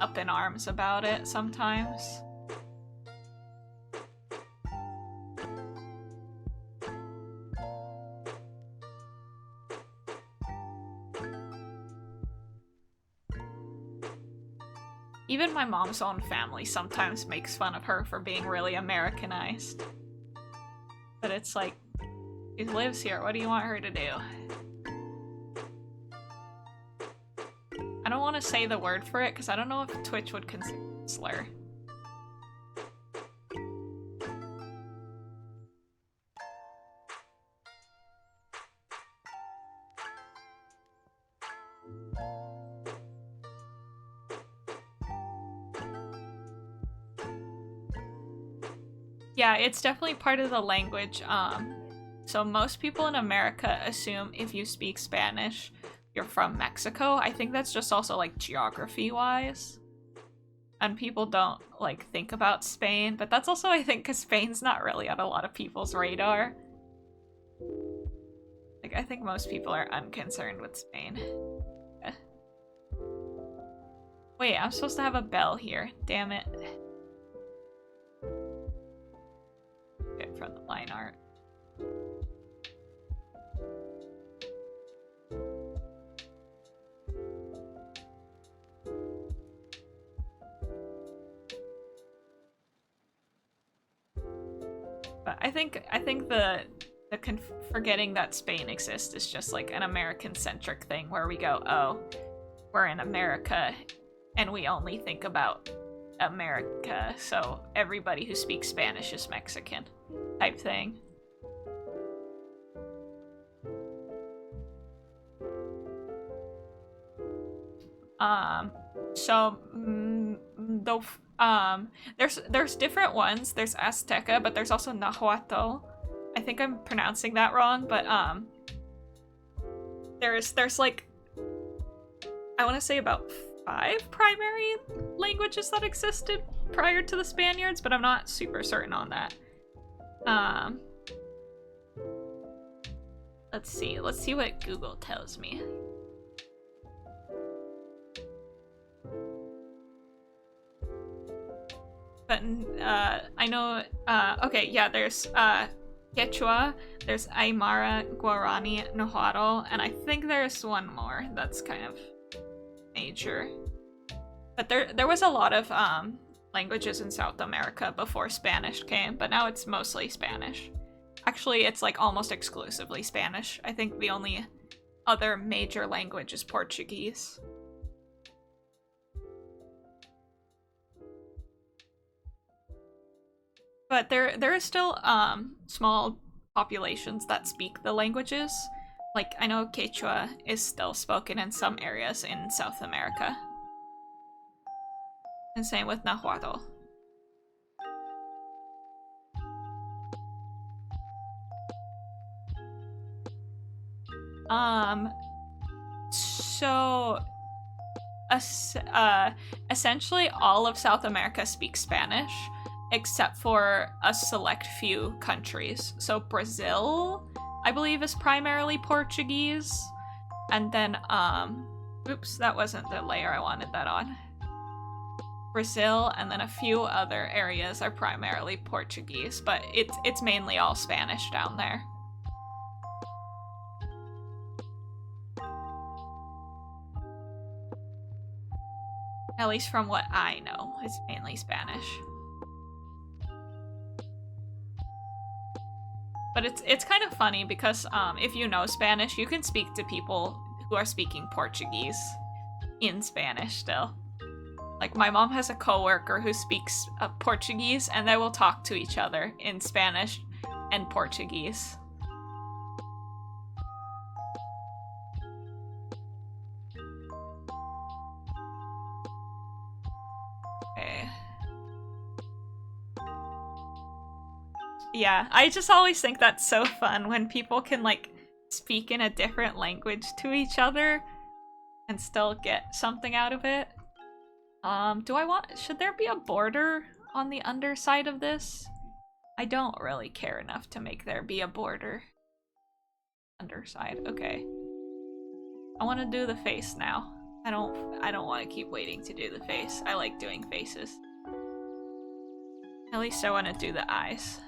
up in arms about it sometimes. Even my mom's own family sometimes makes fun of her for being really Americanized. But it's like, she lives here, what do you want her to do? I don't want to say the word for it because I don't know if Twitch would consider it a slur. Yeah, it's definitely part of the language. So most people in America assume if you speak Spanish, you're from Mexico. I think that's just also, like, geography-wise. And people don't, like, think about Spain, but that's also, I think, because Spain's not really on a lot of people's radar. Like, I think most people are unconcerned with Spain. Yeah. Wait, I'm supposed to have a bell here. Damn it. Good from the line art. But I think the forgetting that Spain exists is just like an American-centric thing where we go, oh, we're in America and we only think about America, so everybody who speaks Spanish is Mexican type thing. There's different ones. There's Azteca, but there's also Nahuatl. I think I'm pronouncing that wrong, but there's like, I want to say about 5 primary languages that existed prior to the Spaniards, but I'm not super certain on that. Let's see what Google tells me. But I know, okay, yeah, there's Quechua, there's Aymara, Guarani, Nahuatl, and I think there's one more that's kind of major. But there was a lot of languages in South America before Spanish came, but now it's mostly Spanish. Actually, it's like almost exclusively Spanish. I think the only other major language is Portuguese. But there is still small populations that speak the languages. Like, I know Quechua is still spoken in some areas in South America. And same with Nahuatl. So essentially all of South America speaks Spanish, except for a select few countries. So Brazil, I believe, is primarily Portuguese. And then, oops, that wasn't the layer I wanted that on. Brazil, and then a few other areas are primarily Portuguese, but it's mainly all Spanish down there. At least from what I know, it's mainly Spanish. But it's kind of funny because if you know Spanish, you can speak to people who are speaking Portuguese in Spanish still. Like, my mom has a coworker who speaks Portuguese, and they will talk to each other in Spanish and Portuguese. Okay. Yeah, I just always think that's so fun when people can, like, speak in a different language to each other and still get something out of it. Should there be a border on the underside of this? I don't really care enough to make there be a border. Underside, okay. I want to do the face now. I don't want to keep waiting to do the face. I like doing faces. At least I want to do the eyes.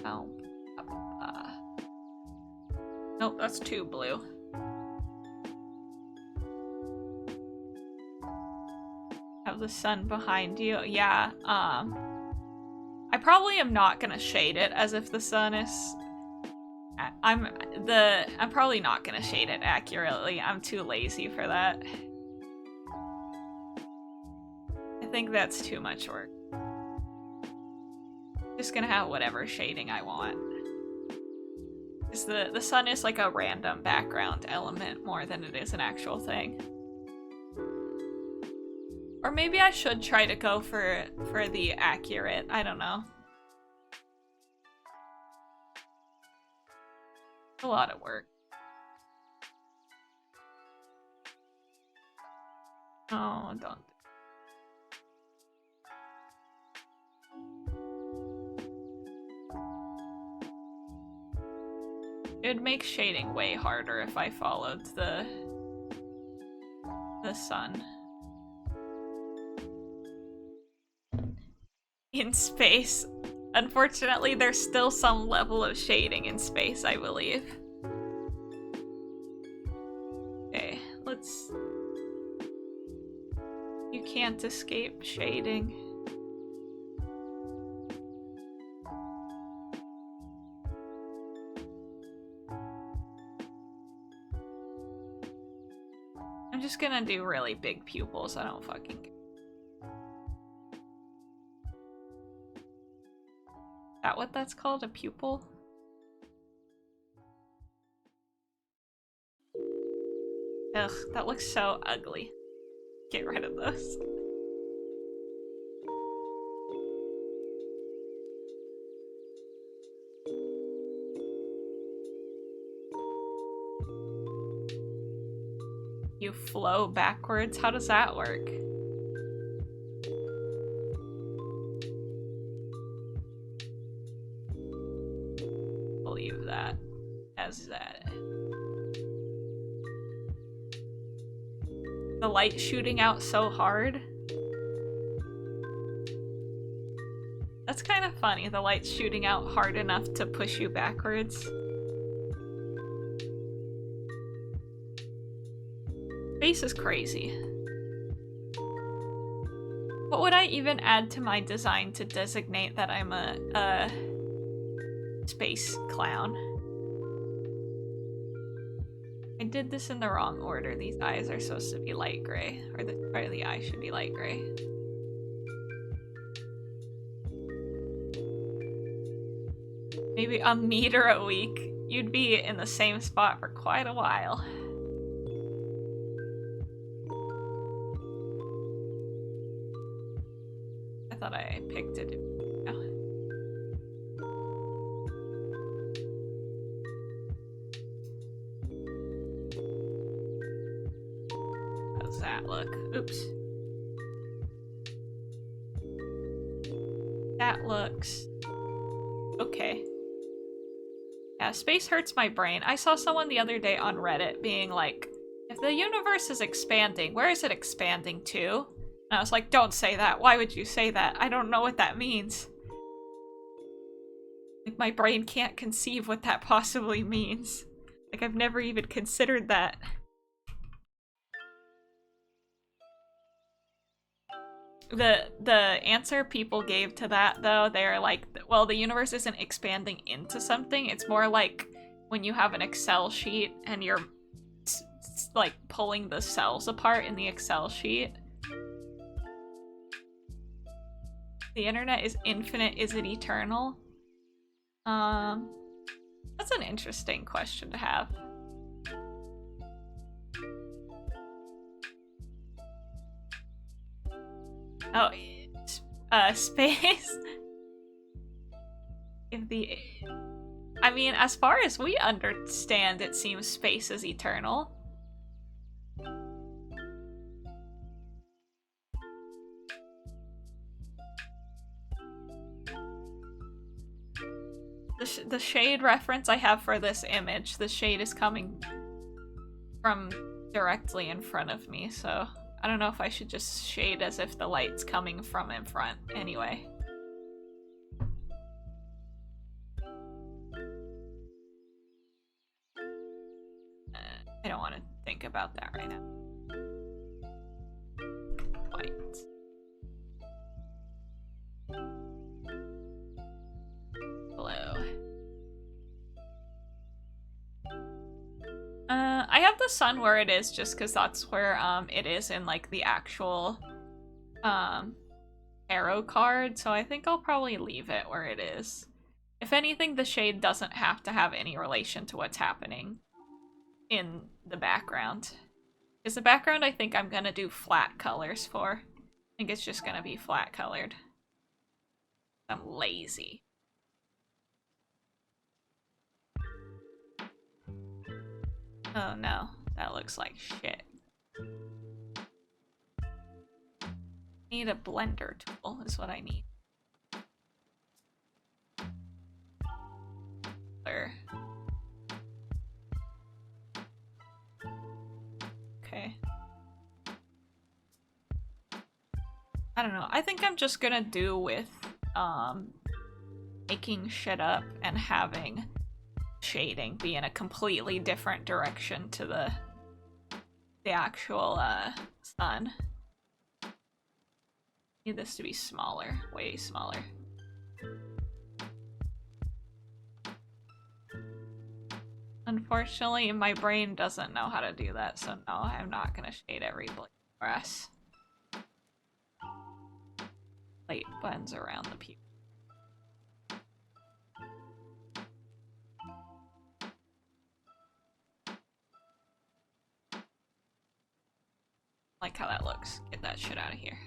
Oh. Nope, that's too blue. Have the sun behind you. Yeah, I probably am not gonna shade it as if the sun is... I'm probably not gonna shade it accurately. I'm too lazy for that. I think that's too much work. Just gonna have whatever shading I want. Because the sun is like a random background element more than it is an actual thing. Or maybe I should try to go for the accurate, I don't know. A lot of work. Oh, don't. It would make shading way harder if I followed the sun. In space. Unfortunately, there's still some level of shading in space, I believe. Okay, let's... You can't escape shading. I'm just gonna do really big pupils, I don't fucking care. Is that what that's called? A pupil? Ugh, that looks so ugly. Get rid of those. You flow backwards? How does that work? Believe that as that. The light shooting out so hard. funny. The light's shooting out hard enough to push you backwards. Space is crazy. What would I even add to my design to designate that I'm a space clown? I did this in the wrong order. These eyes are supposed to be light gray, or the eye should be light gray. Maybe a meter a week. You'd be in the same spot for quite a while. I thought I picked it. How's that look? Oops. That looks okay. Yeah, space hurts my brain. I saw someone the other day on Reddit being like, if the universe is expanding, where is it expanding to? And I was like, don't say that. Why would you say that? I don't know what that means. Like, my brain can't conceive what that possibly means. Like, I've never even considered that. The answer people gave to that, though, they're like, well, the universe isn't expanding into something. It's more like when you have an Excel sheet and you're like pulling the cells apart in the Excel sheet. The internet is infinite. Is it eternal? That's an interesting question to have. Oh, space. I mean, as far as we understand, it seems space is eternal. The shade reference I have for this image, the shade is coming from directly in front of me, so I don't know if I should just shade as if the light's coming from in front anyway. I don't want to think about that right now. White. Blue. I have the sun where it is just because that's where it is in like the actual arrow card, so I think I'll probably leave it where it is. If anything, the shade doesn't have to have any relation to what's happening in the background. Because the background I think I'm gonna do flat colors for. I think it's just gonna be flat colored. I'm lazy. Oh no, that looks like shit. Need a blender tool is what I need. Okay. I don't know. I think I'm just gonna do with making shit up and having shading be in a completely different direction to the actual sun. Need this to be smaller, way smaller. Unfortunately, my brain doesn't know how to do that, so no, I'm not gonna shade every blade of grass. Light blends around the people. Like how that looks. Get that shit out of here.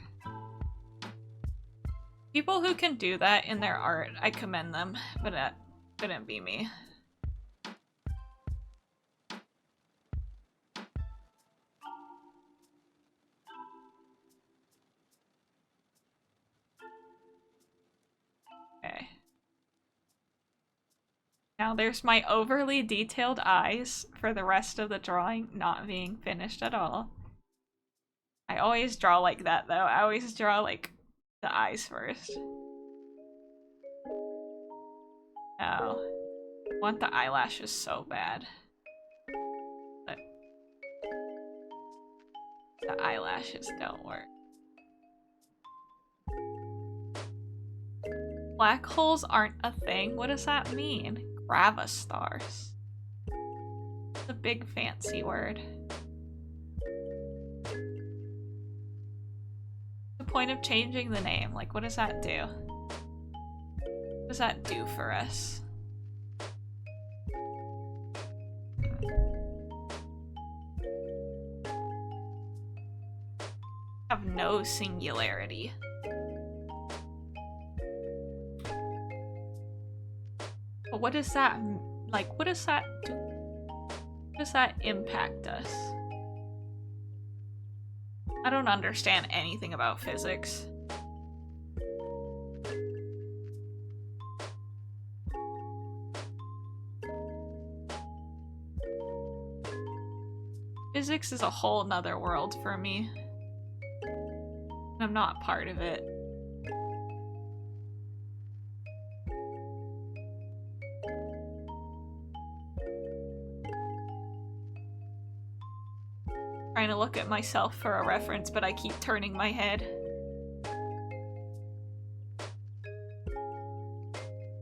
People who can do that in their art, I commend them, but that couldn't be me. Okay. Now there's my overly detailed eyes for the rest of the drawing not being finished at all. I always draw like that though. I always draw like the eyes first. No. I want the eyelashes so bad. But the eyelashes don't work. Black holes aren't a thing? What does that mean? Gravastars. It's a big fancy word. The point of changing the name, like what does that do? What does that do for us? Have no singularity. But what does that, like, what does that do? How does that impact us? I don't understand anything about physics. Physics is a whole nother world for me. I'm not part of it. Trying to look at myself for a reference, but I keep turning my head.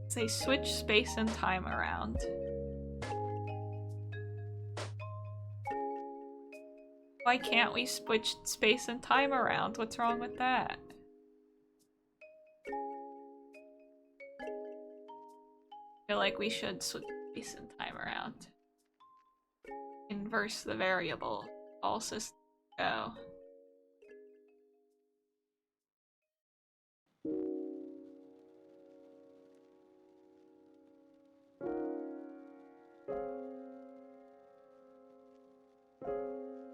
Say switch space and time around. Why can't we switch space and time around? What's wrong with that? I feel like we should switch space and time around. Inverse the variable. All systems go.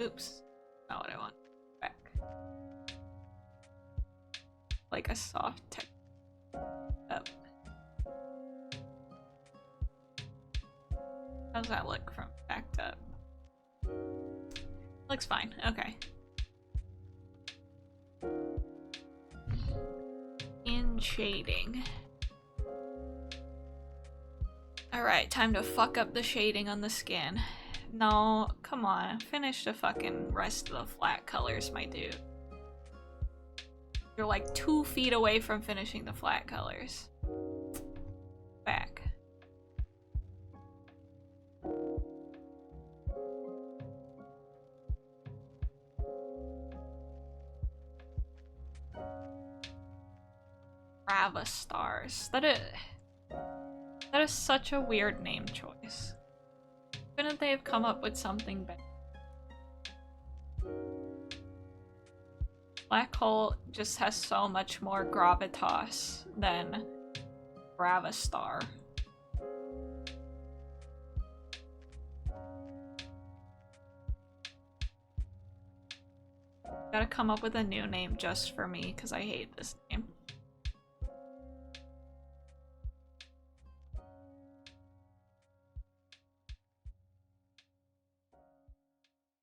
Oops. Not what I want. Back. Like a soft tech. Up. How's that look from backed up? Looks fine. Okay. In shading. Alright, time to fuck up the shading on the skin. No, come on. Finish the fucking rest of the flat colors, my dude. You're like 2 feet away from finishing the flat colors. Back. Gravastars. That is such a weird name choice. Couldn't they have come up with something better? Black hole just has so much more gravitas than Gravastar. Gotta come up with a new name just for me, because I hate this name.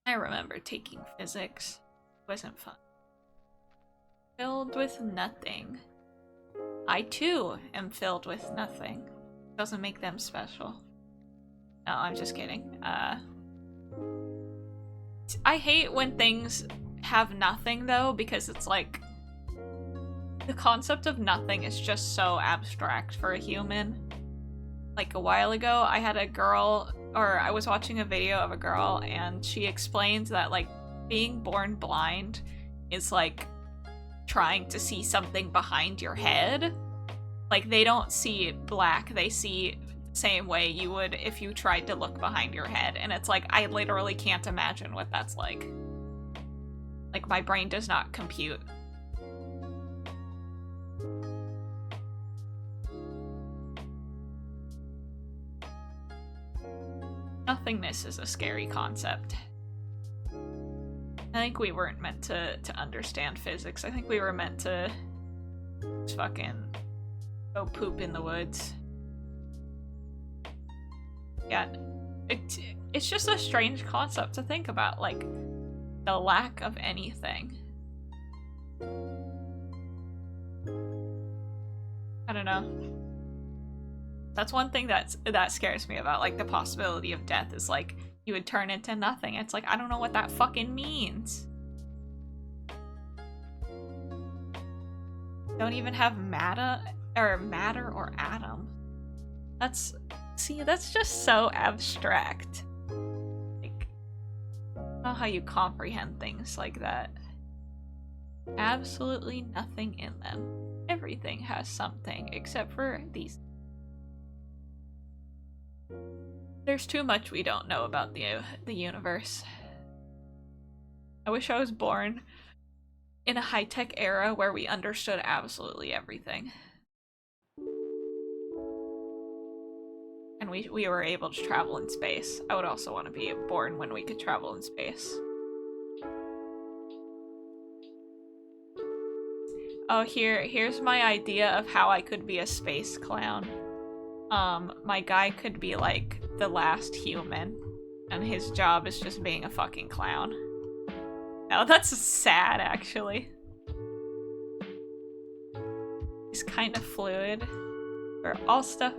I remember taking physics. It wasn't fun. Filled with nothing. I too am filled with nothing. Doesn't make them special. No, I'm just kidding. I hate when things have nothing though, because it's like the concept of nothing is just so abstract for a human. Like a while ago, I had a girl, or I was watching a video of a girl, and she explained that like being born blind is like trying to see something behind your head. Like they don't see black, they see the same way you would if you tried to look behind your head. And it's like, I literally can't imagine what that's like. Like my brain does not compute. Nothingness is a scary concept. I think we weren't meant to understand physics. I think we were meant to just fucking go poop in the woods. Yeah, it's just a strange concept to think about, like, the lack of anything. I don't know. That's one thing that scares me about, like, the possibility of death is, like, you would turn into nothing. It's like, I don't know what that fucking means. Don't even have matter or atom. That's just so abstract. Like, I don't know how you comprehend things like that. Absolutely nothing in them. Everything has something, except for these. There's too much we don't know about the universe. I wish I was born in a high-tech era where we understood absolutely everything. And we were able to travel in space. I would also want to be born when we could travel in space. Oh, here's my idea of how I could be a space clown. My guy could be like the last human, and his job is just being a fucking clown. Oh, that's sad, actually. It's kind of fluid. For all stuff.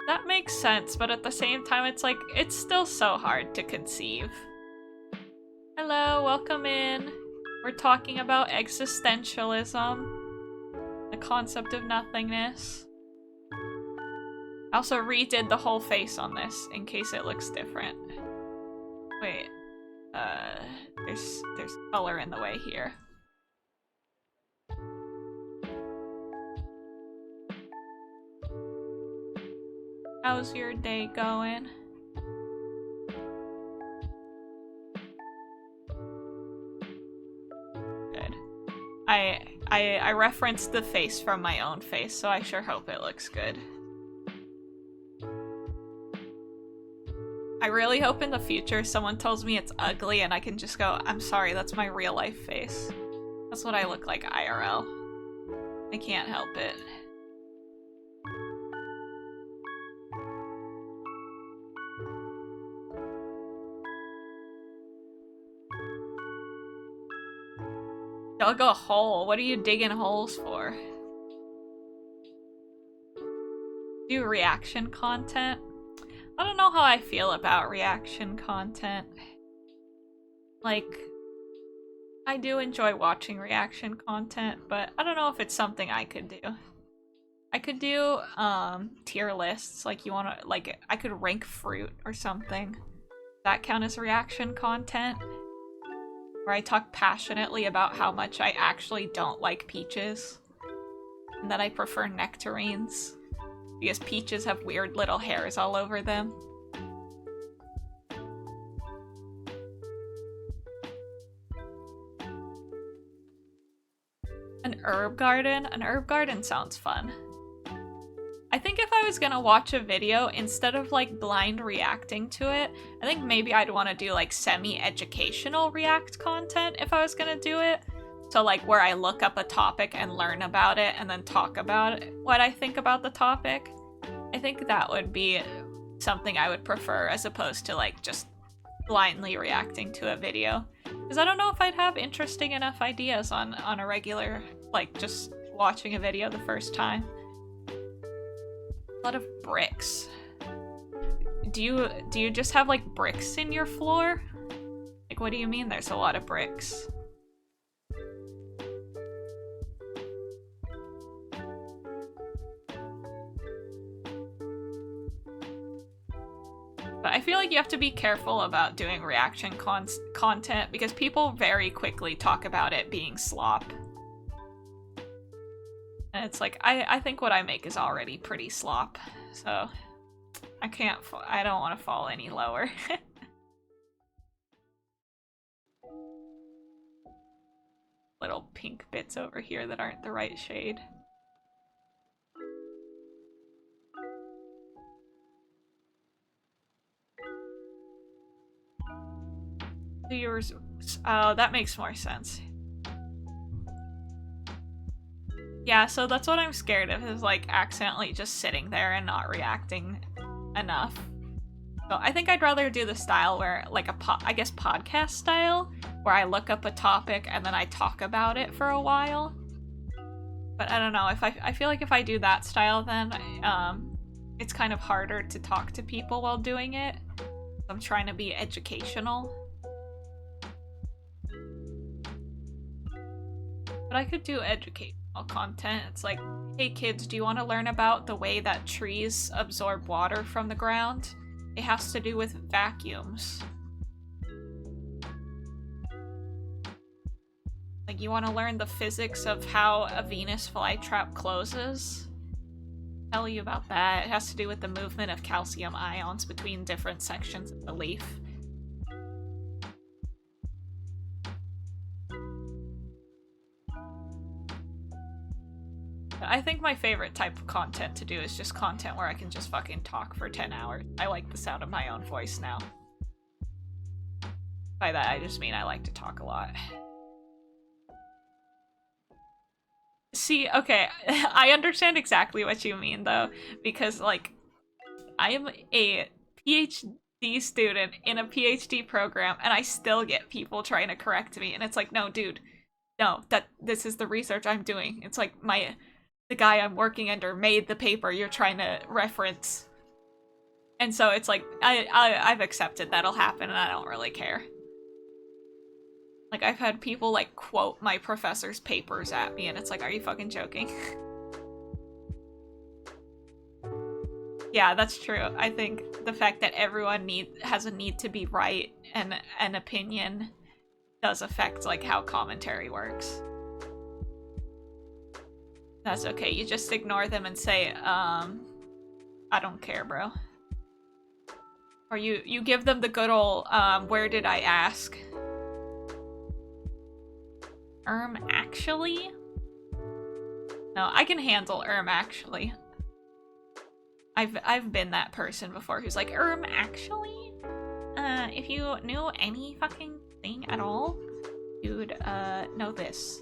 That makes sense, but at the same time, it's like, it's still so hard to conceive. Hello, welcome in. We're talking about existentialism. The concept of nothingness. I also redid the whole face on this, in case it looks different. Wait, there's color in the way here. How's your day going? Good. I referenced the face from my own face, so I sure hope it looks good. I really hope in the future someone tells me it's ugly and I can just go, I'm sorry, that's my real life face. That's what I look like IRL. I can't help it. Dug a hole. What are you digging holes for? Do reaction content? I don't know how I feel about reaction content. Like, I do enjoy watching reaction content, but I don't know if it's something I could do. I could do tier lists, like I could rank fruit or something. Does that count as reaction content? Where I talk passionately about how much I actually don't like peaches. And that I prefer nectarines. Because peaches have weird little hairs all over them. An herb garden? An herb garden sounds fun. I think if I was gonna watch a video, instead of like blind reacting to it, I think maybe I'd want to do like semi-educational react content if I was gonna do it. So like where I look up a topic and learn about it and then talk about what I think about the topic. I think that would be something I would prefer as opposed to like just blindly reacting to a video. Because I don't know if I'd have interesting enough ideas on a regular, like just watching a video the first time. A lot of bricks. Do you just have like bricks in your floor? Like what do you mean there's a lot of bricks? But I feel like you have to be careful about doing reaction content because people very quickly talk about it being slop. And it's like, I think what I make is already pretty slop, so I don't want to fall any lower. Little pink bits over here that aren't the right shade. Yours, oh, that makes more sense. Yeah, so that's what I'm scared of, is like accidentally just sitting there and not reacting enough. So I think I'd rather do the style where, like I guess podcast style, where I look up a topic and then I talk about it for a while. But I don't know, if I feel like if I do that style, then it's kind of harder to talk to people while doing it. I'm trying to be educational. But I could do educational content. It's like, hey kids, do you want to learn about the way that trees absorb water from the ground? It has to do with vacuums. Like, you want to learn the physics of how a Venus flytrap closes? Tell you about that. It has to do with the movement of calcium ions between different sections of the leaf. I think my favorite type of content to do is just content where I can just fucking talk for 10 hours. I like the sound of my own voice now. By that, I just mean I like to talk a lot. See, okay, I understand exactly what you mean, though, because, like, I am a PhD student in a PhD program, and I still get people trying to correct me, and it's like, no, dude, no, this is the research I'm doing. It's like, the guy I'm working under made the paper you're trying to reference. And so it's like, I've accepted that'll happen, and I don't really care. Like, I've had people, like, quote my professor's papers at me, and it's like, are you fucking joking? Yeah, that's true. I think the fact that everyone has a need to be right and an opinion does affect, like, how commentary works. That's okay, you just ignore them and say, I don't care, bro. Or you give them the good ol', where did I ask? Actually? No, I can handle actually. I've been that person before who's like, actually? If you knew any fucking thing at all, you'd, know this.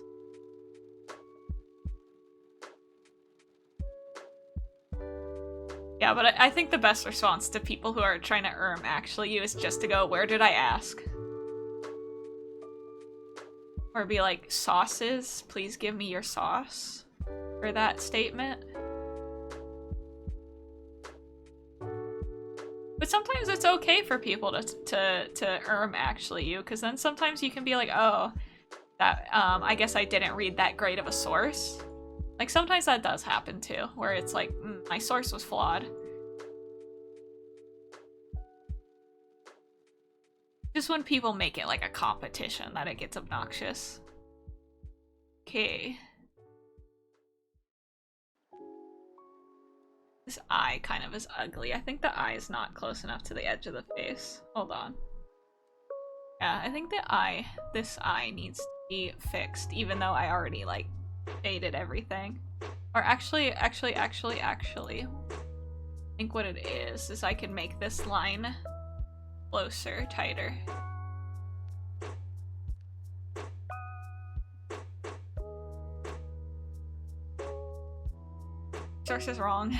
Yeah, but I think the best response to people who are trying to actually you is just to go, where did I ask? Or be like, sauces, please give me your sauce for that statement. But sometimes it's okay for people to actually you, because then sometimes you can be like, oh, that I guess I didn't read that great of a source. Like, sometimes that does happen too, where it's like, my source was flawed. Just when people make it like a competition that it gets obnoxious. Okay. This eye kind of is ugly. I think the eye is not close enough to the edge of the face. Hold on. Yeah, I think this eye needs to be fixed, even though I already, like, shaded everything. Or actually, I think what it is I can make this line closer, tighter. Source is wrong.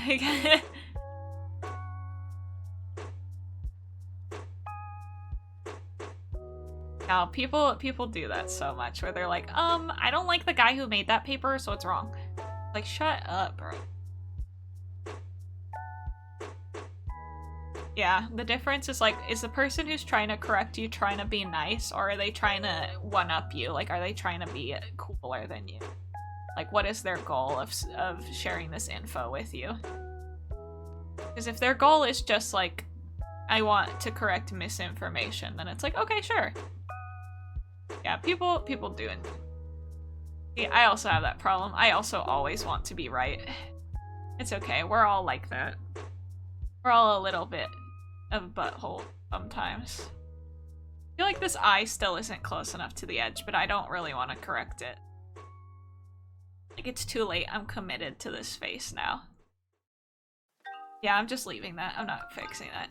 No, people do that so much where they're like, I don't like the guy who made that paper, so it's wrong. Like, shut up, bro. Yeah, the difference is, like, is the person who's trying to correct you trying to be nice, or are they trying to one-up you? Like, are they trying to be cooler than you? Like, what is their goal of sharing this info with you? Because if their goal is just, like, I want to correct misinformation, then it's like, okay, sure. Yeah, people do it. See, I also have that problem. I also always want to be right. It's okay, we're all like that. We're all a little bit of butthole sometimes. I feel like this eye still isn't close enough to the edge, but I don't really want to correct it. Like, it's too late. I'm committed to this face now. Yeah, I'm just leaving that. I'm not fixing that.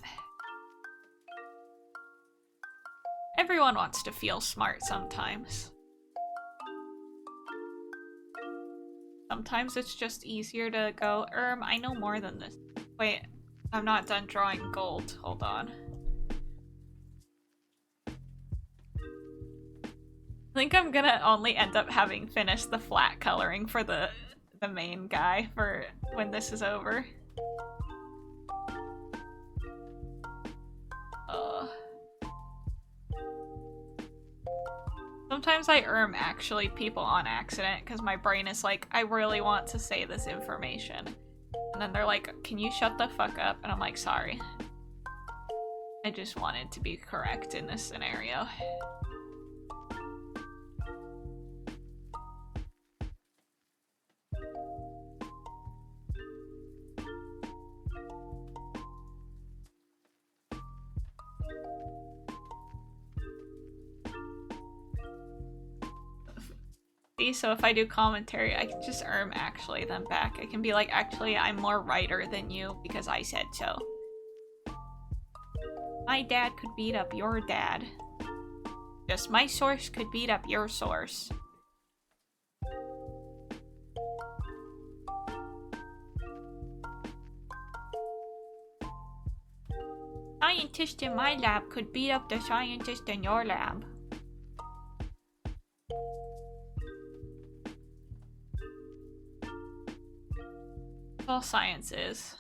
Everyone wants to feel smart sometimes. Sometimes it's just easier to go, I know more than this. Wait, I'm not done drawing gold. Hold on. I think I'm gonna only end up having finished the flat coloring for the the main guy for when this is over. Sometimes I actually people on accident because my brain is like, I really want to say this information. And then they're like, can you shut the fuck up? And I'm like, sorry. I just wanted to be correct in this scenario. So if I do commentary, I can just actually them back. I can be like, actually, I'm more writer than you because I said so. My dad could beat up your dad. Just my source could beat up your source. Scientist in my lab could beat up the scientist in your lab. All sciences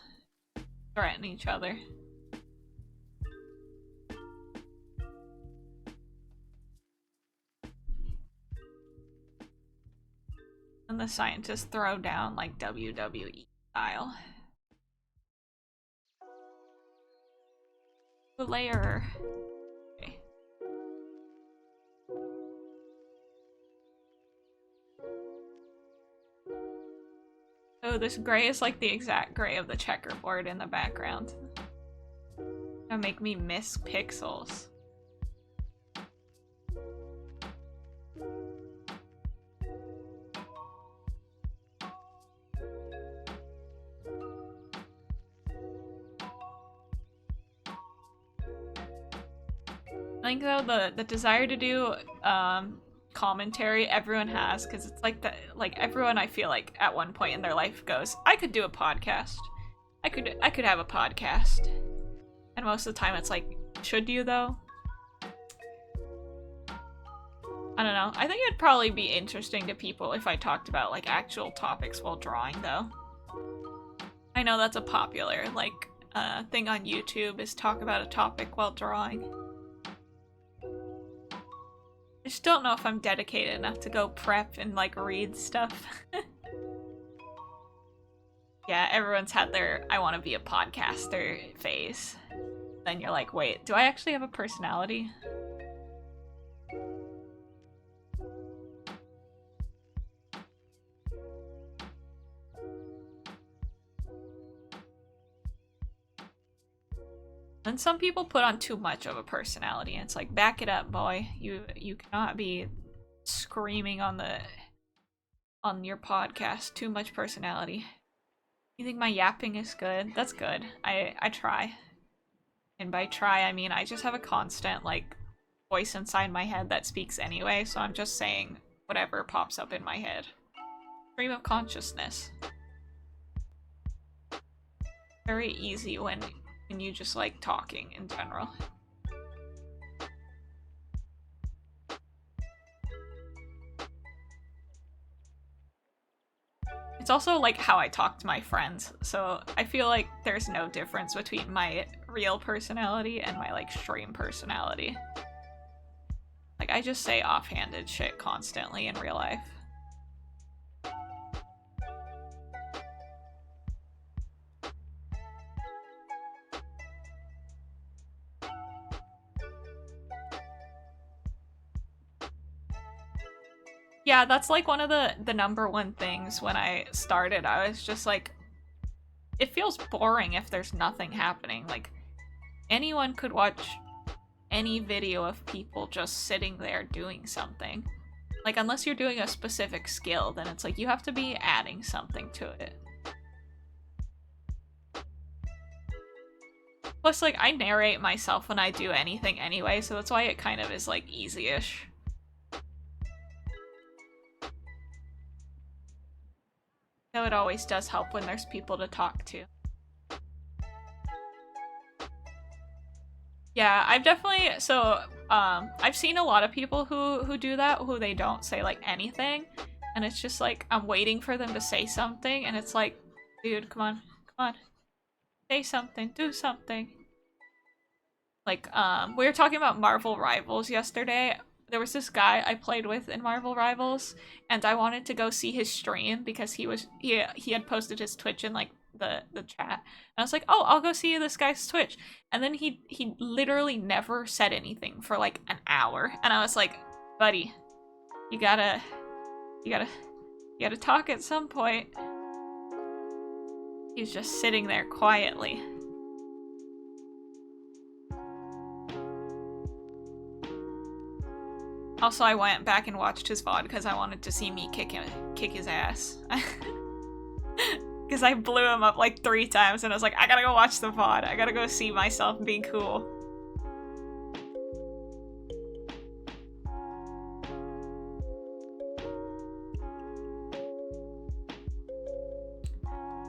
threaten each other. And the scientists throw down like WWE style. The layer. Okay. Oh, this gray is like the exact gray of the checkerboard in the background. It'll make me miss pixels. I think though the desire to do commentary everyone has, because it's like everyone I feel like at one point in their life goes, I could do a podcast. I could have a podcast. And most of the time it's like, should you though? I don't know. I think it'd probably be interesting to people if I talked about like actual topics while drawing though. I know that's a popular like thing on YouTube, is talk about a topic while drawing. I just don't know if I'm dedicated enough to go prep and like read stuff. Yeah, everyone's had their I want to be a podcaster phase. Then you're like, wait, do I actually have a personality? And some people put on too much of a personality, and it's like, back it up, boy. You cannot be screaming on your podcast. Too much personality. You think my yapping is good? That's good. I try. And by try, I mean I just have a constant, like, voice inside my head that speaks anyway, so I'm just saying whatever pops up in my head. Stream of consciousness. Very easy when you just like talking in general. It's also like how I talk to my friends, so I feel like there's no difference between my real personality and my like stream personality. Like I just say offhanded shit constantly in real life. Yeah, that's like one of the number one things when I started. I was just like, it feels boring if there's nothing happening. Like, anyone could watch any video of people just sitting there doing something. Like, unless you're doing a specific skill, then it's like you have to be adding something to it. Plus, like, I narrate myself when I do anything anyway, so that's why it kind of is, like, easy-ish. Though it always does help when there's people to talk to. Yeah, I've definitely, so, I've seen a lot of people who do that, who they don't say, like, anything. and it's just like I'm waiting for them to say something, and it's like, dude, come on, say something, do something. Like, we were talking about Marvel Rivals yesterday. There was this guy I played with in Marvel Rivals, and I wanted to go see his stream because he had posted his Twitch in like the chat. And I was like, oh, I'll go see this guy's Twitch. And then he literally never said anything for like an hour. And I was like, buddy, you gotta talk at some point. He's just sitting there quietly. Also, I went back and watched his VOD because I wanted to see me kick his ass. Because I blew him up like 3 times and I was like, I gotta go watch the VOD. I gotta go see myself be cool.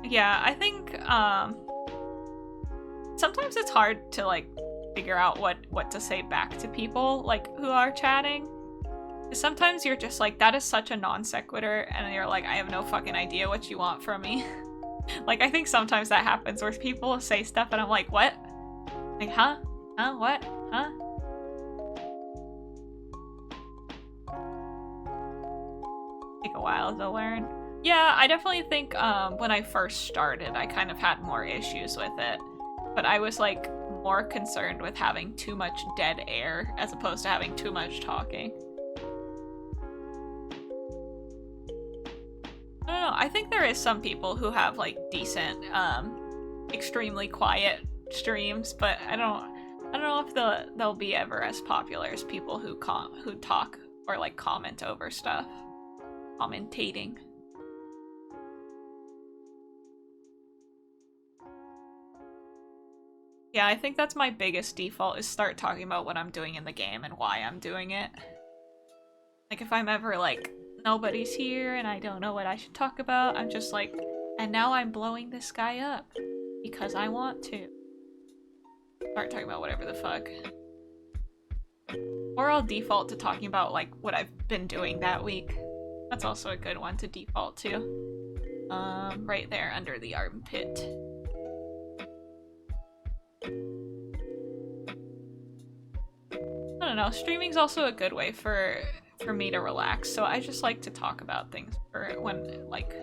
Yeah, I think sometimes it's hard to like figure out what to say back to people like who are chatting. Sometimes you're just like, that is such a non sequitur, and you're like, I have no fucking idea what you want from me. Like, I think sometimes that happens where people say stuff and I'm like, what? Like, huh? Huh? What? Huh? Take a while to learn. Yeah, I definitely think when I first started, I kind of had more issues with it. But I was like more concerned with having too much dead air as opposed to having too much talking. I don't know, I think there is some people who have like decent, extremely quiet streams, but I don't know if they'll be ever as popular as people who talk or like comment over stuff. Commentating. Yeah, I think that's my biggest default, is start talking about what I'm doing in the game and why I'm doing it. Like, if I'm ever like, nobody's here and I don't know what I should talk about, I'm just like, and now I'm blowing this guy up because I want to. Start talking about whatever the fuck. Or I'll default to talking about like what I've been doing that week. That's also a good one to default to. Right there under the armpit. I don't know, streaming's also a good way for me to relax, so I just like to talk about things for when, like, I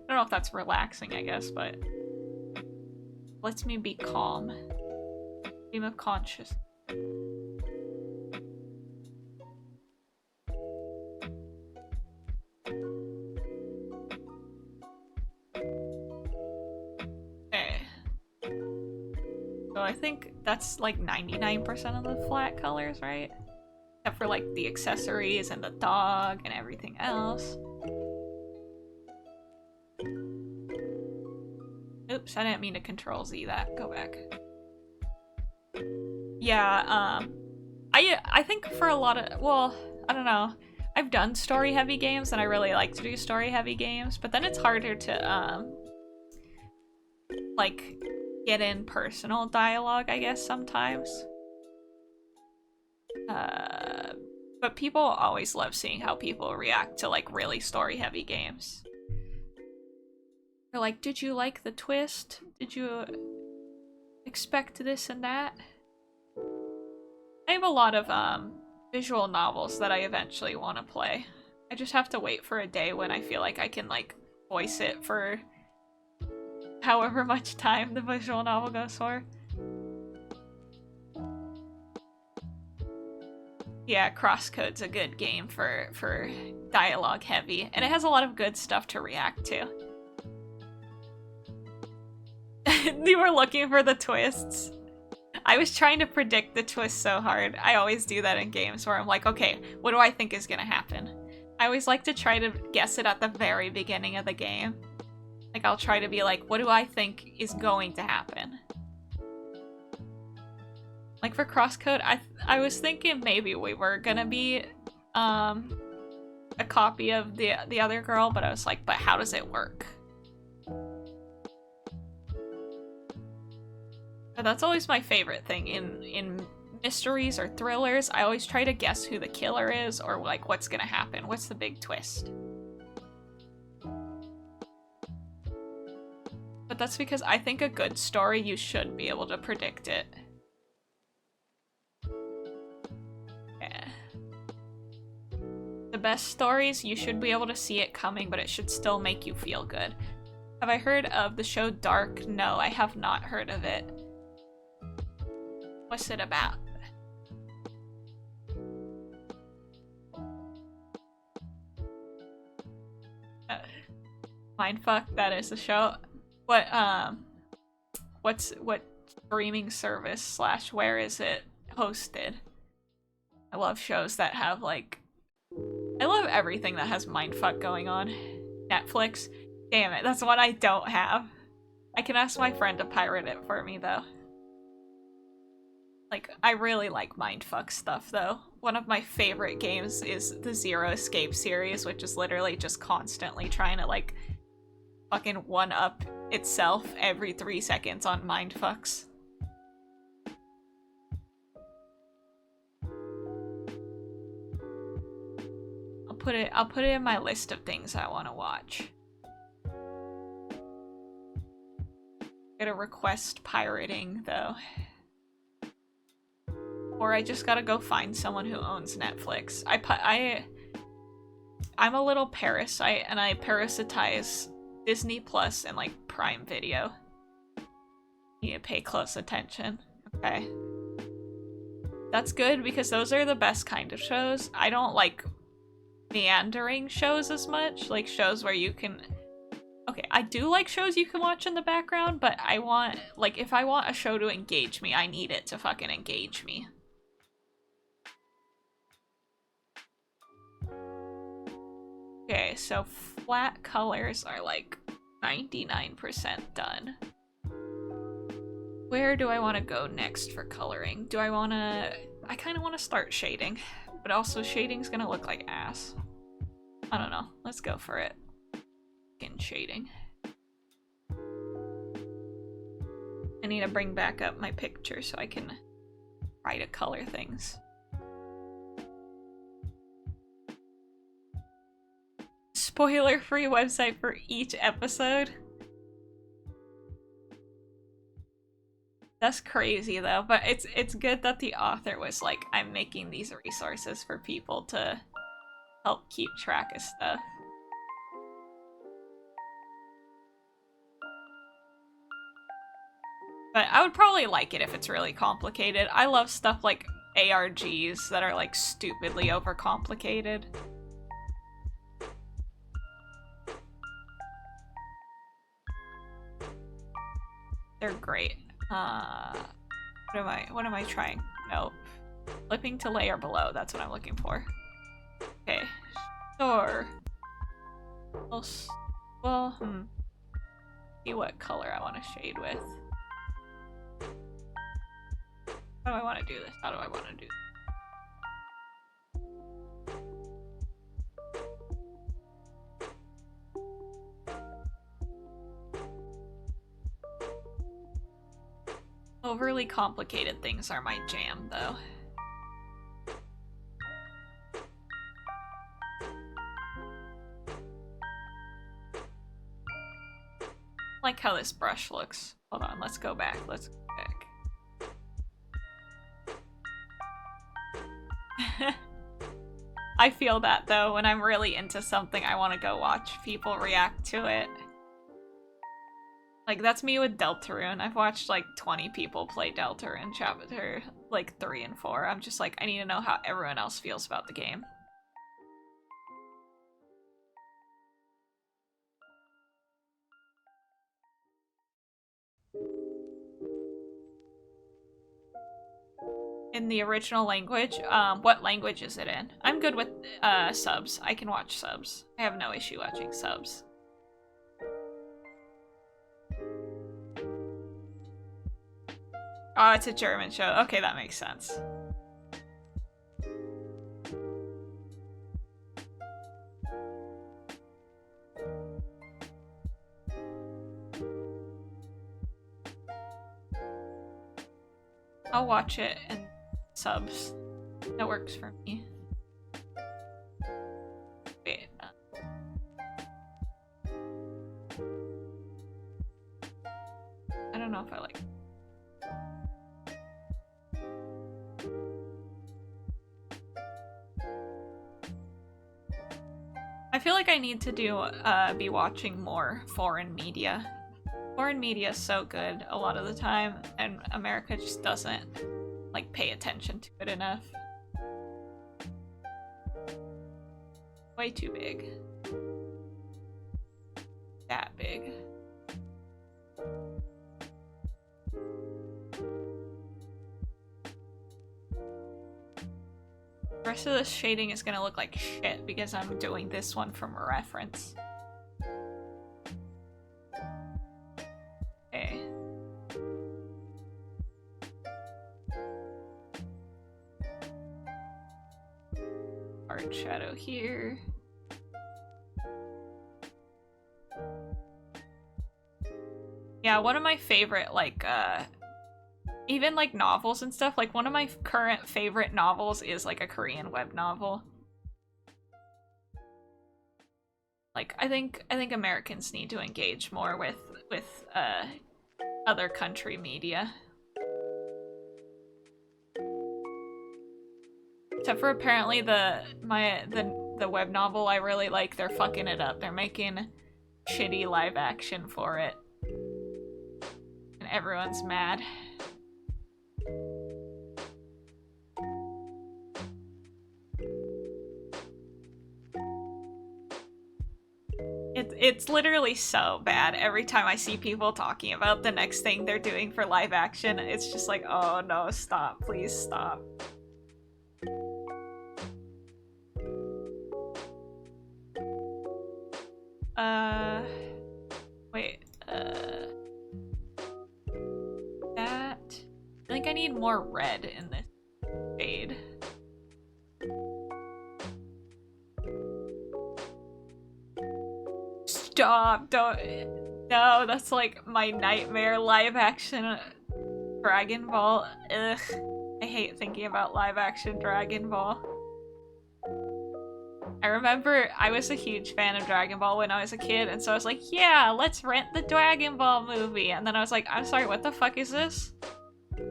don't know if that's relaxing, I guess, but lets me be calm. Stream of consciousness. Okay. So I think that's like 99% of the flat colors, right? Except for like the accessories and the dog and everything else. Oops, I didn't mean to Control Z that. Go back. Yeah, I think for a lot of, well, I don't know. I've done story-heavy games and I really like to do story-heavy games, but then it's harder to, like, get in personal dialogue, I guess, sometimes. But people always love seeing how people react to, like, really story-heavy games. They're like, did you like the twist? Did you expect this and that? I have a lot of, visual novels that I eventually want to play. I just have to wait for a day when I feel like I can, like, voice it for however much time the visual novel goes for. Yeah, Crosscode's a good game for dialogue heavy, and it has a lot of good stuff to react to. You were looking for the twists. I was trying to predict the twist so hard. I always do that in games where I'm like, okay, what do I think is gonna happen? I always like to try to guess it at the very beginning of the game. Like, I'll try to be like, what do I think is going to happen? Like, for Crosscode, I was thinking maybe we were gonna be, a copy of the other girl, but I was like, but how does it work? But that's always my favorite thing in mysteries or thrillers. I always try to guess who the killer is or like what's gonna happen. What's the big twist? but that's because I think a good story, you should be able to predict it. Yeah. The best stories, you should be able to see it coming, but it should still make you feel good. Have I heard of the show Dark? No, I have not heard of it. What's it about? Mindfuck, that is the show. What streaming service / where is it hosted? I love shows that have like, I love everything that has mindfuck going on. Netflix. Damn it, that's one I don't have. I can ask my friend to pirate it for me though. Like, I really like mindfuck stuff though. One of my favorite games is the Zero Escape series, which is literally just constantly trying to like fucking one-up itself every 3 seconds on mindfucks. I'll put it in my list of things I want to watch. Gotta request pirating though. Or I just gotta go find someone who owns Netflix. I'm a little parasite and I parasitize Disney Plus and like Prime Video. You need to pay close attention. Okay. That's good because those are the best kind of shows. I don't like meandering shows as much. Like shows where you can... Okay, I do like shows you can watch in the background, but I want... Like, if I want a show to engage me, I need it to fucking engage me. Okay, so flat colors are like 99% done. Where do I want to go next for coloring? Do I want to... I kind of want to start shading, but also shading's gonna look like ass. I don't know. Let's go for it. In shading. I need to bring back up my picture so I can try to color things. Spoiler-free website for each episode. That's crazy though, but it's good that the author was like, I'm making these resources for people to help keep track of stuff. But I would probably like it if it's really complicated. I love stuff like ARGs that are like stupidly overcomplicated. They're great. What am I trying? Nope. Flipping to layer below, that's what I'm looking for. Okay. Sure. Well, see what color I want to shade with. How do I want to do this? How do I want to do this? Overly complicated things are my jam, though. I like how this brush looks. Hold on, let's go back. Let's go back. I feel that, though. When I'm really into something, I want to go watch people react to it. Like, that's me with Deltarune. I've watched, like, 20 people play Deltarune chapter, like, 3 and 4. I'm just like, I need to know how everyone else feels about the game. In the original language? What language is it in? I'm good with, subs. I can watch subs. I have no issue watching subs. Oh, it's a German show. Okay, that makes sense. I'll watch it in subs. That works for me. Wait. don't know if I like. I feel like I need to be watching more foreign media. Foreign media is so good a lot of the time, and America just doesn't, like, pay attention to it enough. Way too big. That big. The rest of this shading is gonna look like shit because I'm doing this one from a reference. Okay. Hard shadow here. Yeah, one of my favorite, like, even, like, novels and stuff, like, one of my current favorite novels is, like, a Korean web novel. Like, I think Americans need to engage more with other country media. Except for apparently the web novel I really like, they're fucking it up. They're making shitty live action for it. And everyone's mad. It's literally so bad. Every time I see people talking about the next thing they're doing for live action, it's just like, oh no, stop, please stop. Wait, that... I think I need more red in this shade. Stop, don't... No, that's like my nightmare live action Dragon Ball. Ugh. I hate thinking about live action Dragon Ball. I remember I was a huge fan of Dragon Ball when I was a kid, and so I was like, yeah, let's rent the Dragon Ball movie. And then I was like, I'm sorry, what the fuck is this?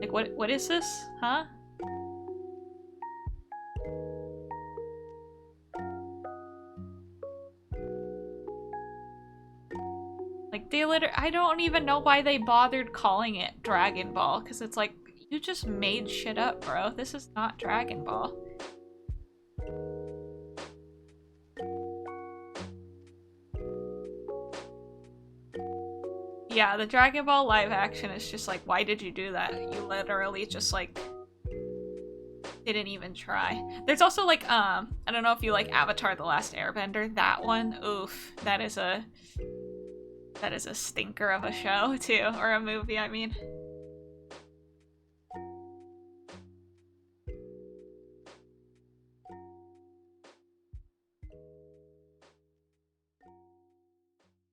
Like, what is this? Huh? Like, I don't even know why they bothered calling it Dragon Ball, because it's like, you just made shit up, bro. This is not Dragon Ball. Yeah, the Dragon Ball live action is just like, why did you do that? You literally just, like, didn't even try. There's also, like, I don't know if you like Avatar: The Last Airbender. That one, oof, that is a stinker of a show, too. Or a movie, I mean.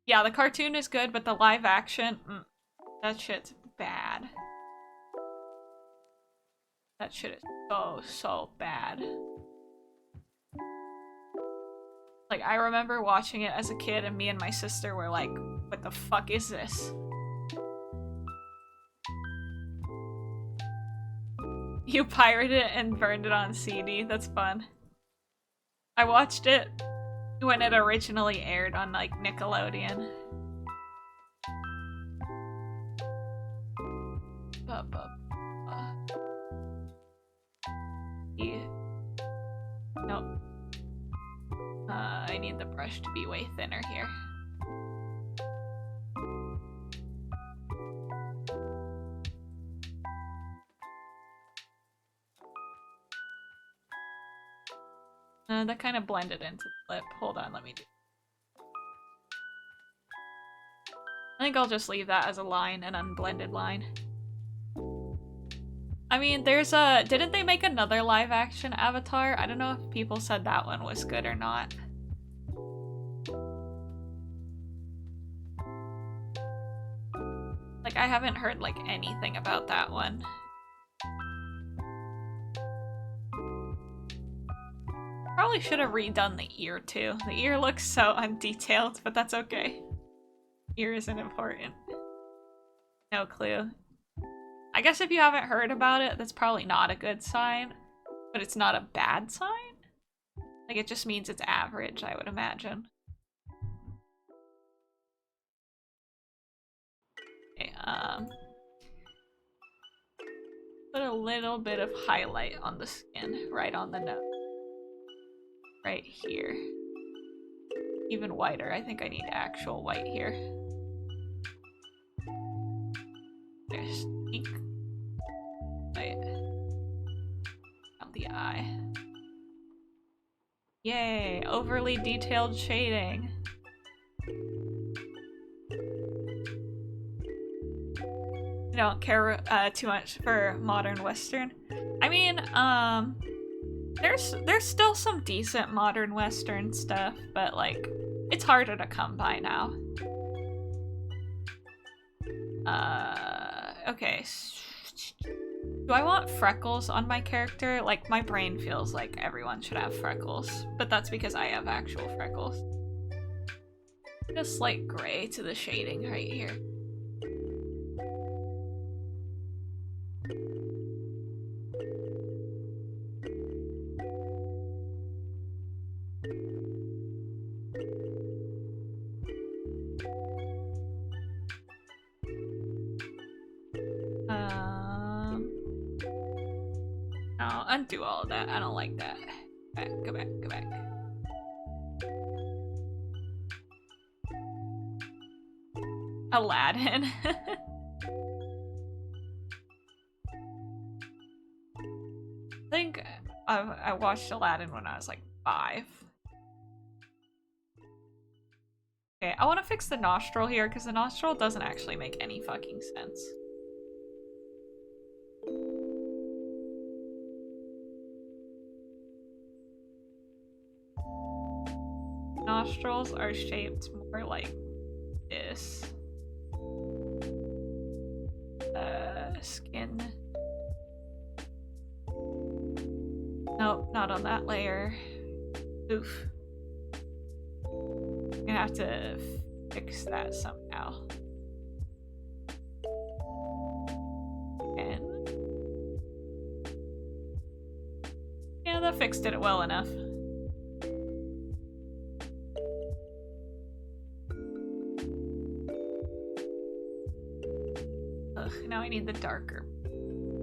Yeah, the cartoon is good, but the live action, that shit's bad. That shit is so bad. Like, I remember watching it as a kid, and me and my sister were like, what the fuck is this? You pirated it and burned it on CD. That's fun. I watched it when it originally aired on, like, Nickelodeon. Yeah. Nope. I need the brush to be way thinner here. That kind of blended into the lip. Hold on, let me do. I think I'll just leave that as a line, an unblended line. I mean, there's a... Didn't they make another live action Avatar? I don't know if people said that one was good or not. Like, I haven't heard, like, anything about that one. Probably should have redone the ear, too. The ear looks so undetailed, but that's okay. Ear isn't important. No clue. I guess if you haven't heard about it, that's probably not a good sign. But it's not a bad sign? Like, it just means it's average, I would imagine. Okay, put a little bit of highlight on the skin, right on the nose. Right here. Even whiter. I think I need actual white here. There's ink. Right. On the eye. Yay! Overly detailed shading. I don't care too much for modern Western. I mean, there's still some decent modern Western stuff, but like, it's harder to come by now. Okay. Do I want freckles on my character? Like, my brain feels like everyone should have freckles, but that's because I have actual freckles. Just slight gray to the shading right here. No, undo all of that. I don't like that. Go back, go back. Aladdin. I think I watched Aladdin when I was like 5. Okay, I want to fix the nostril here because the nostril doesn't actually make any fucking sense. Nostrils are shaped more like this. Skin. Nope, not on that layer. Oof. I'm gonna have to fix that somehow. And yeah, that fixed it well enough. Ugh, now I need the darker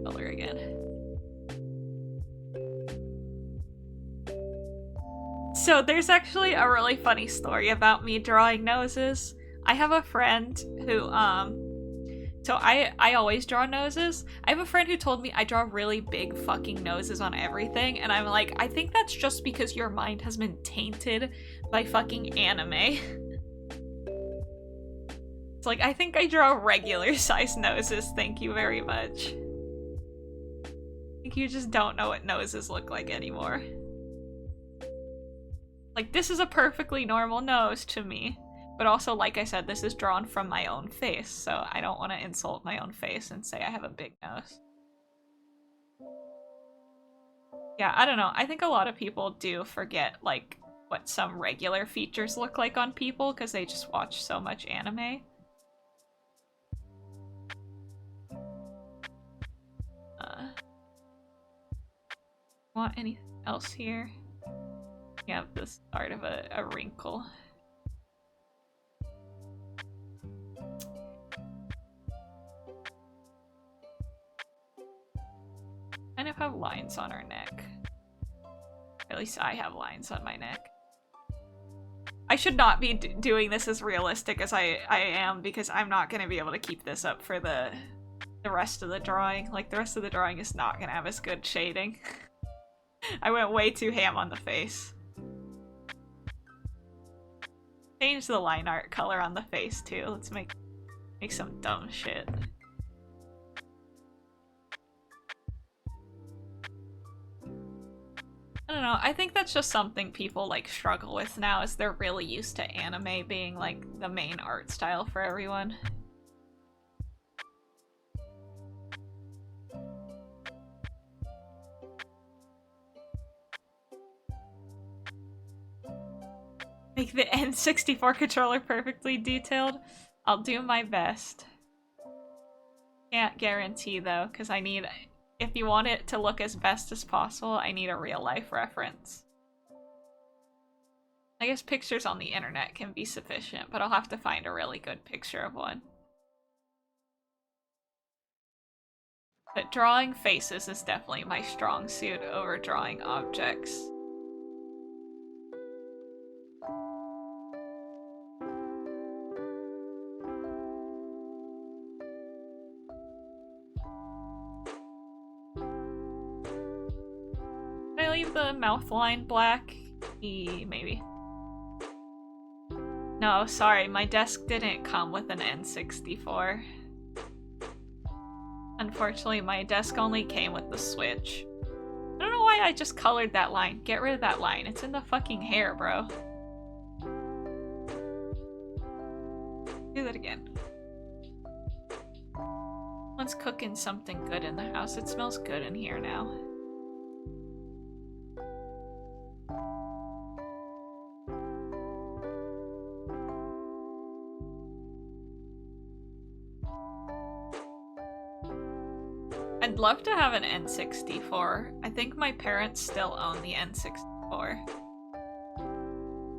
color again. So there's actually a really funny story about me drawing noses. I have a friend who, so I always draw noses. I have a friend who told me I draw really big fucking noses on everything, and I'm like, I think that's just because your mind has been tainted by fucking anime. It's like, I think I draw regular sized noses, thank you very much. I think you just don't know what noses look like anymore. Like, this is a perfectly normal nose to me. But also, like I said, this is drawn from my own face, so I don't want to insult my own face and say I have a big nose. Yeah, I don't know. I think a lot of people do forget, like, what some regular features look like on people because they just watch so much anime. Want anything else here? You have the start of a wrinkle. Kind of have lines on her neck. At least I have lines on my neck. I should not be doing this as realistic as I am because I'm not going to be able to keep this up for the rest of the drawing. Like, the rest of the drawing is not going to have as good shading. I went way too ham on the face. Change the line art color on the face too. Let's make some dumb shit. I don't know, I think that's just something people like struggle with now, is they're really used to anime being like the main art style for everyone. Make the N64 controller perfectly detailed. I'll do my best. can't guarantee though, because I need, if you want it to look as best as possible, I need a real life reference. I guess pictures on the internet can be sufficient, but I'll have to find a really good picture of one. But drawing faces is definitely my strong suit over drawing objects. Did I leave the mouth line black? Maybe. No, sorry, my desk didn't come with an N64. Unfortunately, my desk only came with the Switch. I don't know why I just colored that line. Get rid of that line. It's in the fucking hair, bro. Do that again. Someone's cooking something good in the house. It smells good in here now. I'd love to have an N64. I think my parents still own the N64.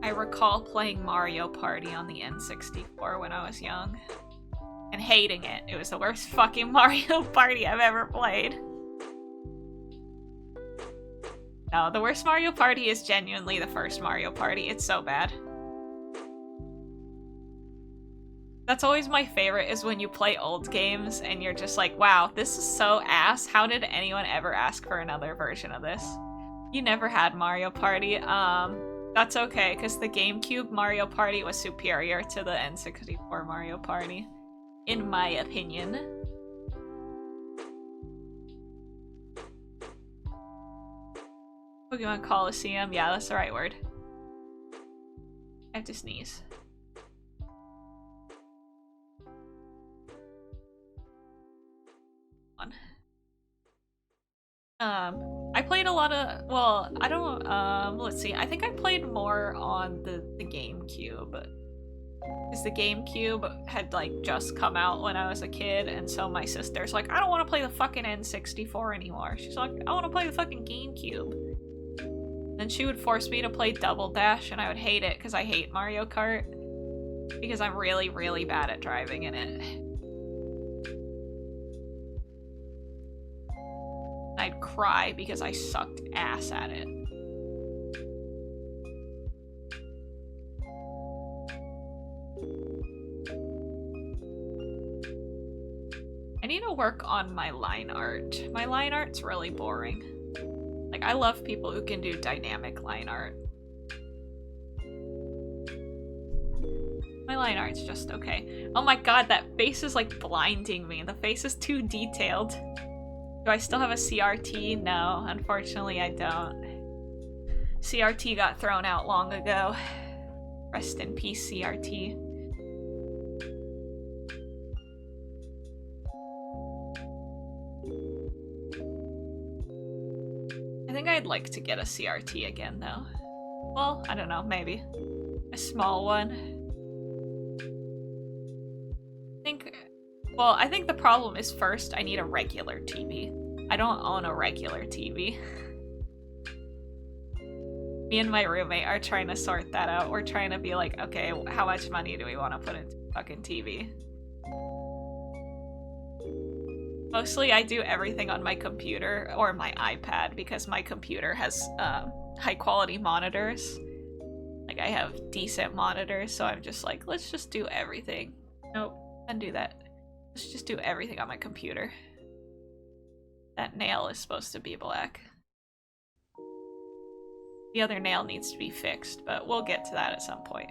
I recall playing Mario Party on the N64 when I was young. And hating it. It was the worst fucking Mario Party I've ever played. No, the worst Mario Party is genuinely the first Mario Party. It's so bad. That's always my favorite, is when you play old games and you're just like, wow, this is so ass. How did anyone ever ask for another version of this? You never had Mario Party. That's okay, because the GameCube Mario Party was superior to the N64 Mario Party, in my opinion. Pokemon Coliseum, yeah, that's the right word. I have to sneeze. I played a lot of, well, I don't, let's see, I think I played more on the GameCube. Because the GameCube had, like, just come out when I was a kid, and so my sister's like, I don't want to play the fucking N64 anymore. She's like, I want to play the fucking GameCube. Then she would force me to play Double Dash, and I would hate it, because I hate Mario Kart. Because I'm really, really bad at driving in it. I'd cry because I sucked ass at it. I need to work on my line art. My line art's really boring. Like, I love people who can do dynamic line art. My line art's just okay. Oh my god, that face is like blinding me. The face is too detailed. Do I still have a CRT? No, unfortunately I don't. CRT got thrown out long ago. Rest in peace, CRT. I think I'd like to get a CRT again, though. Well, I don't know, maybe. A small one. I think the problem is, first, I need a regular TV. I don't own a regular TV. Me and my roommate are trying to sort that out. We're trying to be like, okay, how much money do we want to put into fucking TV? Mostly I do everything on my computer or my iPad because my computer has high quality monitors. Like, I have decent monitors, so I'm just like, let's just do everything. Nope, undo that. Let's just do everything on my computer. That nail is supposed to be black. The other nail needs to be fixed, but we'll get to that at some point.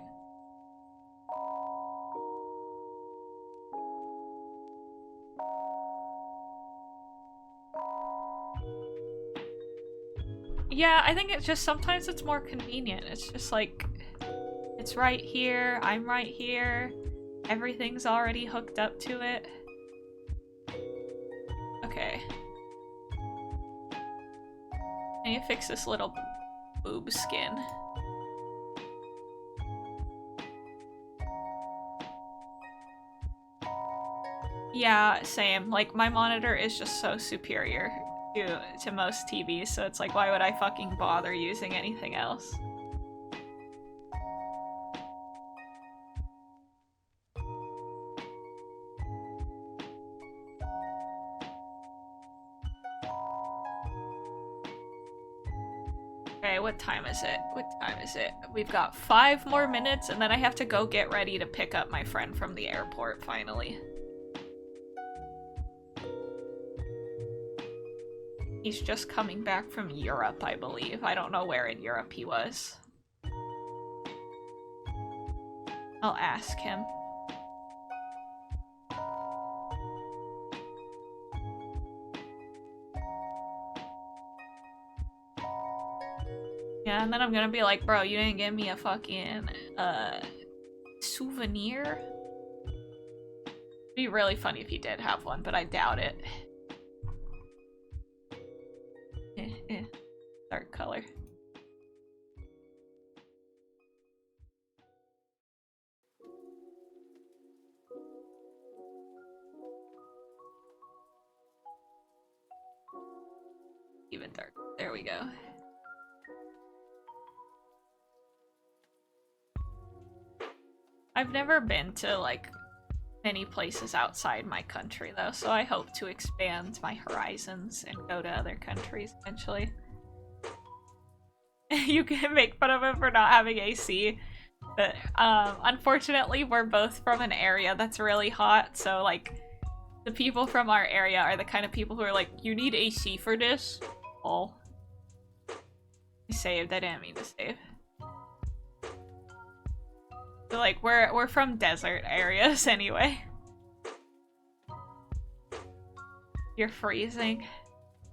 Yeah, I think it's just sometimes it's more convenient. It's just like, it's right here, I'm right here, everything's already hooked up to it. Okay. I need to fix this little boob skin. Yeah, same. Like, my monitor is just so superior to most TVs, so it's like, why would I fucking bother using anything else? Okay, what time is it? What time is it? We've got 5 more minutes, and then I have to go get ready to pick up my friend from the airport, finally. He's just coming back from Europe, I believe. I don't know where in Europe he was. I'll ask him. Yeah, and then I'm gonna be like, bro, you didn't give me a fucking, souvenir? It'd be really funny if you did have one, but I doubt it. Dark color. Even dark. There we go. I've never been to, like, many places outside my country, though, so I hope to expand my horizons and go to other countries eventually. You can make fun of him for not having AC, but unfortunately we're both from an area that's really hot, so like the people from our area are the kind of people who are like, you need AC for this? Oh. I saved, I didn't mean to save. So like we're from desert areas anyway. You're freezing.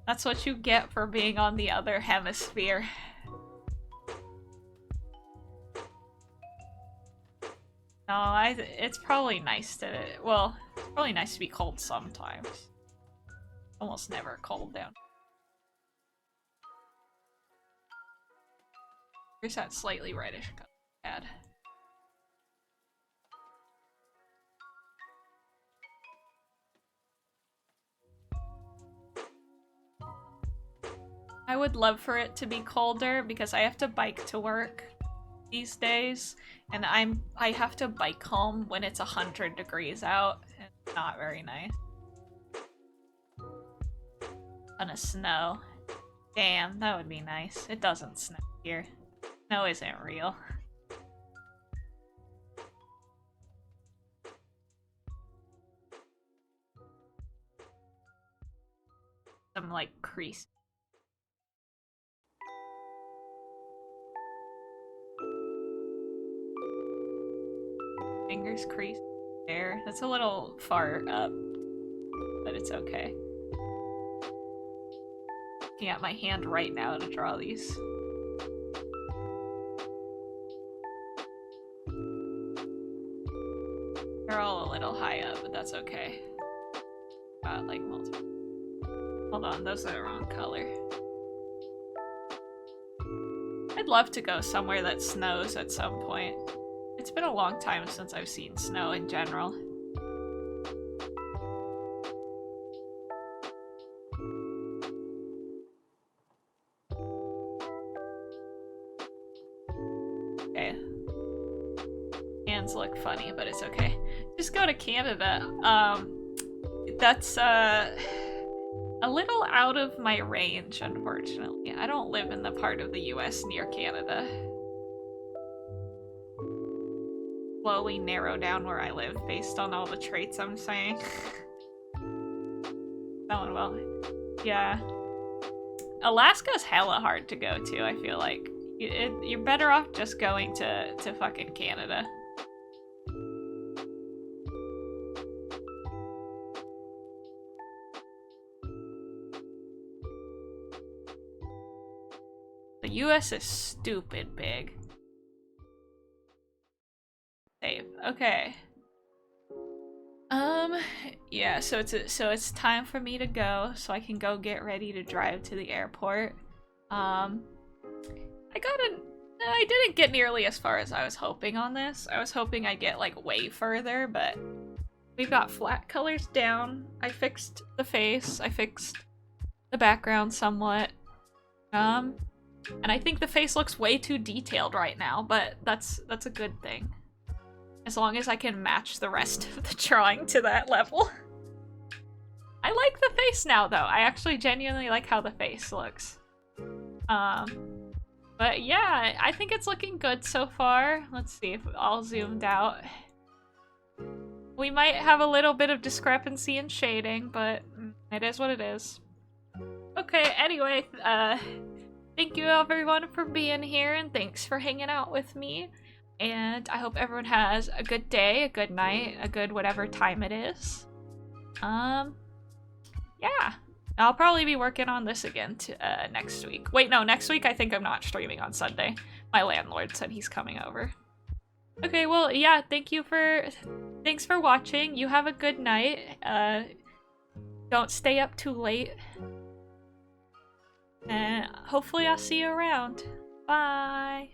That's what you get for being on the other hemisphere. No, it's probably nice to, well, it's probably nice to be cold sometimes. Almost never cold down. Here's that slightly reddish color I had. I would love for it to be colder because I have to bike to work these days, and I have to bike home when it's 100 degrees out. It's not very nice. On a snow. Damn, that would be nice. It doesn't snow here. Snow isn't real. Some like crease. Fingers crease there. That's a little far up, but it's okay. Looking at my hand right now to draw these. They're all a little high up, but that's okay. Like multiple. Hold on, those are the wrong color. I'd love to go somewhere that snows at some point. It's been a long time since I've seen snow in general. Okay. Hands look funny, but it's okay. Just go to Canada. That's a little out of my range, unfortunately. I don't live in the part of the US near Canada. Slowly narrow down where I live based on all the traits I'm saying. That one well. Yeah. Alaska's hella hard to go to, I feel like. You're better off just going to fucking Canada. The US is stupid big. Save. Okay. Yeah, so it's time for me to go, so I can go get ready to drive to the airport. I didn't get nearly as far as I was hoping on this. I was hoping I'd get like way further, but we've got flat colors down. I fixed the face. I fixed the background somewhat. And I think the face looks way too detailed right now, but that's a good thing. As long as I can match the rest of the drawing to that level. I like the face now, though. I actually genuinely like how the face looks. But yeah, I think it's looking good so far. Let's see if all zoomed out. We might have a little bit of discrepancy in shading, but it is what it is. Okay, anyway, thank you everyone for being here, and thanks for hanging out with me. And I hope everyone has a good day, a good night, a good whatever time it is. Yeah. I'll probably be working on this again next week. Wait, no, next week I think I'm not streaming on Sunday. My landlord said he's coming over. Okay, well, yeah, thanks for watching. You have a good night. Don't stay up too late. And hopefully I'll see you around. Bye!